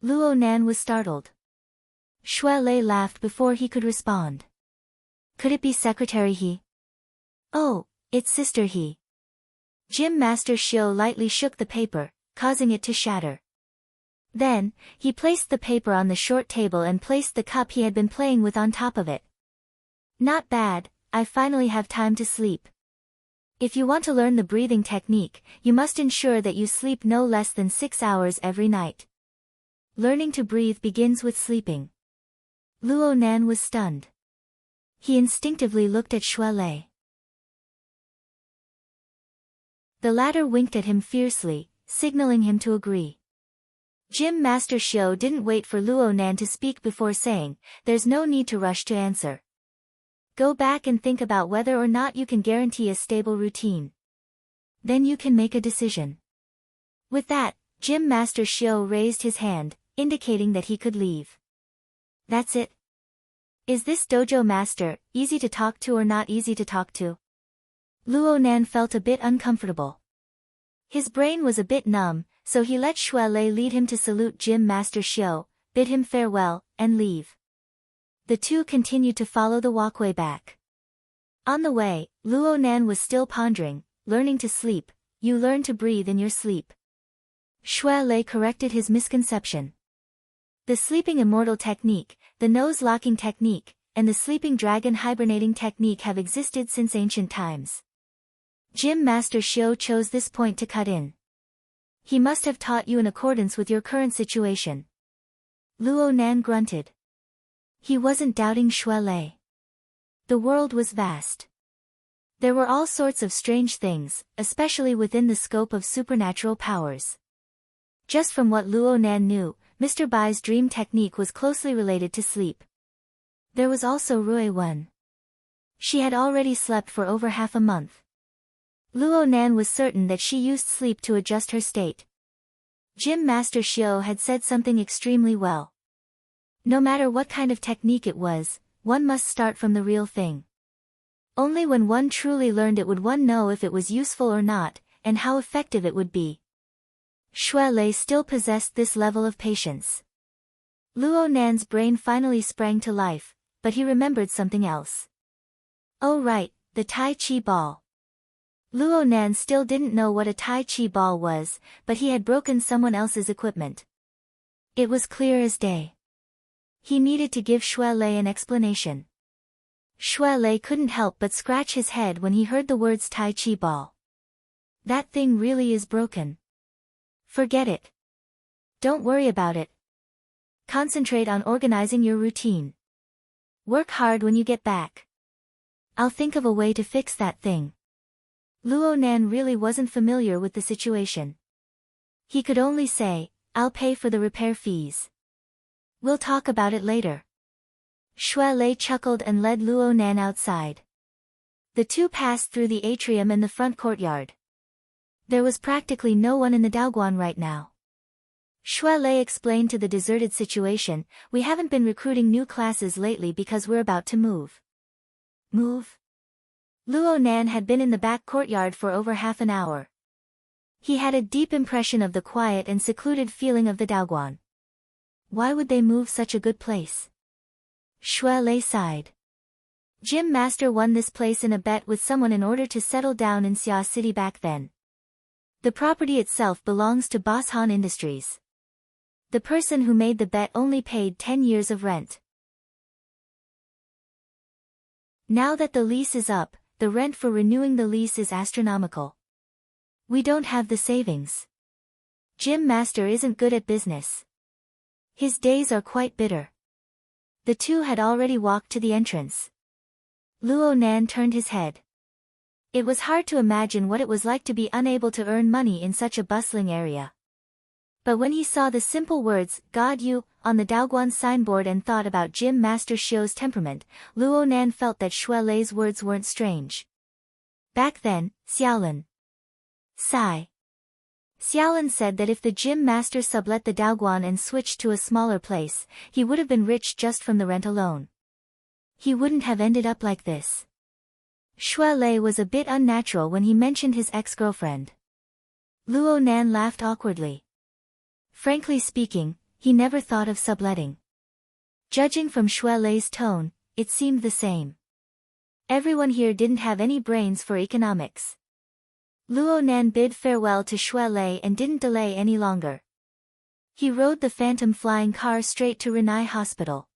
Luo Nan was startled. Shui Lei laughed before he could respond. "Could it be Secretary He?" "Oh, it's Sister He." Gym Master Xiao lightly shook the paper, causing it to shatter. Then, he placed the paper on the short table and placed the cup he had been playing with on top of it. "Not bad, I finally have time to sleep. If you want to learn the breathing technique, you must ensure that you sleep no less than 6 hours every night. Learning to breathe begins with sleeping." Luo Nan was stunned. He instinctively looked at Shui Lei. The latter winked at him fiercely, signaling him to agree. Gym Master Xiao didn't wait for Luo Nan to speak before saying, "There's no need to rush to answer. Go back and think about whether or not you can guarantee a stable routine. Then you can make a decision." With that, Gym Master Xiao raised his hand, indicating that he could leave. "That's it? Is this dojo master easy to talk to or not easy to talk to?" Luo Nan felt a bit uncomfortable. His brain was a bit numb, so he let Shui Lei lead him to salute Gym Master Xiao, bid him farewell, and leave. The two continued to follow the walkway back. On the way, Luo Nan was still pondering, "Learning to sleep, you learn to breathe in your sleep." Shui Lei corrected his misconception. The sleeping immortal technique, the nose-locking technique, and the sleeping dragon hibernating technique have existed since ancient times. Gym Master Xiao chose this point to cut in. He must have taught you in accordance with your current situation. Luo Nan grunted. He wasn't doubting Shui Lei. The world was vast. There were all sorts of strange things, especially within the scope of supernatural powers. Just from what Luo Nan knew, Mr. Bai's dream technique was closely related to sleep. There was also Rui Wen. She had already slept for over half a month. Luo Nan was certain that she used sleep to adjust her state. Gym Master Xiao had said something extremely well. No matter what kind of technique it was, one must start from the real thing. Only when one truly learned it would one know if it was useful or not, and how effective it would be. Shui Lei still possessed this level of patience. Luo Nan's brain finally sprang to life, but he remembered something else. Oh right, the Tai Chi ball. Luo Nan still didn't know what a Tai Chi ball was, but he had broken someone else's equipment. It was clear as day. He needed to give Shui Lei an explanation. Shui Lei couldn't help but scratch his head when he heard the words Tai Chi ball. That thing really is broken. Forget it. Don't worry about it. Concentrate on organizing your routine. Work hard when you get back. I'll think of a way to fix that thing. Luo Nan really wasn't familiar with the situation. He could only say, "I'll pay for the repair fees. We'll talk about it later." Shui Lei chuckled and led Luo Nan outside. The two passed through the atrium and the front courtyard. There was practically no one in the Daoguan right now. Shui Lei explained to the deserted situation, "We haven't been recruiting new classes lately because we're about to move." Move? Luo Nan had been in the back courtyard for over half an hour. He had a deep impression of the quiet and secluded feeling of the Daoguan. Why would they move such a good place? Shui Lei sighed. Gym Master won this place in a bet with someone in order to settle down in Xia City back then. The property itself belongs to Boss Han Industries. The person who made the bet only paid 10 years of rent. Now that the lease is up, the rent for renewing the lease is astronomical. We don't have the savings. Gym Master isn't good at business. His days are quite bitter. The two had already walked to the entrance. Luo Nan turned his head. It was hard to imagine what it was like to be unable to earn money in such a bustling area. But when he saw the simple words, "God you," on the Daoguan signboard and thought about Gym Master Xiao's temperament, Luo Nan felt that Shui Lei's words weren't strange. Back then, Xiaolin. Sigh. Xiaolin said that if the Gym Master sublet the Daoguan and switched to a smaller place, he would have been rich just from the rent alone. He wouldn't have ended up like this. Shui Lei was a bit unnatural when he mentioned his ex-girlfriend. Luo Nan laughed awkwardly. Frankly speaking, he never thought of subletting. Judging from Shui Lei's tone, it seemed the same. Everyone here didn't have any brains for economics. Luo Nan bid farewell to Shui Lei and didn't delay any longer. He rode the phantom flying car straight to Renai Hospital.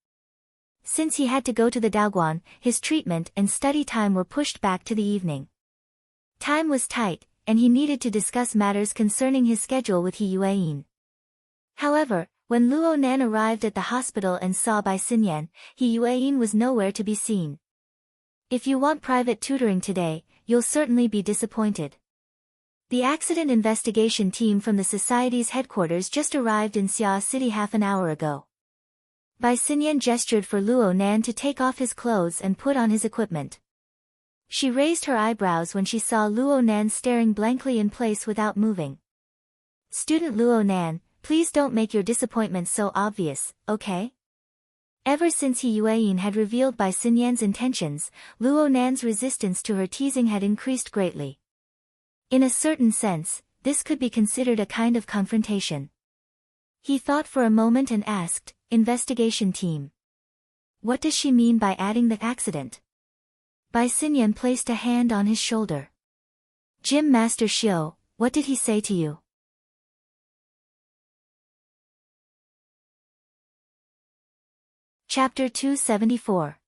Since he had to go to the Daoguan, his treatment and study time were pushed back to the evening. Time was tight, and he needed to discuss matters concerning his schedule with He Yueyin. However, when Luo Nan arrived at the hospital and saw Bai Xinyan, He Yueyin was nowhere to be seen. If you want private tutoring today, you'll certainly be disappointed. The accident investigation team from the society's headquarters just arrived in Xia City half an hour ago. Bai Xinyan gestured for Luo Nan to take off his clothes and put on his equipment. She raised her eyebrows when she saw Luo Nan staring blankly in place without moving. Student Luo Nan, please don't make your disappointment so obvious, okay? Ever since He Yueyin had revealed Bai Xinyan's intentions, Luo Nan's resistance to her teasing had increased greatly. In a certain sense, this could be considered a kind of confrontation. He thought for a moment and asked, "Investigation team. What does she mean by adding the accident?" Bai Xinyan placed a hand on his shoulder. "Gym Master Xiu, what did he say to you?" Chapter 274.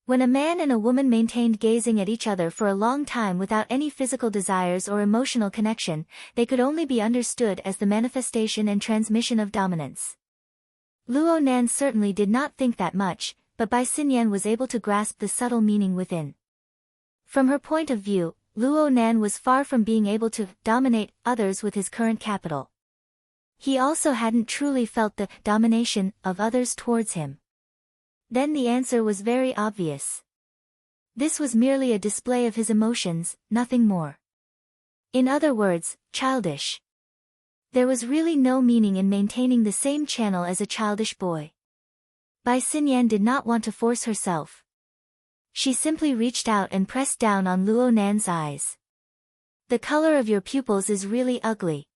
When a man and a woman maintained gazing at each other for a long time without any physical desires or emotional connection, they could only be understood as the manifestation and transmission of dominance. Luo Nan certainly did not think that much, but Bai Xinyan was able to grasp the subtle meaning within. From her point of view, Luo Nan was far from being able to dominate others with his current capital. He also hadn't truly felt the domination of others towards him. Then the answer was very obvious. This was merely a display of his emotions, nothing more. In other words, childish. There was really no meaning in maintaining the same channel as a childish boy. Bai Xinyan did not want to force herself. She simply reached out and pressed down on Luo Nan's eyes. "The color of your pupils is really ugly."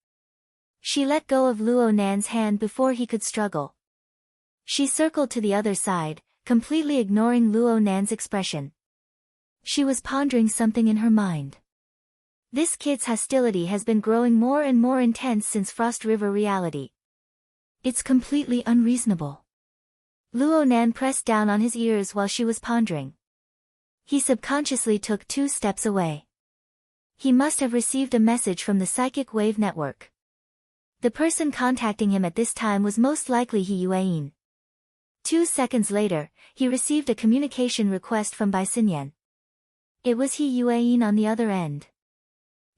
She let go of Luo Nan's hand before he could struggle. She circled to the other side, completely ignoring Luo Nan's expression. She was pondering something in her mind. This kid's hostility has been growing more and more intense since Frost River reality. It's completely unreasonable. Luo Nan pressed down on his ears while she was pondering. He subconsciously took 2 steps away. He must have received a message from the psychic wave network. The person contacting him at this time was most likely He Yueyin. 2 seconds later, he received a communication request from Bai Xinyan. It was He Yueyin on the other end.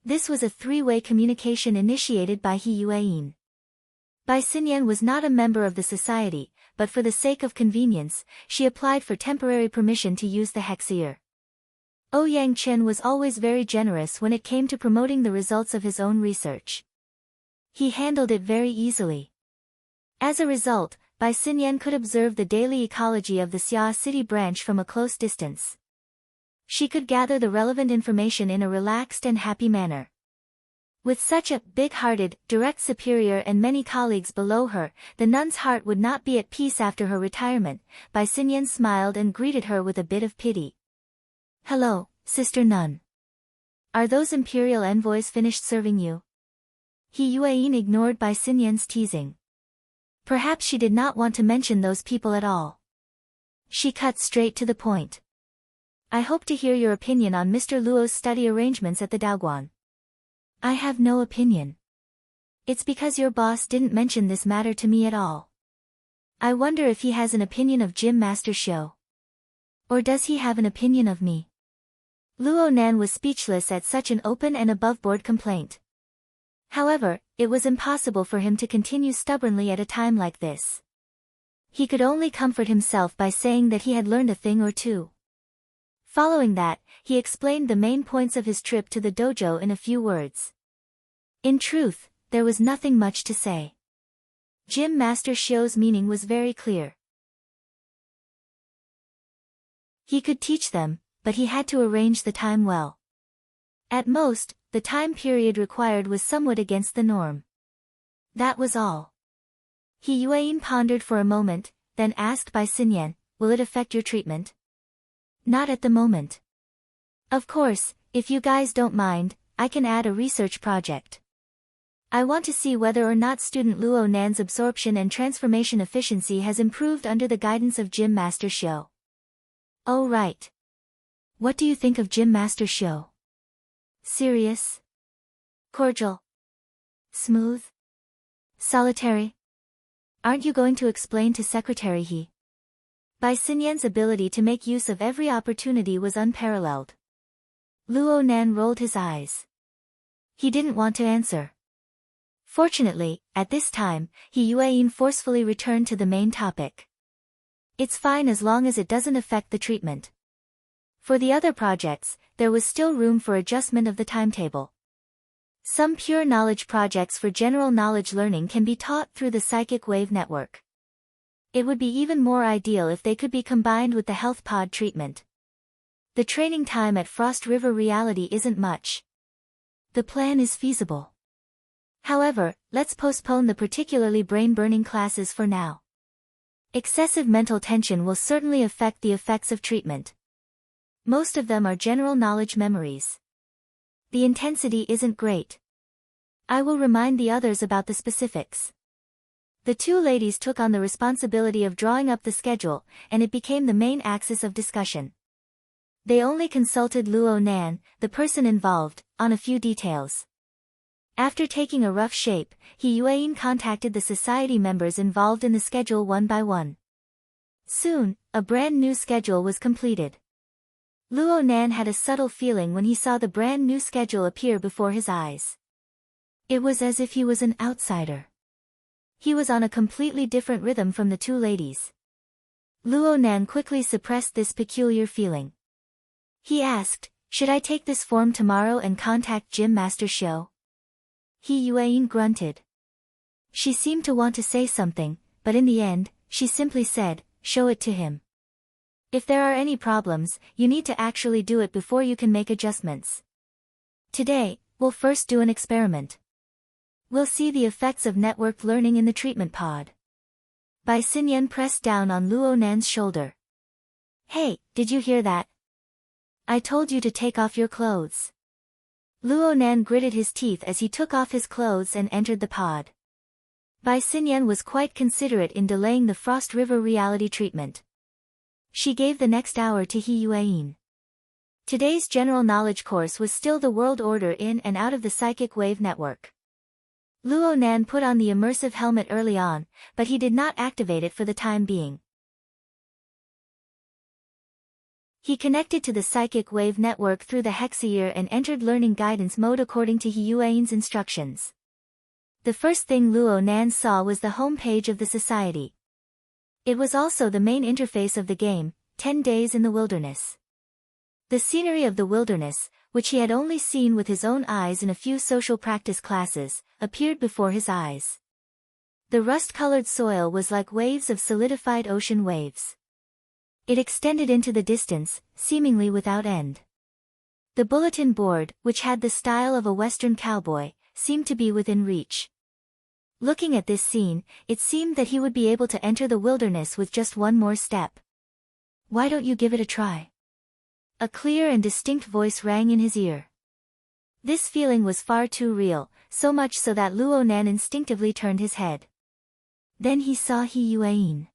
This was a 3-way communication initiated by He Yueyin. Bai Xinyan was not a member of the society, but for the sake of convenience, she applied for temporary permission to use the hexier. Ouyang Chen was always very generous when it came to promoting the results of his own research. He handled it very easily. As a result, Bai Xinyan could observe the daily ecology of the Xia City branch from a close distance. She could gather the relevant information in a relaxed and happy manner. With such a big-hearted, direct superior and many colleagues below her, the nun's heart would not be at peace after her retirement. Bai Xinyan smiled and greeted her with a bit of pity. "Hello, Sister Nun. Are those imperial envoys finished serving you?" He Yueyin ignored Bai Xinyan's teasing. Perhaps she did not want to mention those people at all. She cut straight to the point. "I hope to hear your opinion on Mr. Luo's study arrangements at the Daoguan." "I have no opinion. It's because your boss didn't mention this matter to me at all. I wonder if he has an opinion of Gym Master Xiu. Or does he have an opinion of me?" Luo Nan was speechless at such an open and above-board complaint. However, it was impossible for him to continue stubbornly at a time like this. He could only comfort himself by saying that he had learned a thing or two. Following that, he explained the main points of his trip to the dojo in a few words. In truth, there was nothing much to say. Gym Master Xiu's meaning was very clear. He could teach them, but he had to arrange the time well. At most, the time period required was somewhat against the norm. That was all. He Yuan pondered for a moment, then asked Bai Xinyan, "Will it affect your treatment?" "Not at the moment. Of course, if you guys don't mind, I can add a research project. I want to see whether or not student Luo Nan's absorption and transformation efficiency has improved under the guidance of Gym Master Xiu." "Oh right. What do you think of Gym Master Xiu? Serious? Cordial? Smooth? Solitary? Aren't you going to explain to Secretary He?" Bai Xinyan's ability to make use of every opportunity was unparalleled. Luo Nan rolled his eyes. He didn't want to answer. Fortunately, at this time, He Yuan forcefully returned to the main topic. "It's fine as long as it doesn't affect the treatment." For the other projects, there was still room for adjustment of the timetable. Some pure knowledge projects for general knowledge learning can be taught through the psychic wave network. It would be even more ideal if they could be combined with the health pod treatment. The training time at Frost River Reality isn't much. The plan is feasible. However, let's postpone the particularly brain-burning classes for now. Excessive mental tension will certainly affect the effects of treatment. Most of them are general knowledge memories. The intensity isn't great. I will remind the others about the specifics. The two ladies took on the responsibility of drawing up the schedule, and it became the main axis of discussion. They only consulted Luo Nan, the person involved, on a few details. After taking a rough shape, He Yuan contacted the society members involved in the schedule one by one. Soon, a brand new schedule was completed. Luo Nan had a subtle feeling when he saw the brand new schedule appear before his eyes. It was as if he was an outsider. He was on a completely different rhythm from the two ladies. Luo Nan quickly suppressed this peculiar feeling. He asked, "Should I take this form tomorrow and contact Gym Master Xiu?" He Yuan grunted. She seemed to want to say something, but in the end, she simply said, "Show it to him. If there are any problems, you need to actually do it before you can make adjustments. Today, we'll first do an experiment. We'll see the effects of networked learning in the treatment pod." Bai Xinyan pressed down on Luo Nan's shoulder. "Hey, did you hear that? I told you to take off your clothes." Luo Nan gritted his teeth as he took off his clothes and entered the pod. Bai Xinyan was quite considerate in delaying the Frost River reality treatment. She gave the next hour to He Yuan. Today's general knowledge course was still the world order in and out of the psychic wave network. Luo Nan put on the immersive helmet early on, but he did not activate it for the time being. He connected to the psychic wave network through the hexaear and entered learning guidance mode according to He Yuan's instructions. The first thing Luo Nan saw was the home page of the society. It was also the main interface of the game, 10 Days in the Wilderness. The scenery of the wilderness, which he had only seen with his own eyes in a few social practice classes, appeared before his eyes. The rust-colored soil was like waves of solidified ocean waves. It extended into the distance, seemingly without end. The bulletin board, which had the style of a western cowboy, seemed to be within reach. Looking at this scene, it seemed that he would be able to enter the wilderness with just one more step. "Why don't you give it a try?" A clear and distinct voice rang in his ear. This feeling was far too real, so much so that Luo Nan instinctively turned his head. Then he saw He Yuan.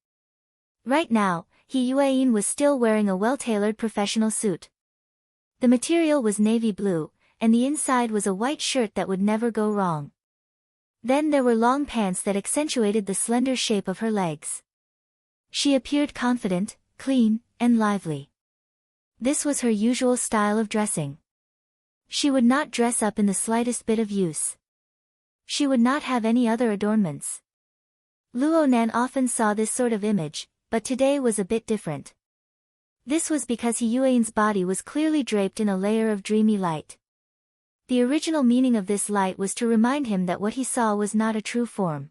Right now, He Yuan was still wearing a well-tailored professional suit. The material was navy blue, and the inside was a white shirt that would never go wrong. Then there were long pants that accentuated the slender shape of her legs. She appeared confident, clean, and lively. This was her usual style of dressing. She would not dress up in the slightest bit of use. She would not have any other adornments. Luo Nan often saw this sort of image, but today was a bit different. This was because He Yuan's body was clearly draped in a layer of dreamy light. The original meaning of this light was to remind him that what he saw was not a true form.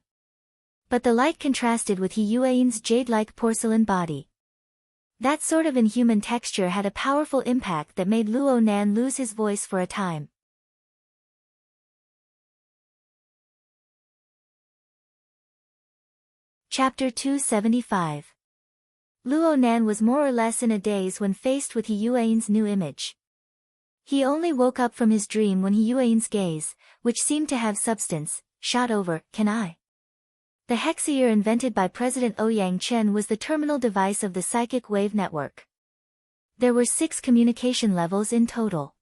But the light contrasted with He Yuan's jade-like porcelain body. That sort of inhuman texture had a powerful impact that made Luo Nan lose his voice for a time. Chapter 275. Luo Nan was more or less in a daze when faced with He Yuan's new image. He only woke up from his dream when He Yuan's gaze, which seemed to have substance, shot over, "Can I?" The hexaear invented by President Ouyang Chen was the terminal device of the psychic wave network. There were 6 communication levels in total.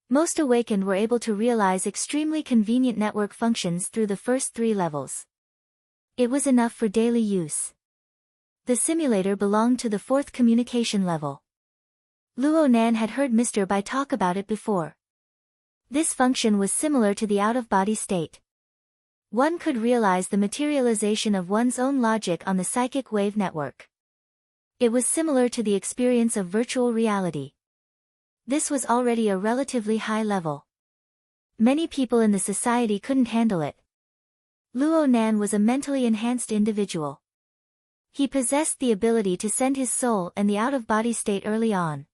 Most awakened were able to realize extremely convenient network functions through the first 3 levels. It was enough for daily use. The simulator belonged to the 4th communication level. Luo Nan had heard Mr. Bai talk about it before. This function was similar to the out-of-body state. One could realize the materialization of one's own logic on the psychic wave network. It was similar to the experience of virtual reality. This was already a relatively high level. Many people in the society couldn't handle it. Luo Nan was a mentally enhanced individual. He possessed the ability to send his soul and the out-of-body state early on.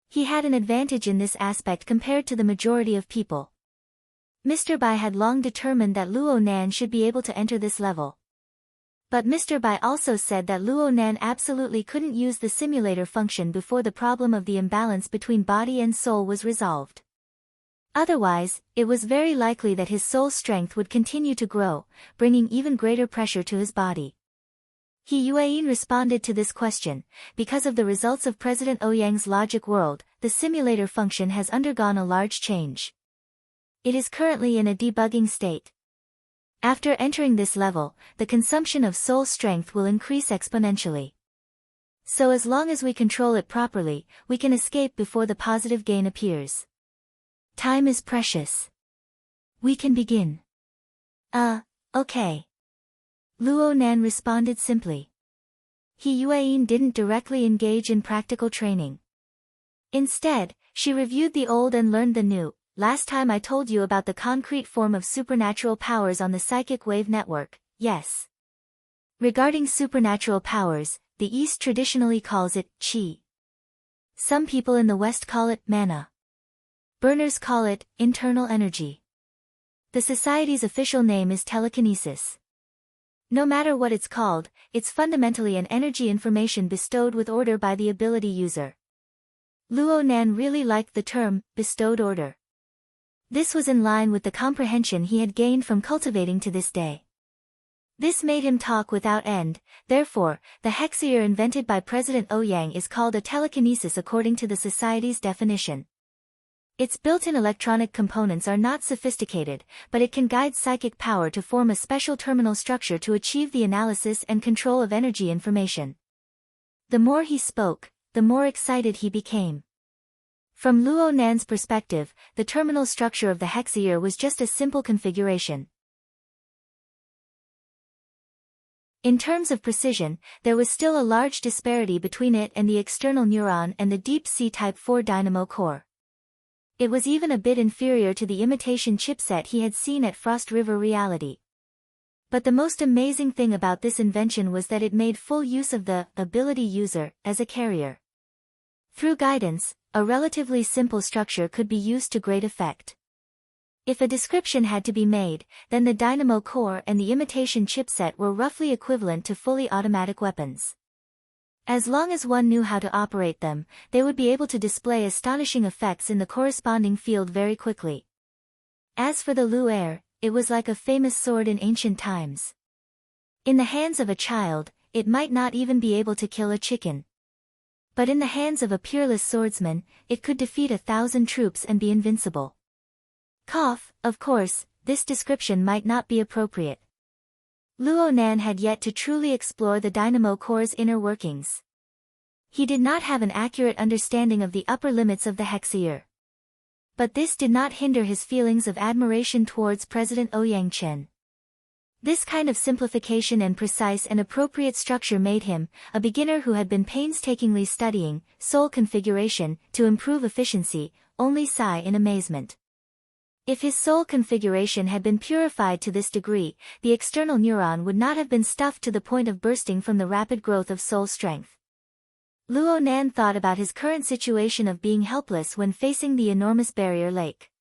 He had an advantage in this aspect compared to the majority of people. Mr. Bai had long determined that Luo Nan should be able to enter this level. But Mr. Bai also said that Luo Nan absolutely couldn't use the simulator function before the problem of the imbalance between body and soul was resolved. Otherwise, it was very likely that his soul strength would continue to grow, bringing even greater pressure to his body. He Yuan responded to this question. Because of the results of President Ouyang's logic world, the simulator function has undergone a large change. It is currently in a debugging state. After entering this level, the consumption of soul strength will increase exponentially. So as long as we control it properly, we can escape before the positive gain appears. Time is precious. We can begin. Okay. Luo Nan responded simply. He Yuan didn't directly engage in practical training. Instead, she reviewed the old and learned the new. Last time I told you about the concrete form of supernatural powers on the psychic wave network, yes. Regarding supernatural powers, the East traditionally calls it qi. Some people in the West call it mana. Burners call it internal energy. The society's official name is telekinesis. No matter what it's called, it's fundamentally an energy information bestowed with order by the ability user. Luo Nan really liked the term, bestowed order. This was in line with the comprehension he had gained from cultivating to this day. This made him talk without end. Therefore, the hexaear invented by President Ouyang is called a telekinesis according to the society's definition. Its built-in electronic components are not sophisticated, but it can guide psychic power to form a special terminal structure to achieve the analysis and control of energy information. The more he spoke, the more excited he became. From Luo Nan's perspective, the terminal structure of the hexaear was just a simple configuration. In terms of precision, there was still a large disparity between it and the external neuron and the deep-sea Type 4 dynamo core. It was even a bit inferior to the imitation chipset he had seen at Frost River Reality. But the most amazing thing about this invention was that it made full use of the ability user as a carrier. Through guidance, a relatively simple structure could be used to great effect. If a description had to be made, then the dynamo core and the imitation chipset were roughly equivalent to fully automatic weapons. As long as one knew how to operate them, they would be able to display astonishing effects in the corresponding field very quickly. As for the Lu'er, it was like a famous sword in ancient times. In the hands of a child, it might not even be able to kill a chicken. But in the hands of a peerless swordsman, it could defeat 1,000 troops and be invincible. Of course, this description might not be appropriate. Luo Nan had yet to truly explore the dynamo core's inner workings. He did not have an accurate understanding of the upper limits of the hexaear. But this did not hinder his feelings of admiration towards President Ouyang Chen. This kind of simplification and precise and appropriate structure made him, a beginner who had been painstakingly studying soul configuration to improve efficiency, only sigh in amazement. If his soul configuration had been purified to this degree, the external neuron would not have been stuffed to the point of bursting from the rapid growth of soul strength. Luo Nan thought about his current situation of being helpless when facing the enormous barrier lake.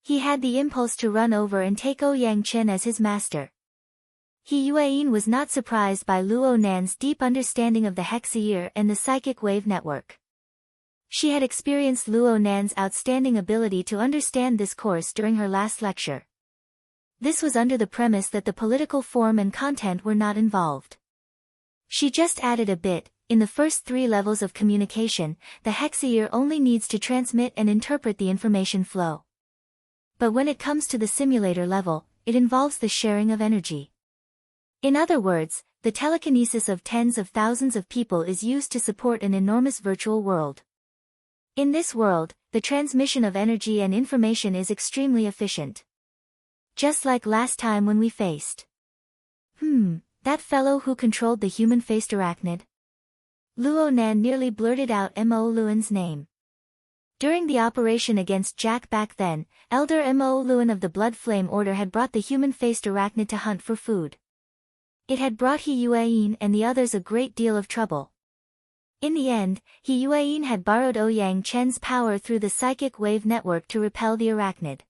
He had the impulse to run over and take Ouyang Chen as his master. He Yueyin was not surprised by Luo Nan's deep understanding of the Hexaear and the psychic wave network. She had experienced Luo Nan's outstanding ability to understand this course during her last lecture. This was under the premise that the political form and content were not involved. She just added a bit. In the first 3 levels of communication, the Hexaear only needs to transmit and interpret the information flow. But when it comes to the simulator level, it involves the sharing of energy. In other words, the telekinesis of tens of thousands of people is used to support an enormous virtual world. In this world, the transmission of energy and information is extremely efficient. Just like last time when we faced. That fellow who controlled the human-faced arachnid? Luo Nan nearly blurted out Mo Luan's name. During the operation against Jack back then, Elder Mo Luan of the Blood Flame Order had brought the human-faced arachnid to hunt for food. It had brought He Yueyin and the others a great deal of trouble. In the end, He Yueyin had borrowed Ouyang Chen's power through the psychic wave network to repel the arachnid.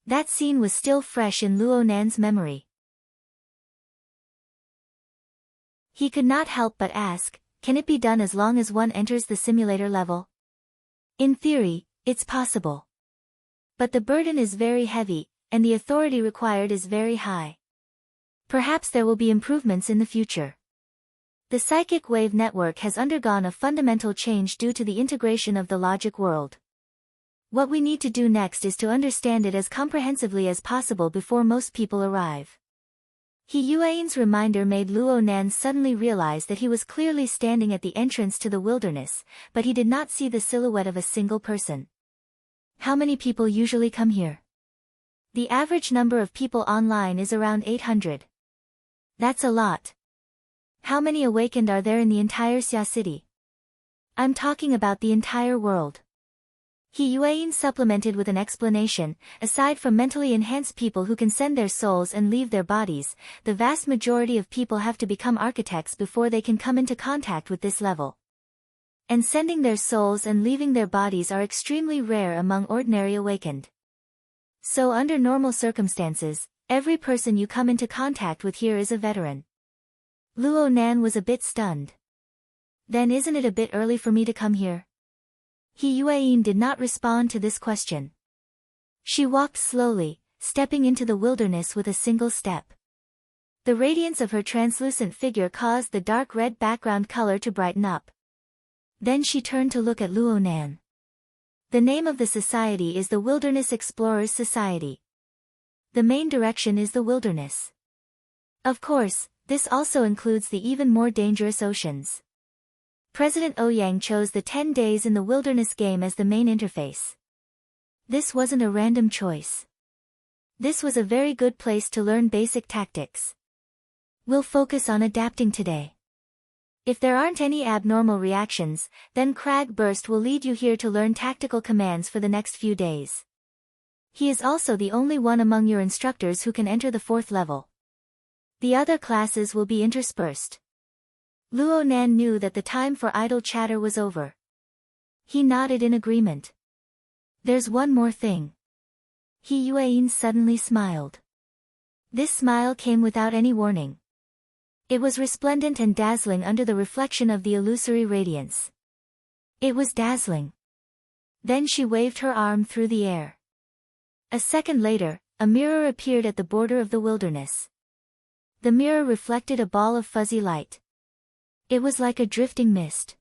That scene was still fresh in Luo Nan's memory. He could not help but ask, can it be done as long as one enters the simulator level? In theory, it's possible. But the burden is very heavy, and the authority required is very high. Perhaps there will be improvements in the future. The psychic wave network has undergone a fundamental change due to the integration of the logic world. What we need to do next is to understand it as comprehensively as possible before most people arrive. He Yueyin's reminder made Luo Nan suddenly realize that he was clearly standing at the entrance to the wilderness, but he did not see the silhouette of a single person. How many people usually come here? The average number of people online is around 800. That's a lot. How many awakened are there in the entire Xia city? I'm talking about the entire world. He Yueyin supplemented with an explanation. Aside from mentally enhanced people who can send their souls and leave their bodies, the vast majority of people have to become architects before they can come into contact with this level. And sending their souls and leaving their bodies are extremely rare among ordinary awakened. So under normal circumstances, every person you come into contact with here is a veteran. Luo Nan was a bit stunned. Then isn't it a bit early for me to come here? He Yueyin did not respond to this question. She walked slowly, stepping into the wilderness with a single step. The radiance of her translucent figure caused the dark red background color to brighten up. Then she turned to look at Luo Nan. The name of the society is the Wilderness Explorers Society. The main direction is the wilderness. Of course, this also includes the even more dangerous oceans. President Ouyang chose the 10 days in the wilderness game as the main interface. This wasn't a random choice. This was a very good place to learn basic tactics. We'll focus on adapting today. If there aren't any abnormal reactions, then Crag Burst will lead you here to learn tactical commands for the next few days. He is also the only one among your instructors who can enter the 4th level. The other classes will be interspersed. Luo Nan knew that the time for idle chatter was over. He nodded in agreement. There's one more thing. He Yueyin suddenly smiled. This smile came without any warning. It was resplendent and dazzling under the reflection of the illusory radiance. It was dazzling. Then she waved her arm through the air. A second later, a mirror appeared at the border of the wilderness. The mirror reflected a ball of fuzzy light. It was like a drifting mist.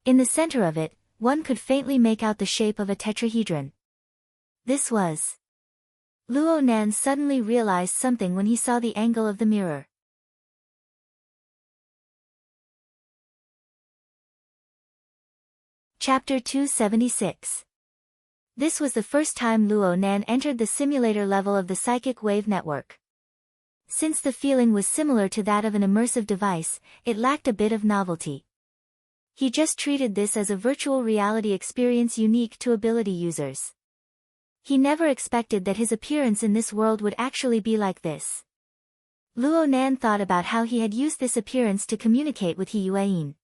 In the center of it, one could faintly make out the shape of a tetrahedron. This was. Luo Nan suddenly realized something when he saw the angle of the mirror. Chapter 276. This was the first time Luo Nan entered the simulator level of the psychic wave network. Since the feeling was similar to that of an immersive device, it lacked a bit of novelty. He just treated this as a virtual reality experience unique to ability users. He never expected that his appearance in this world would actually be like this. Luo Nan thought about how he had used this appearance to communicate with He Yueyin.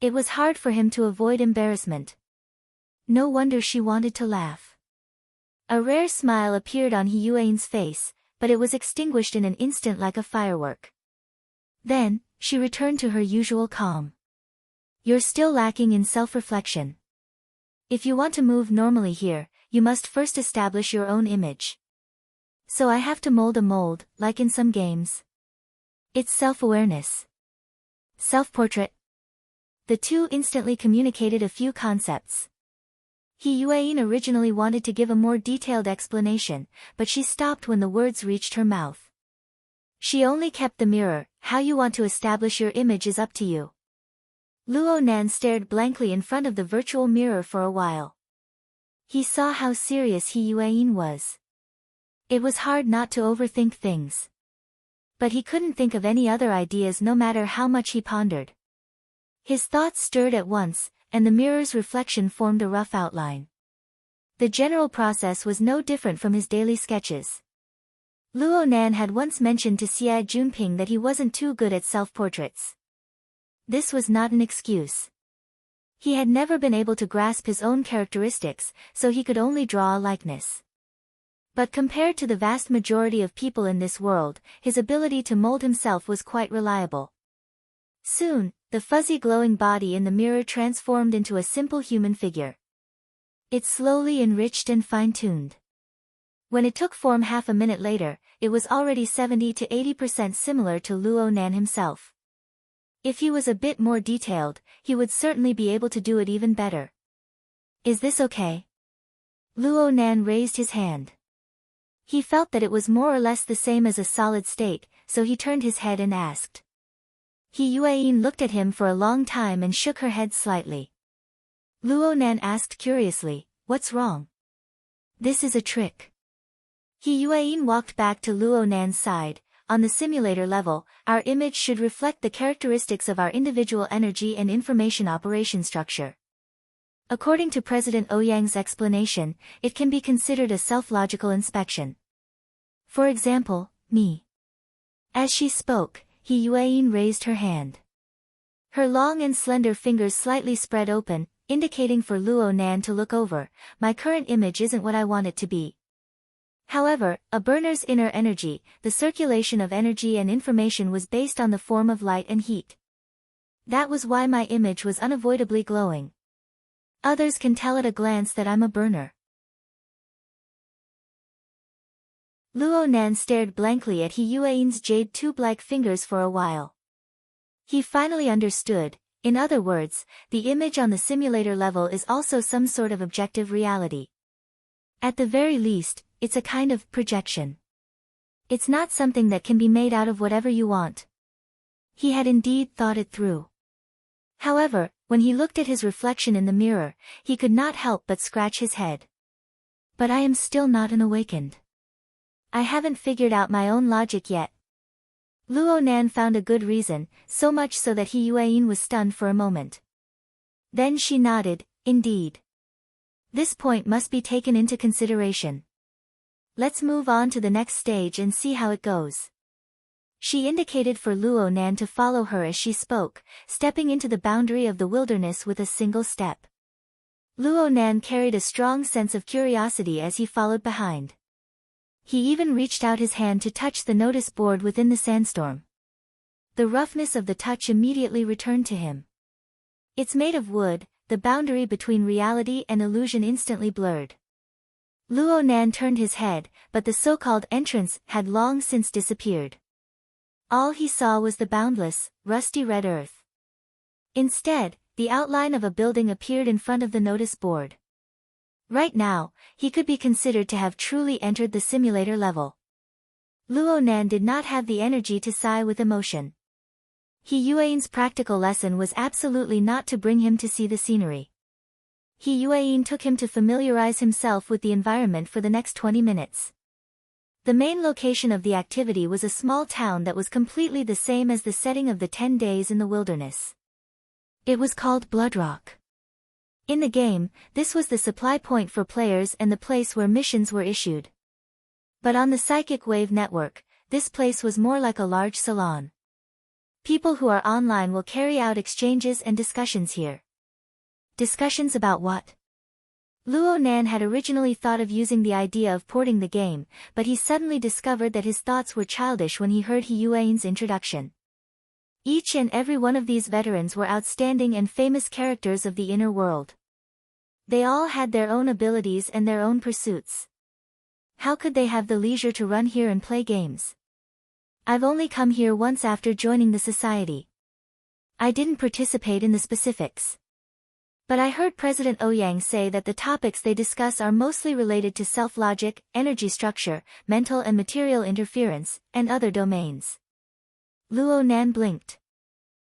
It was hard for him to avoid embarrassment. No wonder she wanted to laugh. A rare smile appeared on Yuan's face, but it was extinguished in an instant like a firework. Then, she returned to her usual calm. You're still lacking in self-reflection. If you want to move normally here, you must first establish your own image. So I have to mold a mold, like in some games. It's self-awareness. Self-portrait. The two instantly communicated a few concepts. Yuan originally wanted to give a more detailed explanation, but she stopped when the words reached her mouth. She only kept the mirror. How you want to establish your image is up to you. Luonan stared blankly in front of the virtual mirror for a while. He saw how serious Yuan was. It was hard not to overthink things. But he couldn't think of any other ideas no matter how much he pondered. His thoughts stirred at once, and the mirror's reflection formed a rough outline. The general process was no different from his daily sketches. Luonan had once mentioned to Xie Junping that he wasn't too good at self-portraits. This was not an excuse. He had never been able to grasp his own characteristics, so he could only draw a likeness. But compared to the vast majority of people in this world, his ability to mold himself was quite reliable. Soon, the fuzzy glowing body in the mirror transformed into a simple human figure. It slowly enriched and fine-tuned. When it took form half a minute later, it was already 70 to 80% similar to Luonan himself. If he was a bit more detailed, he would certainly be able to do it even better. Is this okay? Luonan raised his hand. He felt that it was more or less the same as a solid state, so he turned his head and asked. Yuan looked at him for a long time and shook her head slightly. Luonan asked curiously, "What's wrong?" "This is a trick." Yuan walked back to Luonan's side. On the simulator level, our image should reflect the characteristics of our individual energy and information operation structure. According to President Ouyang's explanation, it can be considered a self-logical inspection. For example, me. As she spoke, Yuan raised her hand. Her long and slender fingers slightly spread open, indicating for Luonan to look over. My current image isn't what I want it to be. However, a burner's inner energy, the circulation of energy and information was based on the form of light and heat. That was why my image was unavoidably glowing. Others can tell at a glance that I'm a burner. Luonan stared blankly at Yuan's jade tube-like fingers for a while. He finally understood. In other words, the image on the simulator level is also some sort of objective reality. At the very least, it's a kind of projection. It's not something that can be made out of whatever you want. He had indeed thought it through. However, when he looked at his reflection in the mirror, he could not help but scratch his head. But I am still not an awakened. I haven't figured out my own logic yet. Luonan found a good reason, so much so that Yuan was stunned for a moment. Then she nodded, indeed. This point must be taken into consideration. Let's move on to the next stage and see how it goes. She indicated for Luonan to follow her as she spoke, stepping into the boundary of the wilderness with a single step. Luonan carried a strong sense of curiosity as he followed behind. He even reached out his hand to touch the notice board within the sandstorm. The roughness of the touch immediately returned to him. It's made of wood, the boundary between reality and illusion instantly blurred. Luonan turned his head, but the so-called entrance had long since disappeared. All he saw was the boundless, rusty red earth. Instead, the outline of a building appeared in front of the notice board. Right now, he could be considered to have truly entered the simulator level. Luonan did not have the energy to sigh with emotion. Yuan's practical lesson was absolutely not to bring him to see the scenery. Yuan took him to familiarize himself with the environment for the next 20 minutes. The main location of the activity was a small town that was completely the same as the setting of the 10 days in the wilderness. It was called Bloodrock. In the game, this was the supply point for players and the place where missions were issued. But on the Psychic Wave network, this place was more like a large salon. People who are online will carry out exchanges and discussions here. Discussions about what? Luo Nan had originally thought of using the idea of porting the game, but he suddenly discovered that his thoughts were childish when he heard He Yuan's introduction. Each and every one of these veterans were outstanding and famous characters of the inner world. They all had their own abilities and their own pursuits. How could they have the leisure to run here and play games? I've only come here once after joining the society. I didn't participate in the specifics. But I heard President Ouyang say that the topics they discuss are mostly related to self-logic, energy structure, mental and material interference, and other domains. Luo Nan blinked.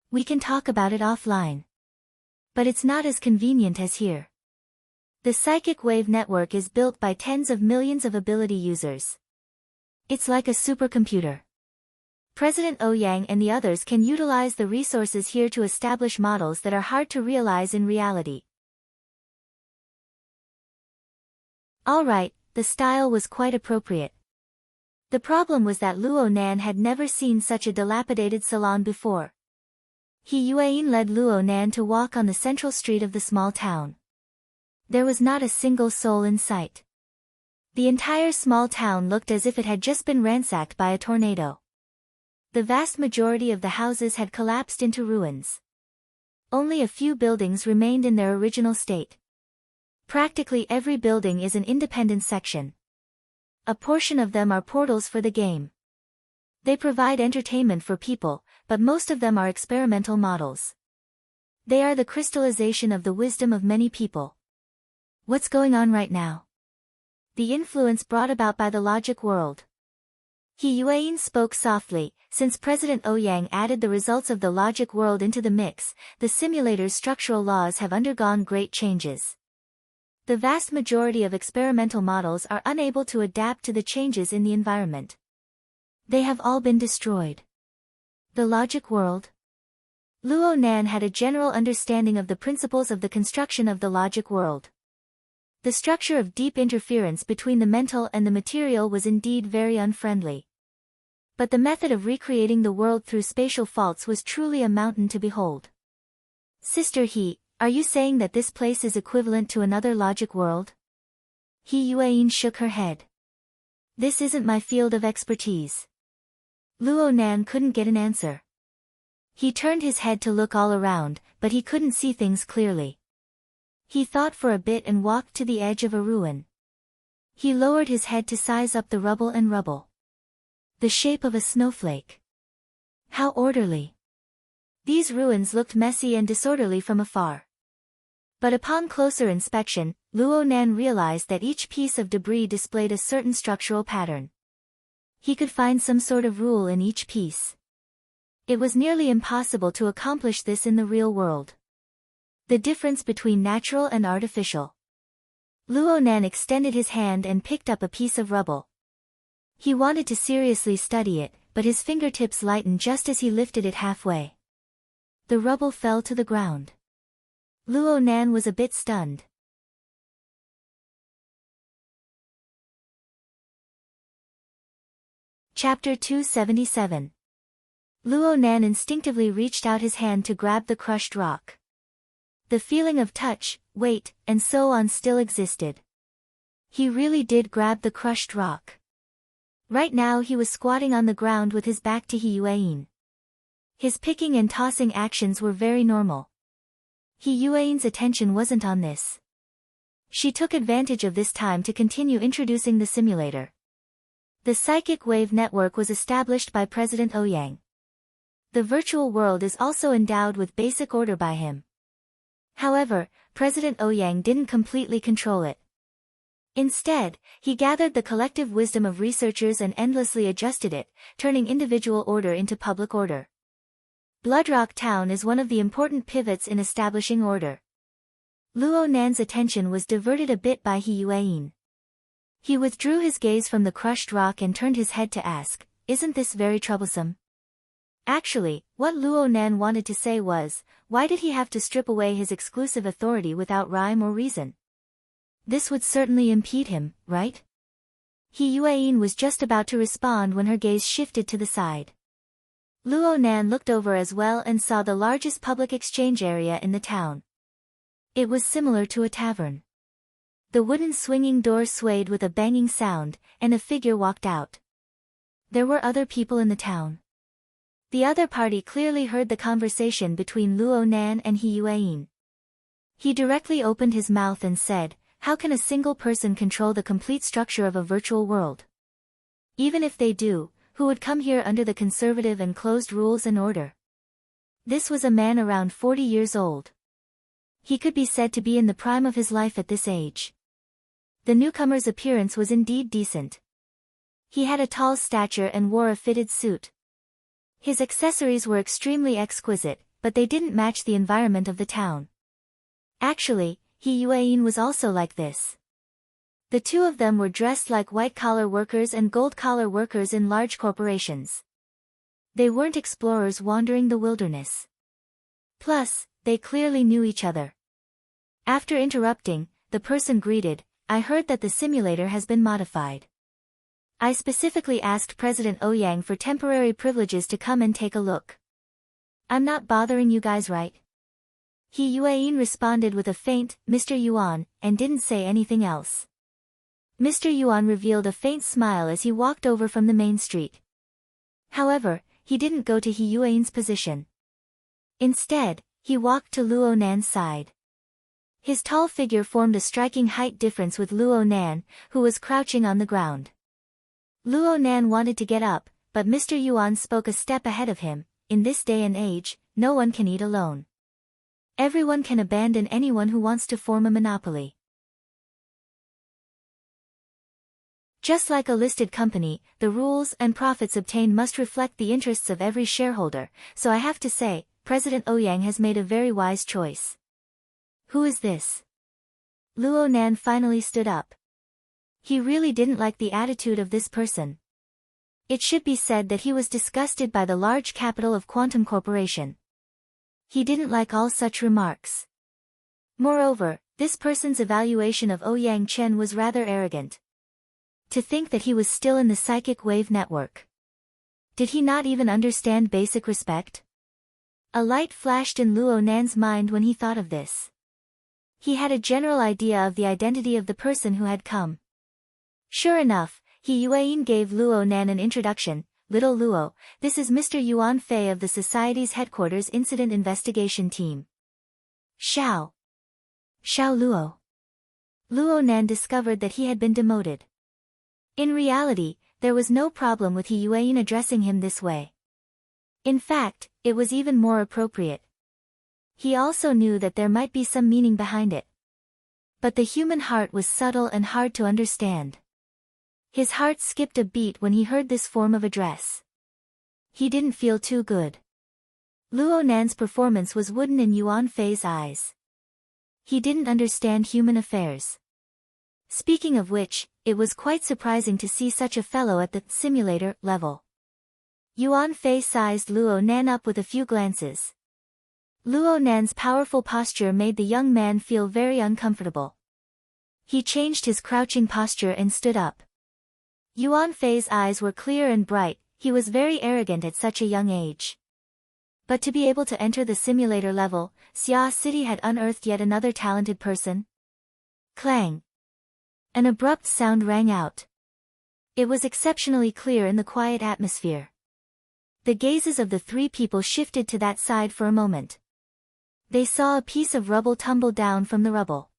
We can talk about it offline. But it's not as convenient as here. The psychic wave network is built by tens of millions of ability users. It's like a supercomputer. President Ouyang and the others can utilize the resources here to establish models that are hard to realize in reality. Alright, the style was quite appropriate. The problem was that Luo Nan had never seen such a dilapidated salon before. He Yuan led Luo Nan to walk on the central street of the small town. There was not a single soul in sight. The entire small town looked as if it had just been ransacked by a tornado. The vast majority of the houses had collapsed into ruins. Only a few buildings remained in their original state. Practically every building is an independent section. A portion of them are portals for the game. They provide entertainment for people, but most of them are experimental models. They are the crystallization of the wisdom of many people. What's going on right now? The influence brought about by the logic world. He Yuan spoke softly. Since President Ouyang added the results of the logic world into the mix, the simulator's structural laws have undergone great changes. The vast majority of experimental models are unable to adapt to the changes in the environment. They have all been destroyed. The logic world? Luo Nan had a general understanding of the principles of the construction of the logic world. The structure of deep interference between the mental and the material was indeed very unfriendly. But the method of recreating the world through spatial faults was truly a mountain to behold. Sister He, are you saying that this place is equivalent to another logic world? He Yuan shook her head. This isn't my field of expertise. Luo Nan couldn't get an answer. He turned his head to look all around, but he couldn't see things clearly. He thought for a bit and walked to the edge of a ruin. He lowered his head to size up the rubble and rubble. The shape of a snowflake. How orderly. These ruins looked messy and disorderly from afar. But upon closer inspection, Luo Nan realized that each piece of debris displayed a certain structural pattern. He could find some sort of rule in each piece. It was nearly impossible to accomplish this in the real world. The difference between natural and artificial. Luo Nan extended his hand and picked up a piece of rubble. He wanted to seriously study it, but his fingertips lightened just as he lifted it halfway. The rubble fell to the ground. Luo Nan was a bit stunned. Chapter 277. Luo Nan instinctively reached out his hand to grab the crushed rock. The feeling of touch, weight, and so on still existed. He really did grab the crushed rock. Right now he was squatting on the ground with his back to He Yuan. His picking and tossing actions were very normal. He Yuan's attention wasn't on this. She took advantage of this time to continue introducing the simulator. The psychic wave network was established by President Ouyang. The virtual world is also endowed with basic order by him. However, President Ouyang didn't completely control it. Instead, he gathered the collective wisdom of researchers and endlessly adjusted it, turning individual order into public order. Bloodrock Town is one of the important pivots in establishing order. Luo Nan's attention was diverted a bit by He Yuan. He withdrew his gaze from the crushed rock and turned his head to ask, "Isn't this very troublesome?" Actually, what Luo Nan wanted to say was, why did he have to strip away his exclusive authority without rhyme or reason? This would certainly impede him, right? He Yuan was just about to respond when her gaze shifted to the side. Luo Nan looked over as well and saw the largest public exchange area in the town. It was similar to a tavern. The wooden swinging door swayed with a banging sound, and a figure walked out. There were other people in the town. The other party clearly heard the conversation between Luo Nan and He Yueyin. He directly opened his mouth and said, "How can a single person control the complete structure of a virtual world? Even if they do, who would come here under the conservative and closed rules and order?" This was a man around 40 years old. He could be said to be in the prime of his life at this age. The newcomer's appearance was indeed decent. He had a tall stature and wore a fitted suit. His accessories were extremely exquisite, but they didn't match the environment of the town. Actually, He Yueyin was also like this. The two of them were dressed like white-collar workers and gold-collar workers in large corporations. They weren't explorers wandering the wilderness. Plus, they clearly knew each other. After interrupting, the person greeted, "I heard that the simulator has been modified. I specifically asked President Ouyang for temporary privileges to come and take a look. I'm not bothering you guys, right?" He Yueyin responded with a faint, "Mr. Yuan," and didn't say anything else. Mr. Yuan revealed a faint smile as he walked over from the main street. However, he didn't go to He Yueyin's position. Instead, he walked to Luo Nan's side. His tall figure formed a striking height difference with Luo Nan, who was crouching on the ground. Luo Nan wanted to get up, but Mr. Yuan spoke a step ahead of him. "In this day and age, no one can eat alone. Everyone can abandon anyone who wants to form a monopoly. Just like a listed company, the rules and profits obtained must reflect the interests of every shareholder, so I have to say, President Ouyang has made a very wise choice." "Who is this?" Luo Nan finally stood up. He really didn't like the attitude of this person. It should be said that he was disgusted by the large capital of Quantum Corporation. He didn't like all such remarks. Moreover, this person's evaluation of Ouyang Chen was rather arrogant. To think that he was still in the psychic wave network. Did he not even understand basic respect? A light flashed in Luo Nan's mind when he thought of this. He had a general idea of the identity of the person who had come. Sure enough, He Yueyin gave Luo Nan an introduction. "Little Luo, this is Mr. Yuan Fei of the Society's headquarters Incident Investigation Team." Xiao Luo. Luo Nan discovered that he had been demoted. In reality, there was no problem with He Yueyin addressing him this way. In fact, it was even more appropriate. He also knew that there might be some meaning behind it. But the human heart was subtle and hard to understand. His heart skipped a beat when he heard this form of address. He didn't feel too good. Luo Nan's performance was wooden in Yuan Fei's eyes. He didn't understand human affairs. Speaking of which, it was quite surprising to see such a fellow at the simulator level. Yuan Fei sized Luo Nan up with a few glances. Luo Nan's powerful posture made the young man feel very uncomfortable. He changed his crouching posture and stood up. Yuan Fei's eyes were clear and bright. He was very arrogant at such a young age. But to be able to enter the simulator level, Xia City had unearthed yet another talented person. Clang! An abrupt sound rang out. It was exceptionally clear in the quiet atmosphere. The gazes of the three people shifted to that side for a moment. They saw a piece of rubble tumble down from the rubble.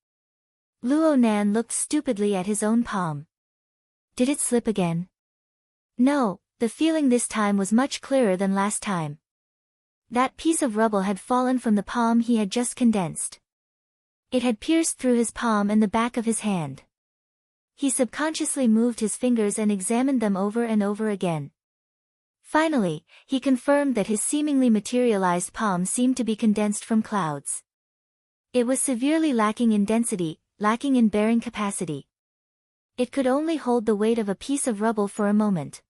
Luo Nan looked stupidly at his own palm. Did it slip again? No, the feeling this time was much clearer than last time. That piece of rubble had fallen from the palm he had just condensed. It had pierced through his palm and the back of his hand. He subconsciously moved his fingers and examined them over and over again. Finally, he confirmed that his seemingly materialized palm seemed to be condensed from clouds. It was severely lacking in density, lacking in bearing capacity. It could only hold the weight of a piece of rubble for a moment.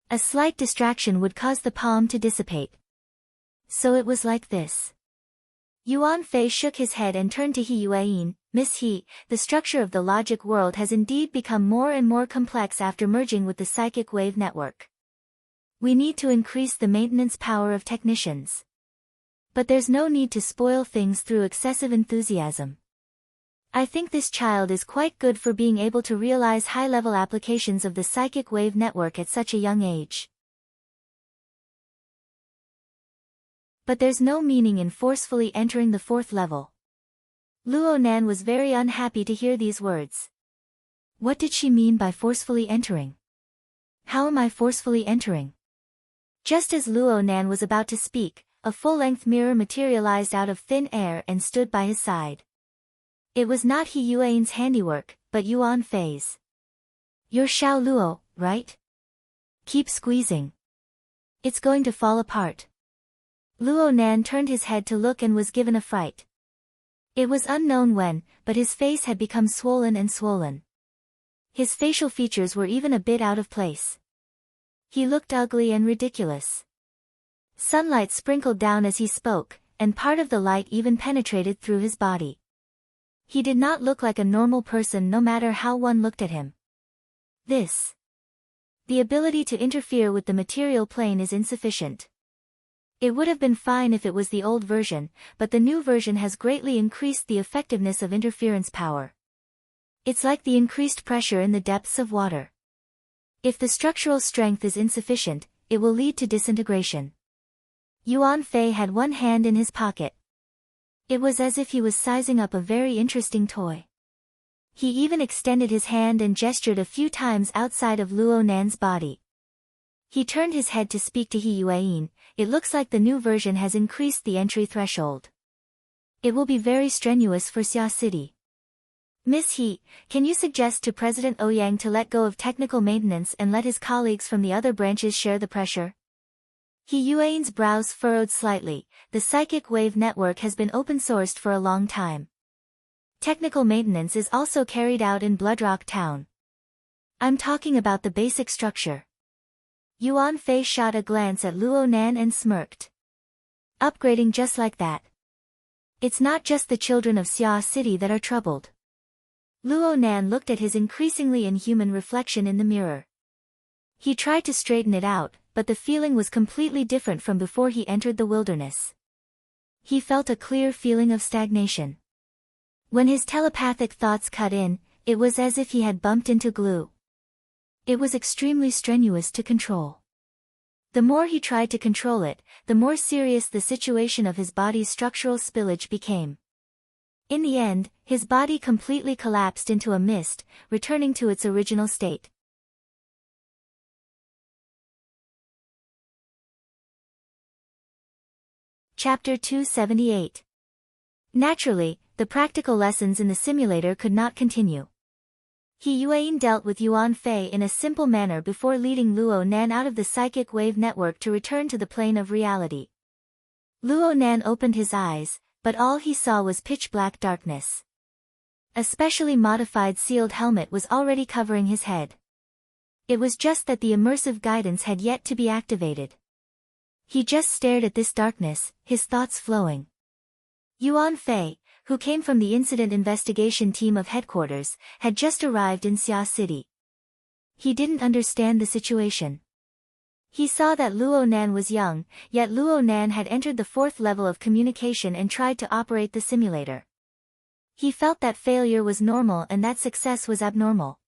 A slight distraction would cause the palm to dissipate. So it was like this. Yuan Fei shook his head and turned to He Yueyin. "Miss He, the structure of the logic world has indeed become more and more complex after merging with the psychic wave network. We need to increase the maintenance power of technicians. But there's no need to spoil things through excessive enthusiasm. I think this child is quite good for being able to realize high-level applications of the psychic wave network at such a young age. But there's no meaning in forcefully entering the 4th level. Luo Nan was very unhappy to hear these words. What did she mean by forcefully entering? How am I forcefully entering? Just as Luo Nan was about to speak, a full-length mirror materialized out of thin air and stood by his side. It was not He Yuan's handiwork, but Yuan Fei's. You're Xiao Luo, right? Keep squeezing. It's going to fall apart. Luo Nan turned his head to look and was given a fright. It was unknown when, but his face had become swollen and swollen. His facial features were even a bit out of place. He looked ugly and ridiculous. Sunlight sprinkled down as he spoke, and part of the light even penetrated through his body. He did not look like a normal person no matter how one looked at him. The ability to interfere with the material plane is insufficient. It would have been fine if it was the old version, but the new version has greatly increased the effectiveness of interference power. It's like the increased pressure in the depths of water. If the structural strength is insufficient, it will lead to disintegration. Yuan Fei had one hand in his pocket. It was as if he was sizing up a very interesting toy. He even extended his hand and gestured a few times outside of Luo Nan's body. He turned his head to speak to He Yuan. It looks like the new version has increased the entry threshold. It will be very strenuous for Xia City. Miss He, can you suggest to President Ouyang to let go of technical maintenance and let his colleagues from the other branches share the pressure? He Yuan's brows furrowed slightly. The psychic wave network has been open-sourced for a long time. Technical maintenance is also carried out in Bloodrock Town. I'm talking about the basic structure. Yuan Fei shot a glance at Luo Nan and smirked. Upgrading just like that. It's not just the children of Xia City that are troubled. Luo Nan looked at his increasingly inhuman reflection in the mirror. He tried to straighten it out, but the feeling was completely different from before he entered the wilderness. He felt a clear feeling of stagnation. When his telepathic thoughts cut in, it was as if he had bumped into glue. It was extremely strenuous to control. The more he tried to control it, the more serious the situation of his body's structural spillage became. In the end, his body completely collapsed into a mist, returning to its original state. Chapter 278. Naturally, the practical lessons in the simulator could not continue. He Yuan dealt with Yuan Fei in a simple manner before leading Luo Nan out of the psychic wave network to return to the plane of reality. Luo Nan opened his eyes, but all he saw was pitch-black darkness. A specially modified sealed helmet was already covering his head. It was just that the immersive guidance had yet to be activated. He just stared at this darkness, his thoughts flowing. Yuan Fei, who came from the incident investigation team of headquarters, had just arrived in Xia City. He didn't understand the situation. He saw that Luo Nan was young, yet Luo Nan had entered the 4th level of communication and tried to operate the simulator. He felt that failure was normal and that success was abnormal.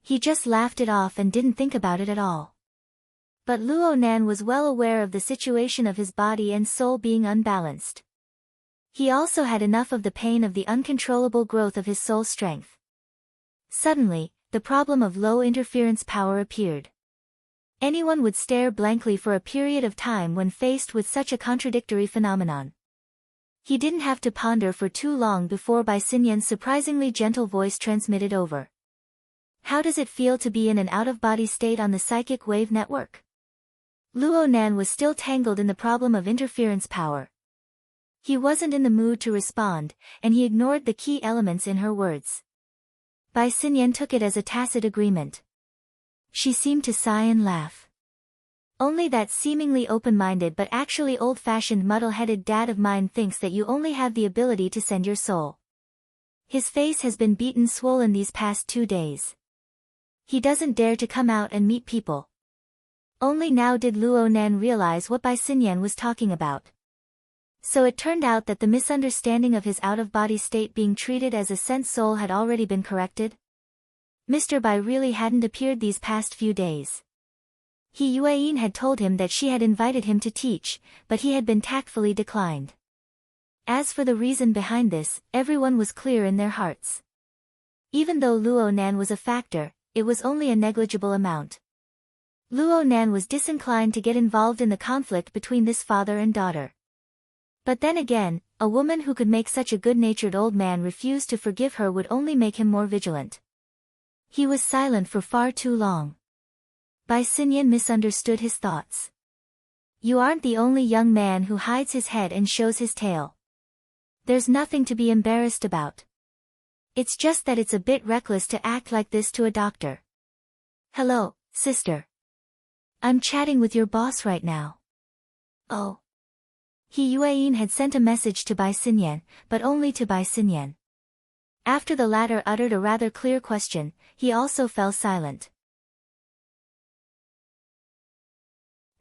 He just laughed it off and didn't think about it at all. But Luo Nan was well aware of the situation of his body and soul being unbalanced. He also had enough of the pain of the uncontrollable growth of his soul strength. Suddenly, the problem of low interference power appeared. Anyone would stare blankly for a period of time when faced with such a contradictory phenomenon. He didn't have to ponder for too long before Bai Xinyan's surprisingly gentle voice transmitted over. How does it feel to be in an out-of-body state on the psychic wave network? Luo Nan was still tangled in the problem of interference power. He wasn't in the mood to respond, and he ignored the key elements in her words. Bai Xinyan took it as a tacit agreement. She seemed to sigh and laugh. Only that seemingly open-minded but actually old-fashioned muddle-headed dad of mine thinks that you only have the ability to send your soul. His face has been beaten swollen these past 2 days. He doesn't dare to come out and meet people. Only now did Luo Nan realize what Bai Xinyan was talking about. So it turned out that the misunderstanding of his out-of-body state being treated as a sense soul had already been corrected? Mr. Bai really hadn't appeared these past few days. He Yueyin had told him that she had invited him to teach, but he had been tactfully declined. As for the reason behind this, everyone was clear in their hearts. Even though Luo Nan was a factor, it was only a negligible amount. Luo Nan was disinclined to get involved in the conflict between this father and daughter. But then again, a woman who could make such a good-natured old man refuse to forgive her would only make him more vigilant. He was silent for far too long. Bai Xinyan misunderstood his thoughts. You aren't the only young man who hides his head and shows his tail. There's nothing to be embarrassed about. It's just that it's a bit reckless to act like this to a doctor. Hello, sister. I'm chatting with your boss right now. Oh. He Yueyin had sent a message to Bai Xinyan, but only to Bai Xinyan. After the latter uttered a rather clear question, he also fell silent.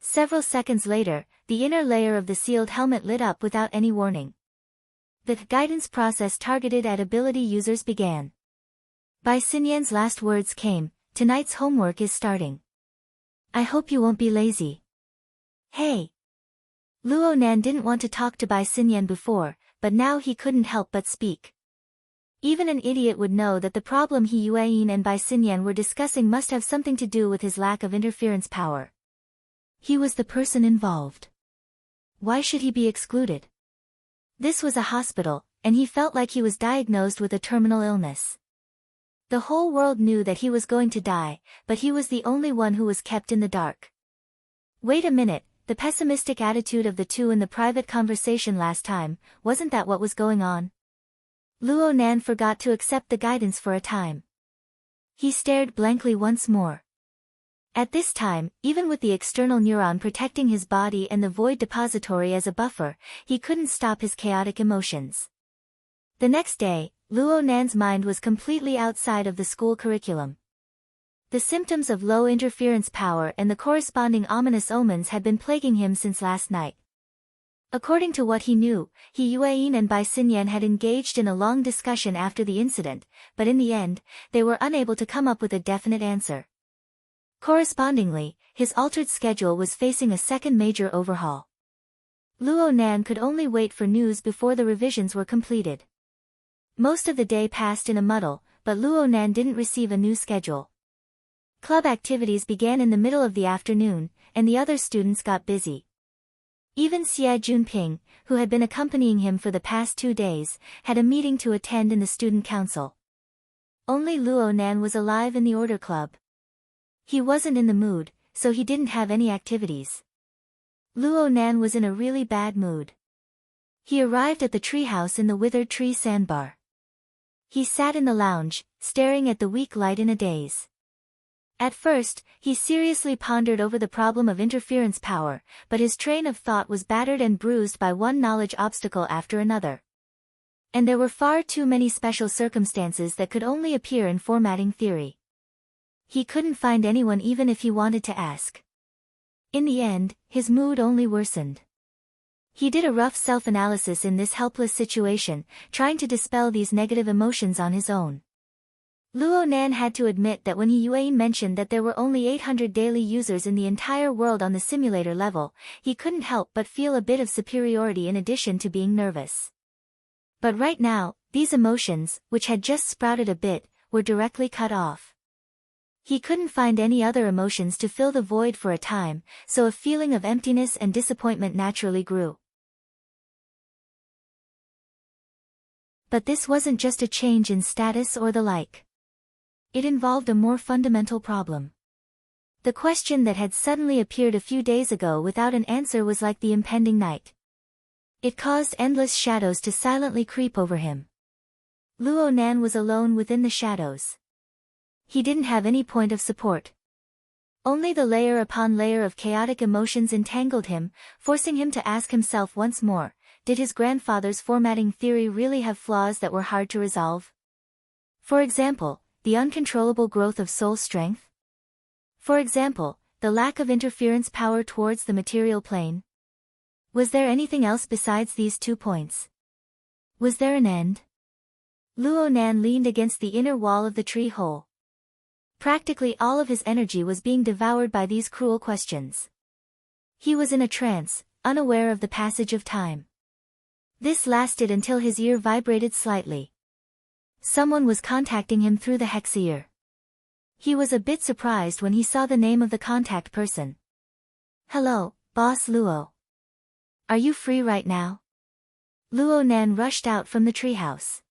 Several seconds later, the inner layer of the sealed helmet lit up without any warning. The guidance process targeted at ability users began. Bai Xinyan's last words came, "Tonight's homework is starting. I hope you won't be lazy." Hey! Luo Nan didn't want to talk to Bai Xinyan before, but now he couldn't help but speak. Even an idiot would know that the problem he Yueyin and Bai Xinyan were discussing must have something to do with his lack of interference power. He was the person involved. Why should he be excluded? This was a hospital, and he felt like he was diagnosed with a terminal illness. The whole world knew that he was going to die, but he was the only one who was kept in the dark. Wait a minute, the pessimistic attitude of the two in the private conversation last time, wasn't that what was going on? Luo Nan forgot to accept the guidance for a time. He stared blankly once more. At this time, even with the external neuron protecting his body and the void depository as a buffer, he couldn't stop his chaotic emotions. The next day, Luo Nan's mind was completely outside of the school curriculum. The symptoms of low interference power and the corresponding ominous omens had been plaguing him since last night. According to what he knew, he Yueyin and Bai Xinyan had engaged in a long discussion after the incident, but in the end, they were unable to come up with a definite answer. Correspondingly, his altered schedule was facing a second major overhaul. Luo Nan could only wait for news before the revisions were completed. Most of the day passed in a muddle, but Luo Nan didn't receive a new schedule. Club activities began in the middle of the afternoon, and the other students got busy. Even Xie Junping, who had been accompanying him for the past 2 days, had a meeting to attend in the student council. Only Luo Nan was alive in the order club. He wasn't in the mood, so he didn't have any activities. Luo Nan was in a really bad mood. He arrived at the treehouse in the withered tree sandbar. He sat in the lounge, staring at the weak light in a daze. At first, he seriously pondered over the problem of interference power, but his train of thought was battered and bruised by one knowledge obstacle after another. And there were far too many special circumstances that could only appear in formatting theory. He couldn't find anyone even if he wanted to ask. In the end, his mood only worsened. He did a rough self-analysis in this helpless situation, trying to dispel these negative emotions on his own. Luo Nan had to admit that when he Yueyin mentioned that there were only 800 daily users in the entire world on the simulator level, he couldn't help but feel a bit of superiority in addition to being nervous. But right now, these emotions, which had just sprouted a bit, were directly cut off. He couldn't find any other emotions to fill the void for a time, so a feeling of emptiness and disappointment naturally grew. But this wasn't just a change in status or the like. It involved a more fundamental problem. The question that had suddenly appeared a few days ago without an answer was like the impending night. It caused endless shadows to silently creep over him. Luo Nan was alone within the shadows. He didn't have any point of support. Only the layer upon layer of chaotic emotions entangled him, forcing him to ask himself once more, did his grandfather's formatting theory really have flaws that were hard to resolve? For example, the uncontrollable growth of soul strength? For example, the lack of interference power towards the material plane? Was there anything else besides these 2 points? Was there an end? Luo Nan leaned against the inner wall of the tree hole. Practically all of his energy was being devoured by these cruel questions. He was in a trance, unaware of the passage of time. This lasted until his ear vibrated slightly. Someone was contacting him through the hex ear. He was a bit surprised when he saw the name of the contact person. "Hello, Boss Luo. Are you free right now?" Luo Nan rushed out from the treehouse.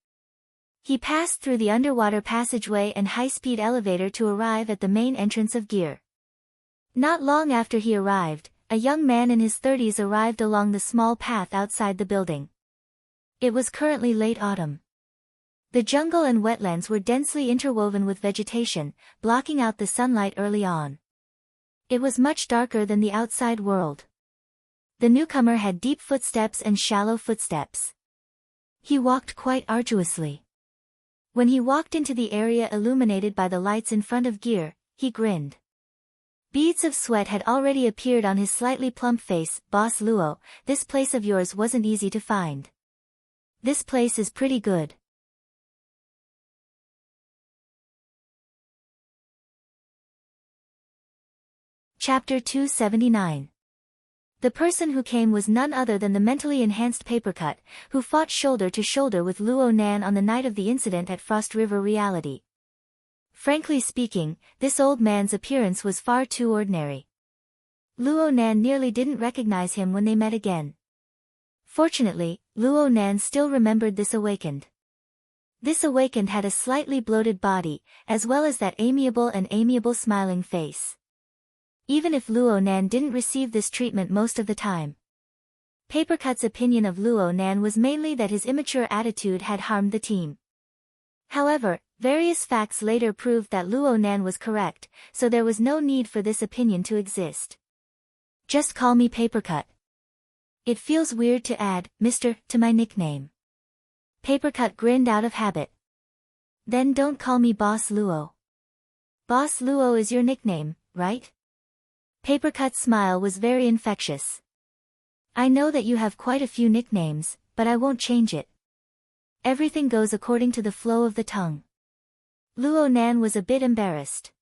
He passed through the underwater passageway and high-speed elevator to arrive at the main entrance of Gear. Not long after he arrived, a young man in his 30s arrived along the small path outside the building. It was currently late autumn. The jungle and wetlands were densely interwoven with vegetation, blocking out the sunlight early on. It was much darker than the outside world. The newcomer had deep footsteps and shallow footsteps. He walked quite arduously. When he walked into the area illuminated by the lights in front of Gear, he grinned. Beads of sweat had already appeared on his slightly plump face. "Boss Luo, this place of yours wasn't easy to find. This place is pretty good." Chapter 279. The person who came was none other than the mentally enhanced Papercut, who fought shoulder to shoulder with Luo Nan on the night of the incident at Frost River Reality. Frankly speaking, this old man's appearance was far too ordinary. Luo Nan nearly didn't recognize him when they met again. Fortunately, Luo Nan still remembered this awakened. This awakened had a slightly bloated body, as well as that amiable smiling face. Even if Luo Nan didn't receive this treatment most of the time. Papercut's opinion of Luo Nan was mainly that his immature attitude had harmed the team. However, various facts later proved that Luo Nan was correct, so there was no need for this opinion to exist. "Just call me Papercut. It feels weird to add Mr. to my nickname." Papercut grinned out of habit. "Then don't call me Boss Luo. Boss Luo is your nickname, right?" Papercut's smile was very infectious. "I know that you have quite a few nicknames, but I won't change it. Everything goes according to the flow of the tongue." Luo Nan was a bit embarrassed.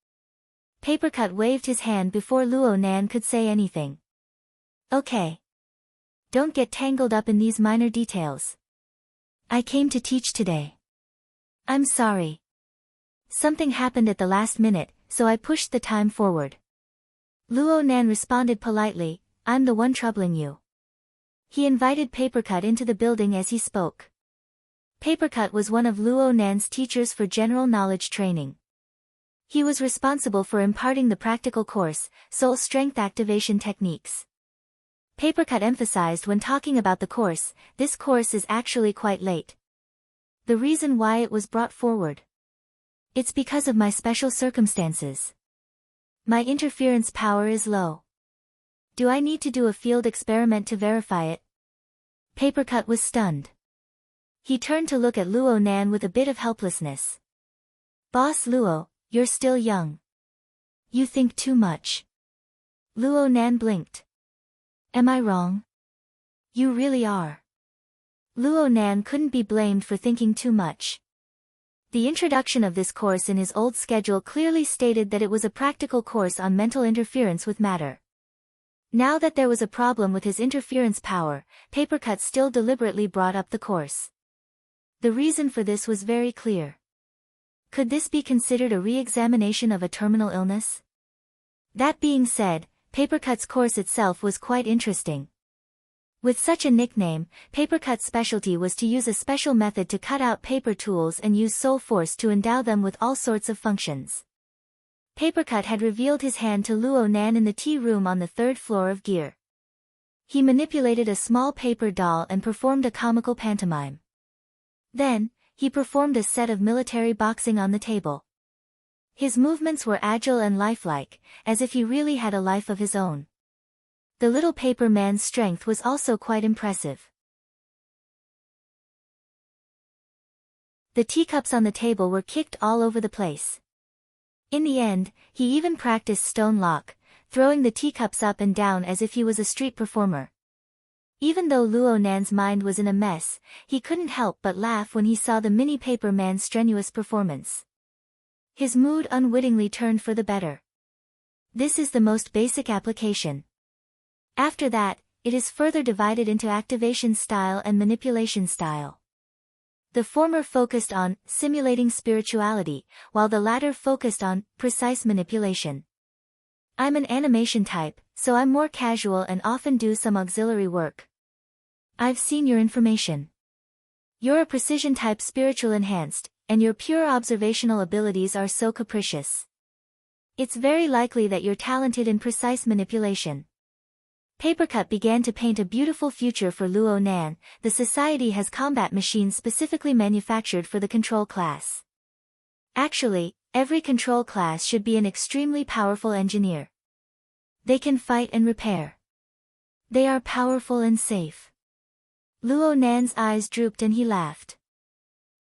Papercut waved his hand before Luo Nan could say anything. "Okay. Don't get tangled up in these minor details. I came to teach today. I'm sorry. Something happened at the last minute, so I pushed the time forward." Luo Nan responded politely, "I'm the one troubling you." He invited Papercut into the building as he spoke. Papercut was one of Luo Nan's teachers for general knowledge training. He was responsible for imparting the practical course, Soul Strength Activation Techniques. Papercut emphasized when talking about the course, this course is actually quite late. The reason why it was brought forward. It's because of my special circumstances. My interference power is low. Do I need to do a field experiment to verify it? Papercut was stunned. He turned to look at Luo Nan with a bit of helplessness. "Boss Luo, you're still young. You think too much." Luo Nan blinked. "Am I wrong?" "You really are." Luo Nan couldn't be blamed for thinking too much. The introduction of this course in his old schedule clearly stated that it was a practical course on mental interference with matter. Now that there was a problem with his interference power, Papercut still deliberately brought up the course. The reason for this was very clear. Could this be considered a re-examination of a terminal illness? That being said, Papercut's course itself was quite interesting. With such a nickname, Papercut's specialty was to use a special method to cut out paper tools and use soul force to endow them with all sorts of functions. Papercut had revealed his hand to Luo Nan in the tea room on the 3rd floor of Gear. He manipulated a small paper doll and performed a comical pantomime. Then, he performed a set of military boxing on the table. His movements were agile and lifelike, as if he really had a life of his own. The little paper man's strength was also quite impressive. The teacups on the table were kicked all over the place. In the end, he even practiced stone lock, throwing the teacups up and down as if he was a street performer. Even though Luo Nan's mind was in a mess, he couldn't help but laugh when he saw the mini paper man's strenuous performance. His mood unwittingly turned for the better. This is the most basic application. After that, it is further divided into activation style and manipulation style. The former focused on simulating spirituality, while the latter focused on precise manipulation. I'm an animation type, so I'm more casual and often do some auxiliary work. I've seen your information. You're a precision type, spiritual enhanced, and your pure observational abilities are so capricious. It's very likely that you're talented in precise manipulation. Papercut began to paint a beautiful future for Luo Nan. The society has combat machines specifically manufactured for the control class. Actually, every control class should be an extremely powerful engineer. They can fight and repair. They are powerful and safe. Luo Nan's eyes drooped and he laughed.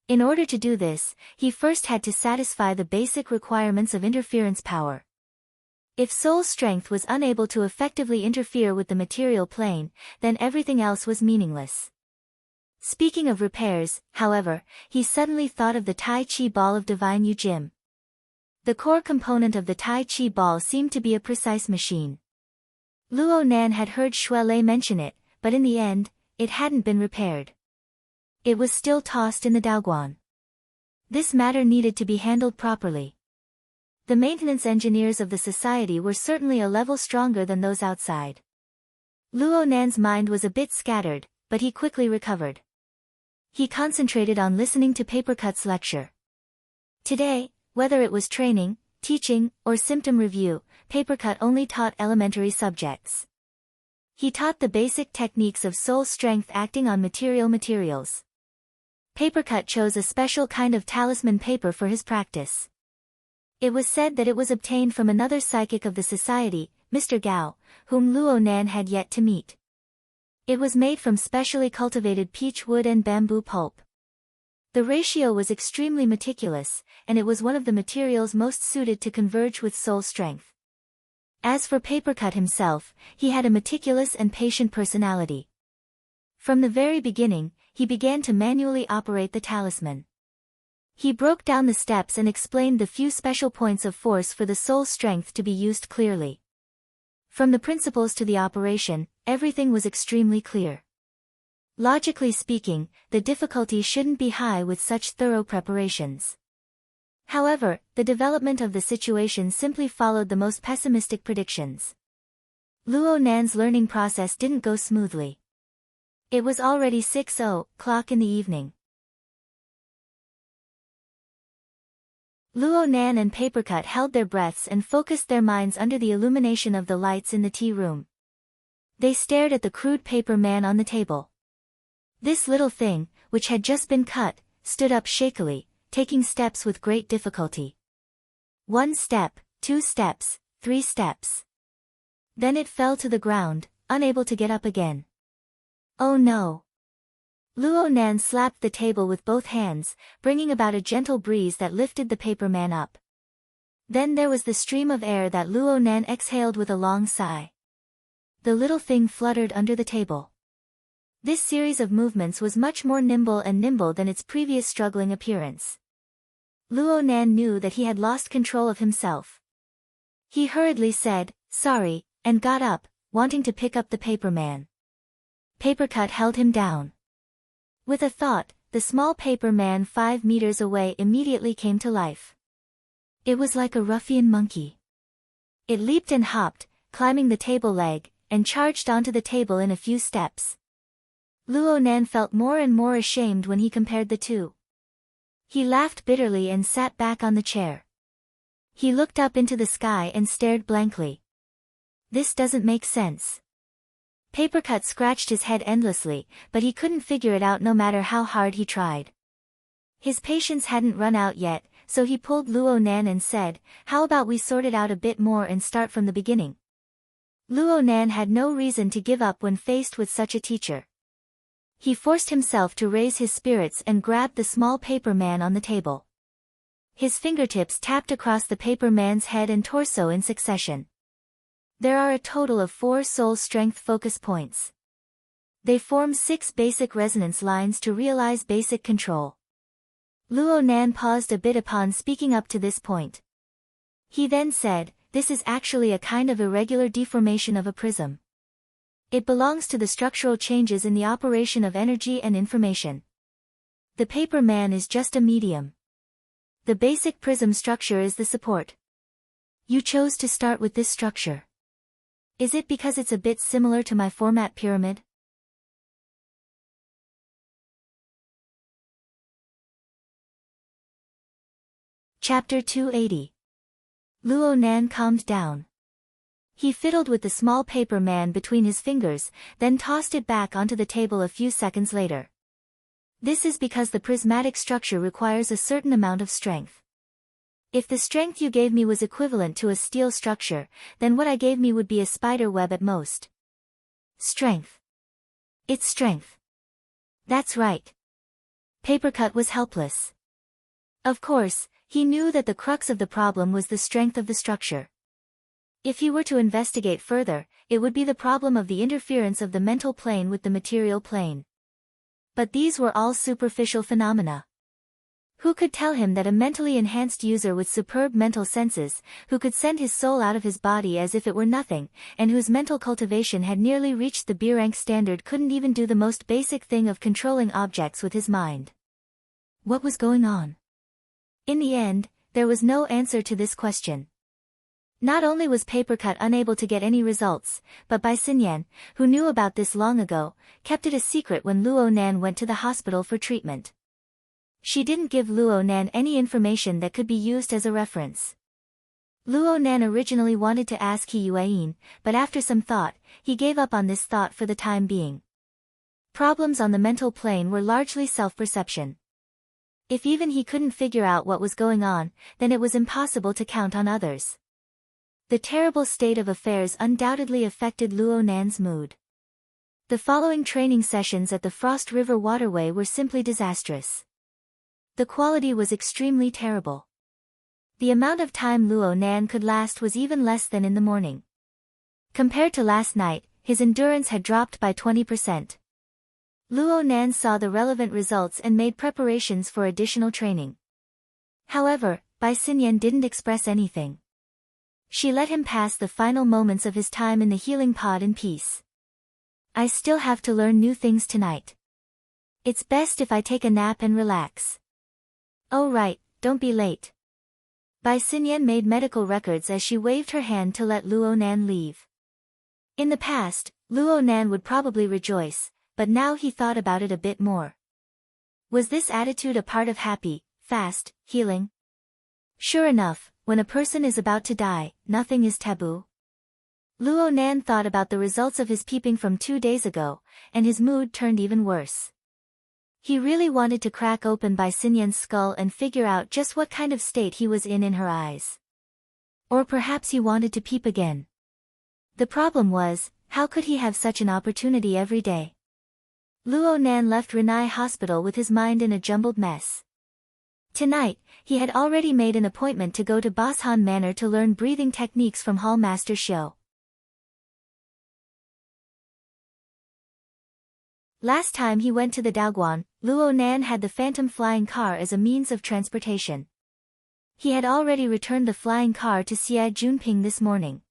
In order to do this, he first had to satisfy the basic requirements of interference power. If soul strength was unable to effectively interfere with the material plane, then everything else was meaningless. Speaking of repairs, however, he suddenly thought of the Tai Chi ball of divine Yu-Jim. The core component of the Tai Chi ball seemed to be a precise machine. Luo Nan had heard Shui Lei mention it, but in the end, it hadn't been repaired. It was still tossed in the Daoguan. This matter needed to be handled properly. The maintenance engineers of the society were certainly a level stronger than those outside. Luo Nan's mind was a bit scattered, but he quickly recovered. He concentrated on listening to Papercut's lecture. Today, whether it was training, teaching, or symptom review, Papercut only taught elementary subjects. He taught the basic techniques of soul strength acting on materials. Papercut chose a special kind of talisman paper for his practice. It was said that it was obtained from another psychic of the society, Mr. Gao, whom Luo Nan had yet to meet. It was made from specially cultivated peach wood and bamboo pulp. The ratio was extremely meticulous, and it was one of the materials most suited to converge with soul strength. As for Papercut himself, he had a meticulous and patient personality. From the very beginning, he began to manually operate the talisman. He broke down the steps and explained the few special points of force for the soul strength to be used clearly. From the principles to the operation, everything was extremely clear. Logically speaking, the difficulty shouldn't be high with such thorough preparations. However, the development of the situation simply followed the most pessimistic predictions. Luo Nan's learning process didn't go smoothly. It was already 6:00 in the evening. Luo Nan and Papercut held their breaths and focused their minds under the illumination of the lights in the tea room. They stared at the crude paper man on the table. This little thing, which had just been cut, stood up shakily, taking steps with great difficulty. 1 step, 2 steps, 3 steps. Then it fell to the ground, unable to get up again. Oh no! Luo Nan slapped the table with both hands, bringing about a gentle breeze that lifted the paper man up. Then there was the stream of air that Luo Nan exhaled with a long sigh. The little thing fluttered under the table. This series of movements was much more nimble than its previous struggling appearance. Luo Nan knew that he had lost control of himself. He hurriedly said, "Sorry," and got up, wanting to pick up the paper man. Papercut held him down. With a thought, the small paper man 5 meters away immediately came to life. It was like a ruffian monkey. It leaped and hopped, climbing the table leg, and charged onto the table in a few steps. Luo Nan felt more and more ashamed when he compared the two. He laughed bitterly and sat back on the chair. He looked up into the sky and stared blankly. This doesn't make sense. Papercut scratched his head endlessly, but he couldn't figure it out no matter how hard he tried. His patience hadn't run out yet, so he pulled Luo Nan and said, "How about we sort it out a bit more and start from the beginning?" Luo Nan had no reason to give up when faced with such a teacher. He forced himself to raise his spirits and grabbed the small paper man on the table. His fingertips tapped across the paper man's head and torso in succession. There are a total of 4 soul strength focus points. They form 6 basic resonance lines to realize basic control. Luo Nan paused a bit upon speaking up to this point. He then said, "This is actually a kind of irregular deformation of a prism. It belongs to the structural changes in the operation of energy and information. The paper man is just a medium. The basic prism structure is the support. You chose to start with this structure. Is it because it's a bit similar to my format pyramid?" Chapter 280. Luo Nan calmed down. He fiddled with the small paper man between his fingers, then tossed it back onto the table a few seconds later. This is because the prismatic structure requires a certain amount of strength. If the strength you gave me was equivalent to a steel structure, then what I gave me would be a spider web at most. Strength. It's strength. That's right. Papercut was helpless. Of course, he knew that the crux of the problem was the strength of the structure. If he were to investigate further, it would be the problem of the interference of the mental plane with the material plane. But these were all superficial phenomena. Who could tell him that a mentally enhanced user with superb mental senses, who could send his soul out of his body as if it were nothing, and whose mental cultivation had nearly reached the B rank standard, couldn't even do the most basic thing of controlling objects with his mind? What was going on? In the end, there was no answer to this question. Not only was Papercut unable to get any results, but Bai Xinyan, who knew about this long ago, kept it a secret when Luo Nan went to the hospital for treatment. She didn't give Luo Nan any information that could be used as a reference. Luo Nan originally wanted to ask He Yuan, but after some thought, he gave up on this thought for the time being. Problems on the mental plane were largely self-perception. If even he couldn't figure out what was going on, then it was impossible to count on others. The terrible state of affairs undoubtedly affected Luo Nan's mood. The following training sessions at the Frost River waterway were simply disastrous. The quality was extremely terrible. The amount of time Luo Nan could last was even less than in the morning. Compared to last night, his endurance had dropped by 20%. Luo Nan saw the relevant results and made preparations for additional training. However, Bai Xinyan didn't express anything. She let him pass the final moments of his time in the healing pod in peace. "I still have to learn new things tonight. It's best if I take a nap and relax." "Oh right, don't be late." Bai Xinyan made medical records as she waved her hand to let Luo Nan leave. In the past, Luo Nan would probably rejoice, but now he thought about it a bit more. Was this attitude a part of happy, fast, healing? Sure enough, when a person is about to die, nothing is taboo. Luo Nan thought about the results of his peeping from 2 days ago, and his mood turned even worse. He really wanted to crack open Bai Xinyan's skull and figure out just what kind of state he was in her eyes. Or perhaps he wanted to peep again. The problem was, how could he have such an opportunity every day? Luo Nan left Renai Hospital with his mind in a jumbled mess. Tonight, he had already made an appointment to go to Boshan Manor to learn breathing techniques from Hall Master Xiu. Last time he went to the Daoguan, Luo Nan had the phantom flying car as a means of transportation. He had already returned the flying car to Xia Junping this morning.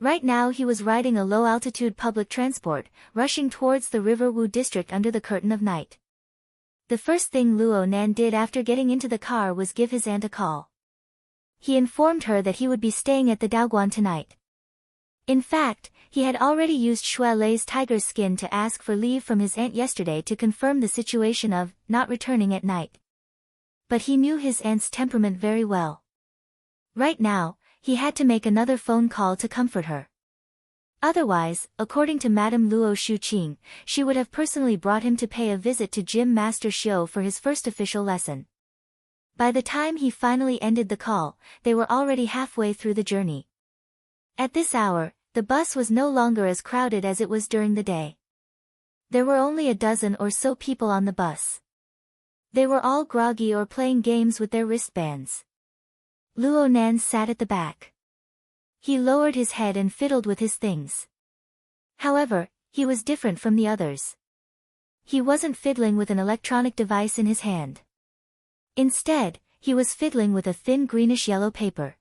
Right now he was riding a low-altitude public transport, rushing towards the River Wu district under the curtain of night. The first thing Luo Nan did after getting into the car was give his aunt a call. He informed her that he would be staying at the Daoguan tonight. In fact, he had already used Shui Lei's tiger's skin to ask for leave from his aunt yesterday to confirm the situation of not returning at night. But he knew his aunt's temperament very well. Right now, he had to make another phone call to comfort her. Otherwise, according to Madame Luo Shuqing, she would have personally brought him to pay a visit to Gym Master Xiu for his first official lesson. By the time he finally ended the call, they were already halfway through the journey. At this hour, the bus was no longer as crowded as it was during the day. There were only a dozen or so people on the bus. They were all groggy or playing games with their wristbands. Luo Nan sat at the back. He lowered his head and fiddled with his things. However, he was different from the others. He wasn't fiddling with an electronic device in his hand. Instead, he was fiddling with a thin greenish-yellow paper.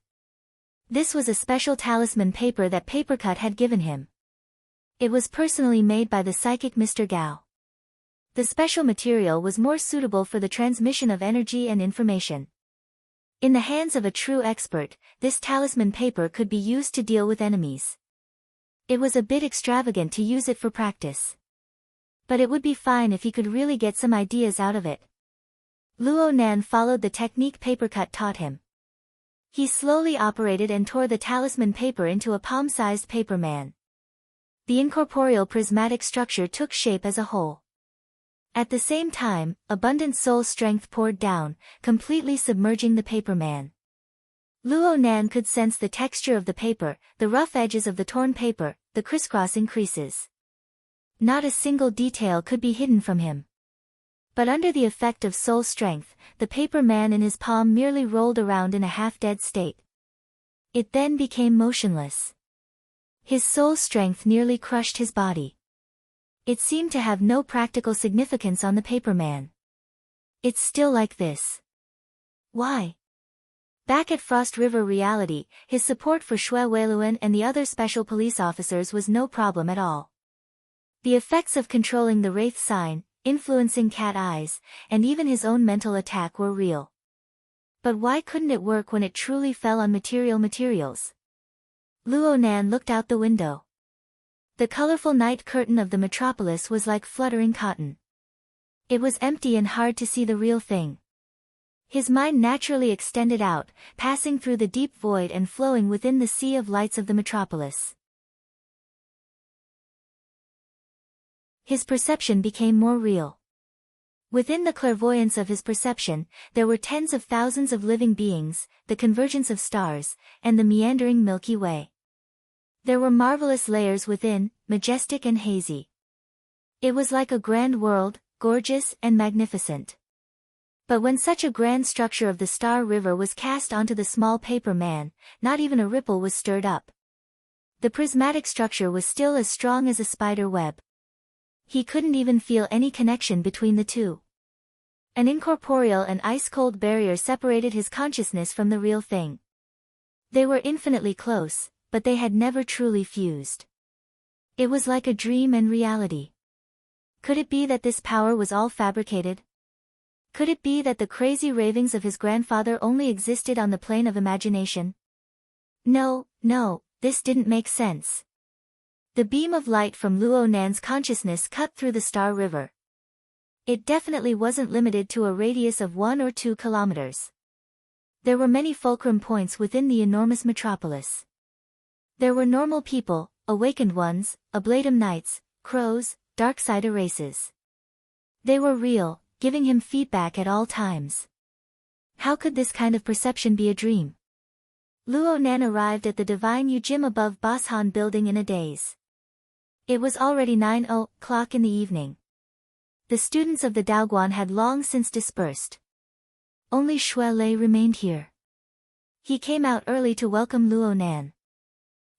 This was a special talisman paper that Papercut had given him. It was personally made by the psychic Mr. Gao. The special material was more suitable for the transmission of energy and information. In the hands of a true expert, this talisman paper could be used to deal with enemies. It was a bit extravagant to use it for practice. But it would be fine if he could really get some ideas out of it. Luo Nan followed the technique Papercut taught him. He slowly operated and tore the talisman paper into a palm-sized paper man. The incorporeal prismatic structure took shape as a whole. At the same time, abundant soul strength poured down, completely submerging the paper man. Luo Nan could sense the texture of the paper, the rough edges of the torn paper, the crisscrossing creases. Not a single detail could be hidden from him. But under the effect of soul strength, the paper man in his palm merely rolled around in a half-dead state. It then became motionless. His soul strength nearly crushed his body. It seemed to have no practical significance on the paper man. It's still like this. Why? Back at Frost River Reality, his support for Xue Weiluan and the other special police officers was no problem at all. The effects of controlling the Wraith sign, influencing cat eyes, and even his own mental attack were real. But why couldn't it work when it truly fell on materials? Luo Nan looked out the window. The colorful night curtain of the metropolis was like fluttering cotton. It was empty and hard to see the real thing. His mind naturally extended out, passing through the deep void and flowing within the sea of lights of the metropolis. His perception became more real. Within the clairvoyance of his perception, there were tens of thousands of living beings, the convergence of stars, and the meandering Milky Way. There were marvelous layers within, majestic and hazy. It was like a grand world, gorgeous and magnificent. But when such a grand structure of the Star River was cast onto the small paper man, not even a ripple was stirred up. The prismatic structure was still as strong as a spider web. He couldn't even feel any connection between the two. An incorporeal and ice-cold barrier separated his consciousness from the real thing. They were infinitely close, but they had never truly fused. It was like a dream and reality. Could it be that this power was all fabricated? Could it be that the crazy ravings of his grandfather only existed on the plane of imagination? No, this didn't make sense. The beam of light from Luo Nan's consciousness cut through the Star River. It definitely wasn't limited to a radius of 1 or 2 kilometers. There were many fulcrum points within the enormous metropolis. There were normal people, awakened ones, ablatum knights, crows, darksider races. They were real, giving him feedback at all times. How could this kind of perception be a dream? Luo Nan arrived at the Divine Yu Gym above Boshan building in a daze. It was already 9:00 in the evening. The students of the Daoguan had long since dispersed. Only Xue Lei remained here. He came out early to welcome Luo Nan.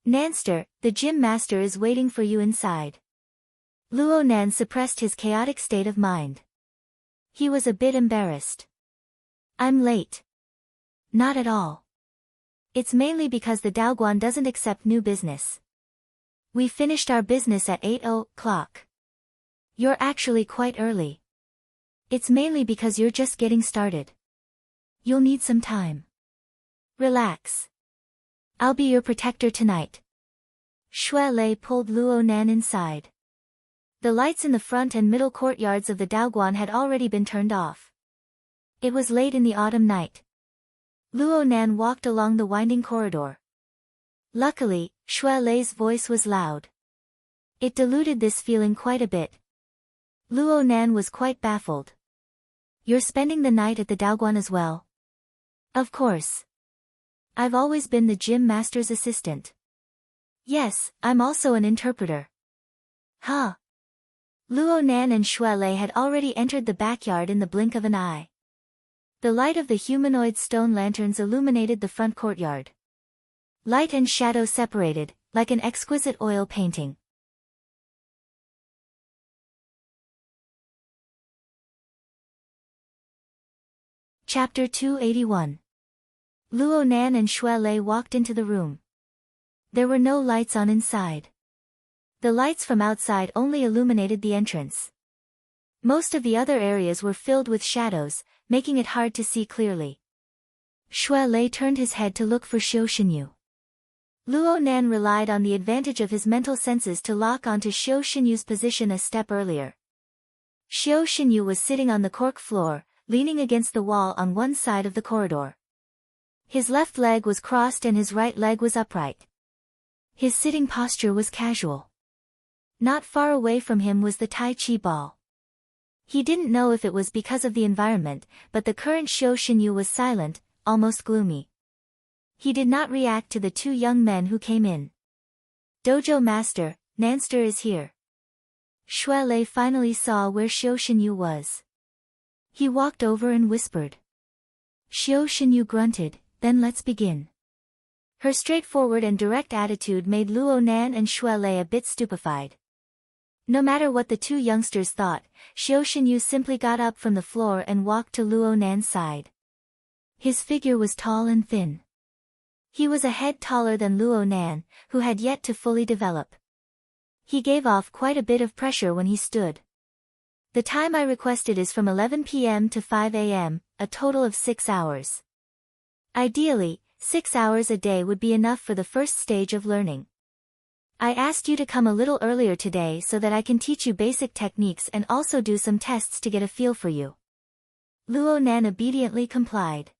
Nanster, the gym master is waiting for you inside. Luo Nan suppressed his chaotic state of mind. He was a bit embarrassed. I'm late. Not at all. It's mainly because the Daoguan doesn't accept new business. We finished our business at 8:00. You're actually quite early. It's mainly because you're just getting started. You'll need some time. Relax. I'll be your protector tonight. Xue Lei pulled Luo Nan inside. The lights in the front and middle courtyards of the Daoguan had already been turned off. It was late in the autumn night. Luo Nan walked along the winding corridor. Luckily, Xue Lei's voice was loud. It diluted this feeling quite a bit. Luo Nan was quite baffled. You're spending the night at the Daoguan as well? Of course. I've always been the gym master's assistant. Yes, I'm also an interpreter. Huh. Luo Nan and Xue Lei had already entered the backyard in the blink of an eye. The light of the humanoid stone lanterns illuminated the front courtyard. Light and shadow separated, like an exquisite oil painting. Chapter 281. Luo Nan and Xue Lei walked into the room. There were no lights on inside. The lights from outside only illuminated the entrance. Most of the other areas were filled with shadows, making it hard to see clearly. Xue Lei turned his head to look for Xiao Xinyu. Luo Nan relied on the advantage of his mental senses to lock onto Xiao Xinyu's position a step earlier. Xiao Xinyu was sitting on the cork floor, leaning against the wall on one side of the corridor. His left leg was crossed and his right leg was upright. His sitting posture was casual. Not far away from him was the Tai Chi ball. He didn't know if it was because of the environment, but the current Xiao Xinyu was silent, almost gloomy. He did not react to the two young men who came in. Dojo Master, Nanster is here. Xue Lei finally saw where Xiao Xinyu was. He walked over and whispered. Xiao Xinyu grunted, then let's begin. Her straightforward and direct attitude made Luo Nan and Xue Lei a bit stupefied. No matter what the two youngsters thought, Xiao Xinyu simply got up from the floor and walked to Luo Nan's side. His figure was tall and thin. He was a head taller than Luo Nan, who had yet to fully develop. He gave off quite a bit of pressure when he stood. The time I requested is from 11 p.m. to 5 a.m., a total of 6 hours. Ideally, 6 hours a day would be enough for the first stage of learning. I asked you to come a little earlier today so that I can teach you basic techniques and also do some tests to get a feel for you. Luo Nan obediently complied.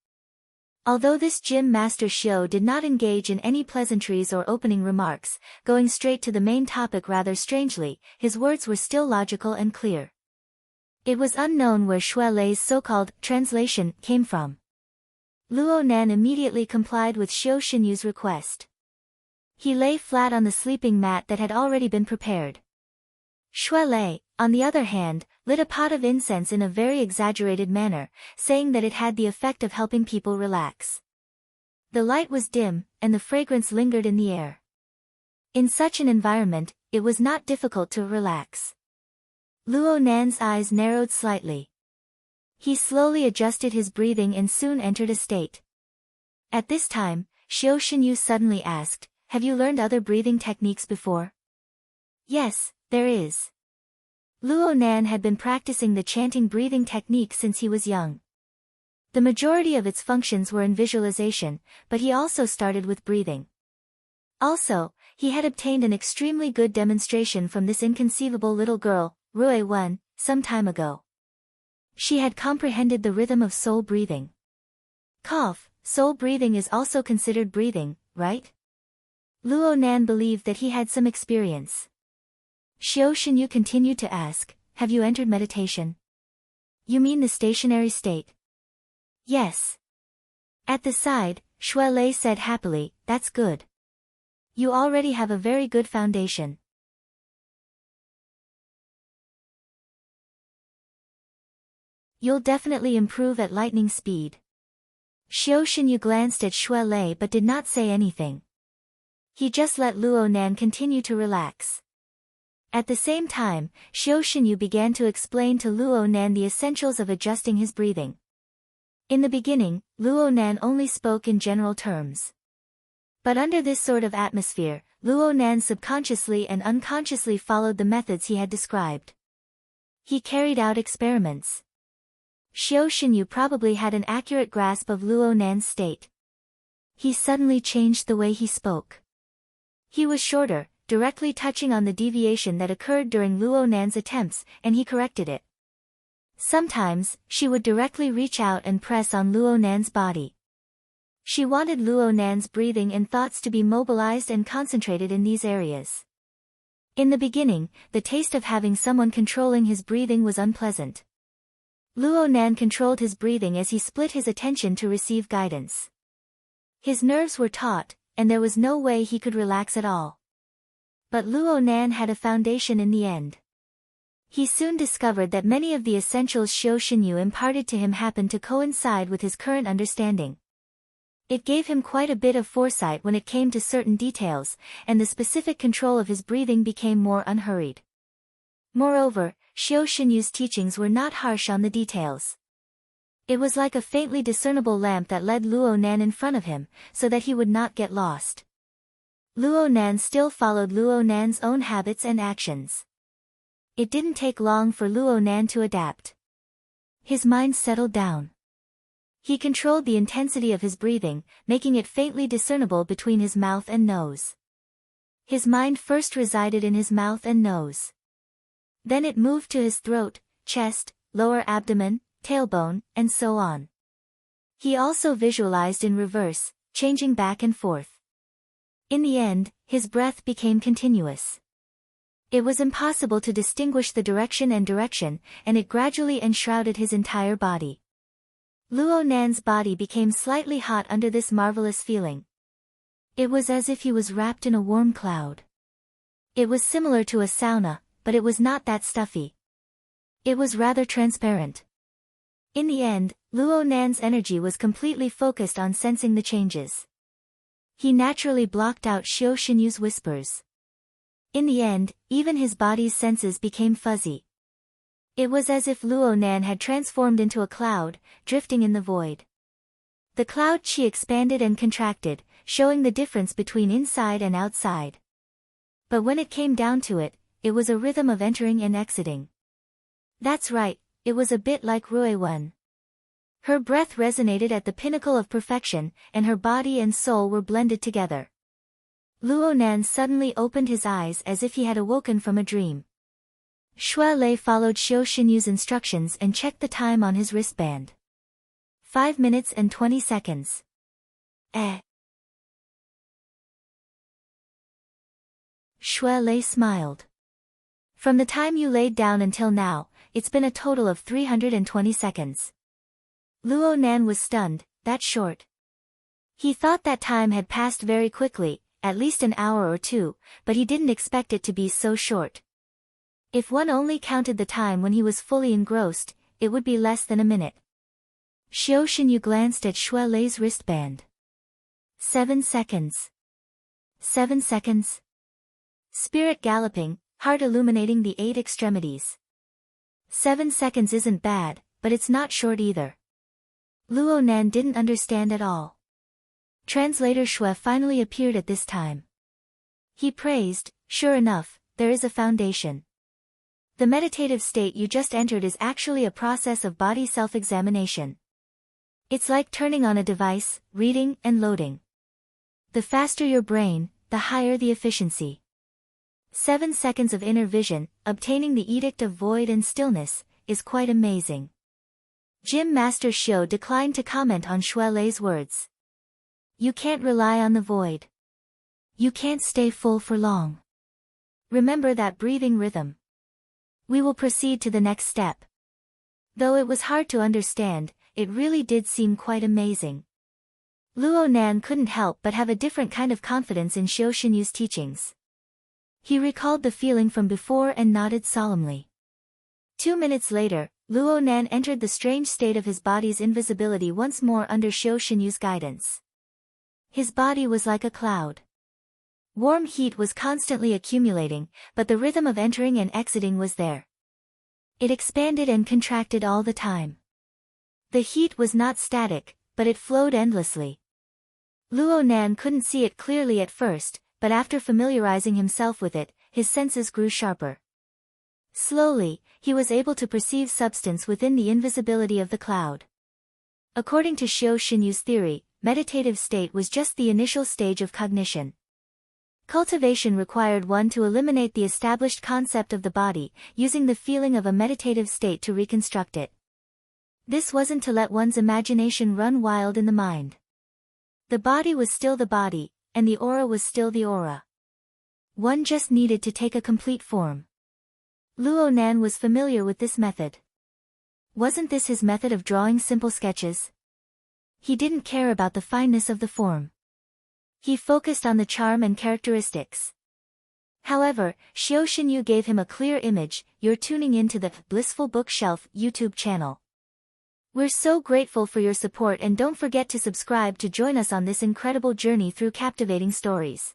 Although this gym master Xiao did not engage in any pleasantries or opening remarks, going straight to the main topic rather strangely, his words were still logical and clear. It was unknown where Xue Lei's so-called translation came from. Luo Nan immediately complied with Xiao Xinyu's request. He lay flat on the sleeping mat that had already been prepared. Xue Lei, on the other hand, lit a pot of incense in a very exaggerated manner, saying that it had the effect of helping people relax. The light was dim, and the fragrance lingered in the air. In such an environment, it was not difficult to relax. Luo Nan's eyes narrowed slightly. He slowly adjusted his breathing and soon entered a state. At this time, Xiao Xinyu suddenly asked, "Have you learned other breathing techniques before?" "Yes, there is." Luo Nan had been practicing the chanting breathing technique since he was young. The majority of its functions were in visualization, but he also started with breathing. Also, he had obtained an extremely good demonstration from this inconceivable little girl, Rui Wen, some time ago. She had comprehended the rhythm of soul breathing. Cough, soul breathing is also considered breathing, right? Luo Nan believed that he had some experience. Xiao Xinyu continued to ask, "Have you entered meditation?" "You mean the stationary state?" "Yes." At the side, Xue Lei said happily, "That's good. You already have a very good foundation." "You'll definitely improve at lightning speed." Xiao Xinyu glanced at Xue Lei but did not say anything. He just let Luo Nan continue to relax. At the same time, Xiao Xinyu began to explain to Luo Nan the essentials of adjusting his breathing. In the beginning, Luo Nan only spoke in general terms. But under this sort of atmosphere, Luo Nan subconsciously and unconsciously followed the methods he had described. He carried out experiments. Xiao Xinyu probably had an accurate grasp of Luo Nan's state. He suddenly changed the way he spoke. He was shorter, directly touching on the deviation that occurred during Luo Nan's attempts, and he corrected it. Sometimes, she would directly reach out and press on Luo Nan's body. She wanted Luo Nan's breathing and thoughts to be mobilized and concentrated in these areas. In the beginning, the taste of having someone controlling his breathing was unpleasant. Luo Nan controlled his breathing as he split his attention to receive guidance. His nerves were taut, and there was no way he could relax at all. But Luo Nan had a foundation in the end. He soon discovered that many of the essentials Xiao Xinyu imparted to him happened to coincide with his current understanding. It gave him quite a bit of foresight when it came to certain details, and the specific control of his breathing became more unhurried. Moreover, Xiao Xinyu's teachings were not harsh on the details. It was like a faintly discernible lamp that led Luo Nan in front of him, so that he would not get lost. Luo Nan still followed Luo Nan's own habits and actions. It didn't take long for Luo Nan to adapt. His mind settled down. He controlled the intensity of his breathing, making it faintly discernible between his mouth and nose. His mind first resided in his mouth and nose. Then it moved to his throat, chest, lower abdomen, tailbone, and so on. He also visualized in reverse, changing back and forth. In the end, his breath became continuous. It was impossible to distinguish the direction, and it gradually enshrouded his entire body. Luo Nan's body became slightly hot under this marvelous feeling. It was as if he was wrapped in a warm cloud. It was similar to a sauna, but it was not that stuffy. It was rather transparent. In the end, Luo Nan's energy was completely focused on sensing the changes. He naturally blocked out Xiao Xinyu's whispers. In the end, even his body's senses became fuzzy. It was as if Luo Nan had transformed into a cloud, drifting in the void. The cloud chi expanded and contracted, showing the difference between inside and outside. But when it came down to it, it was a rhythm of entering and exiting. That's right, it was a bit like Rui Wen. Her breath resonated at the pinnacle of perfection, and her body and soul were blended together. Luo Nan suddenly opened his eyes as if he had awoken from a dream. Shui Lei followed Xiao Xinyu's instructions and checked the time on his wristband. 5 minutes and 20 seconds. Shui Lei smiled. From the time you laid down until now, it's been a total of 320 seconds. Luo Nan was stunned. That short. He thought that time had passed very quickly, at least an hour or two, but he didn't expect it to be so short. If one only counted the time when he was fully engrossed, it would be less than a minute. Xiao Xinyu glanced at Shui Lei's wristband. 7 seconds. 7 seconds. Spirit galloping, heart illuminating the 8 extremities. 7 seconds isn't bad, but it's not short either. Luo Nan didn't understand at all. Translator Shui finally appeared at this time. He praised, sure enough, there is a foundation. The meditative state you just entered is actually a process of body self-examination. It's like turning on a device, reading and loading. The faster your brain, the higher the efficiency. 7 seconds of inner vision, obtaining the edict of void and stillness, is quite amazing. Gym Master Xiao declined to comment on Shui Lei's words. You can't rely on the void. You can't stay full for long. Remember that breathing rhythm. We will proceed to the next step. Though it was hard to understand, it really did seem quite amazing. Luo Nan couldn't help but have a different kind of confidence in Xiao Xinyu's teachings. He recalled the feeling from before and nodded solemnly. 2 minutes later, Luo Nan entered the strange state of his body's invisibility once more under Xiao Xinyu's guidance. His body was like a cloud. Warm heat was constantly accumulating, but the rhythm of entering and exiting was there. It expanded and contracted all the time. The heat was not static, but it flowed endlessly. Luo Nan couldn't see it clearly at first, but after familiarizing himself with it, his senses grew sharper. Slowly, he was able to perceive substance within the invisibility of the cloud. According to Xiao Xinyu's theory, meditative state was just the initial stage of cognition. Cultivation required one to eliminate the established concept of the body, using the feeling of a meditative state to reconstruct it. This wasn't to let one's imagination run wild in the mind. The body was still the body, and the aura was still the aura. One just needed to take a complete form. Luo Nan was familiar with this method. Wasn't this his method of drawing simple sketches? He didn't care about the fineness of the form. He focused on the charm and characteristics. However, Xiao Xinyu gave him a clear image. You're tuning into the Blissful Bookshelf YouTube channel. We're so grateful for your support, and don't forget to subscribe to join us on this incredible journey through captivating stories.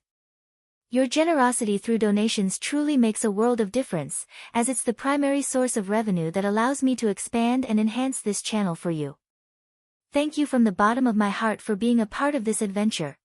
Your generosity through donations truly makes a world of difference, as it's the primary source of revenue that allows me to expand and enhance this channel for you. Thank you from the bottom of my heart for being a part of this adventure.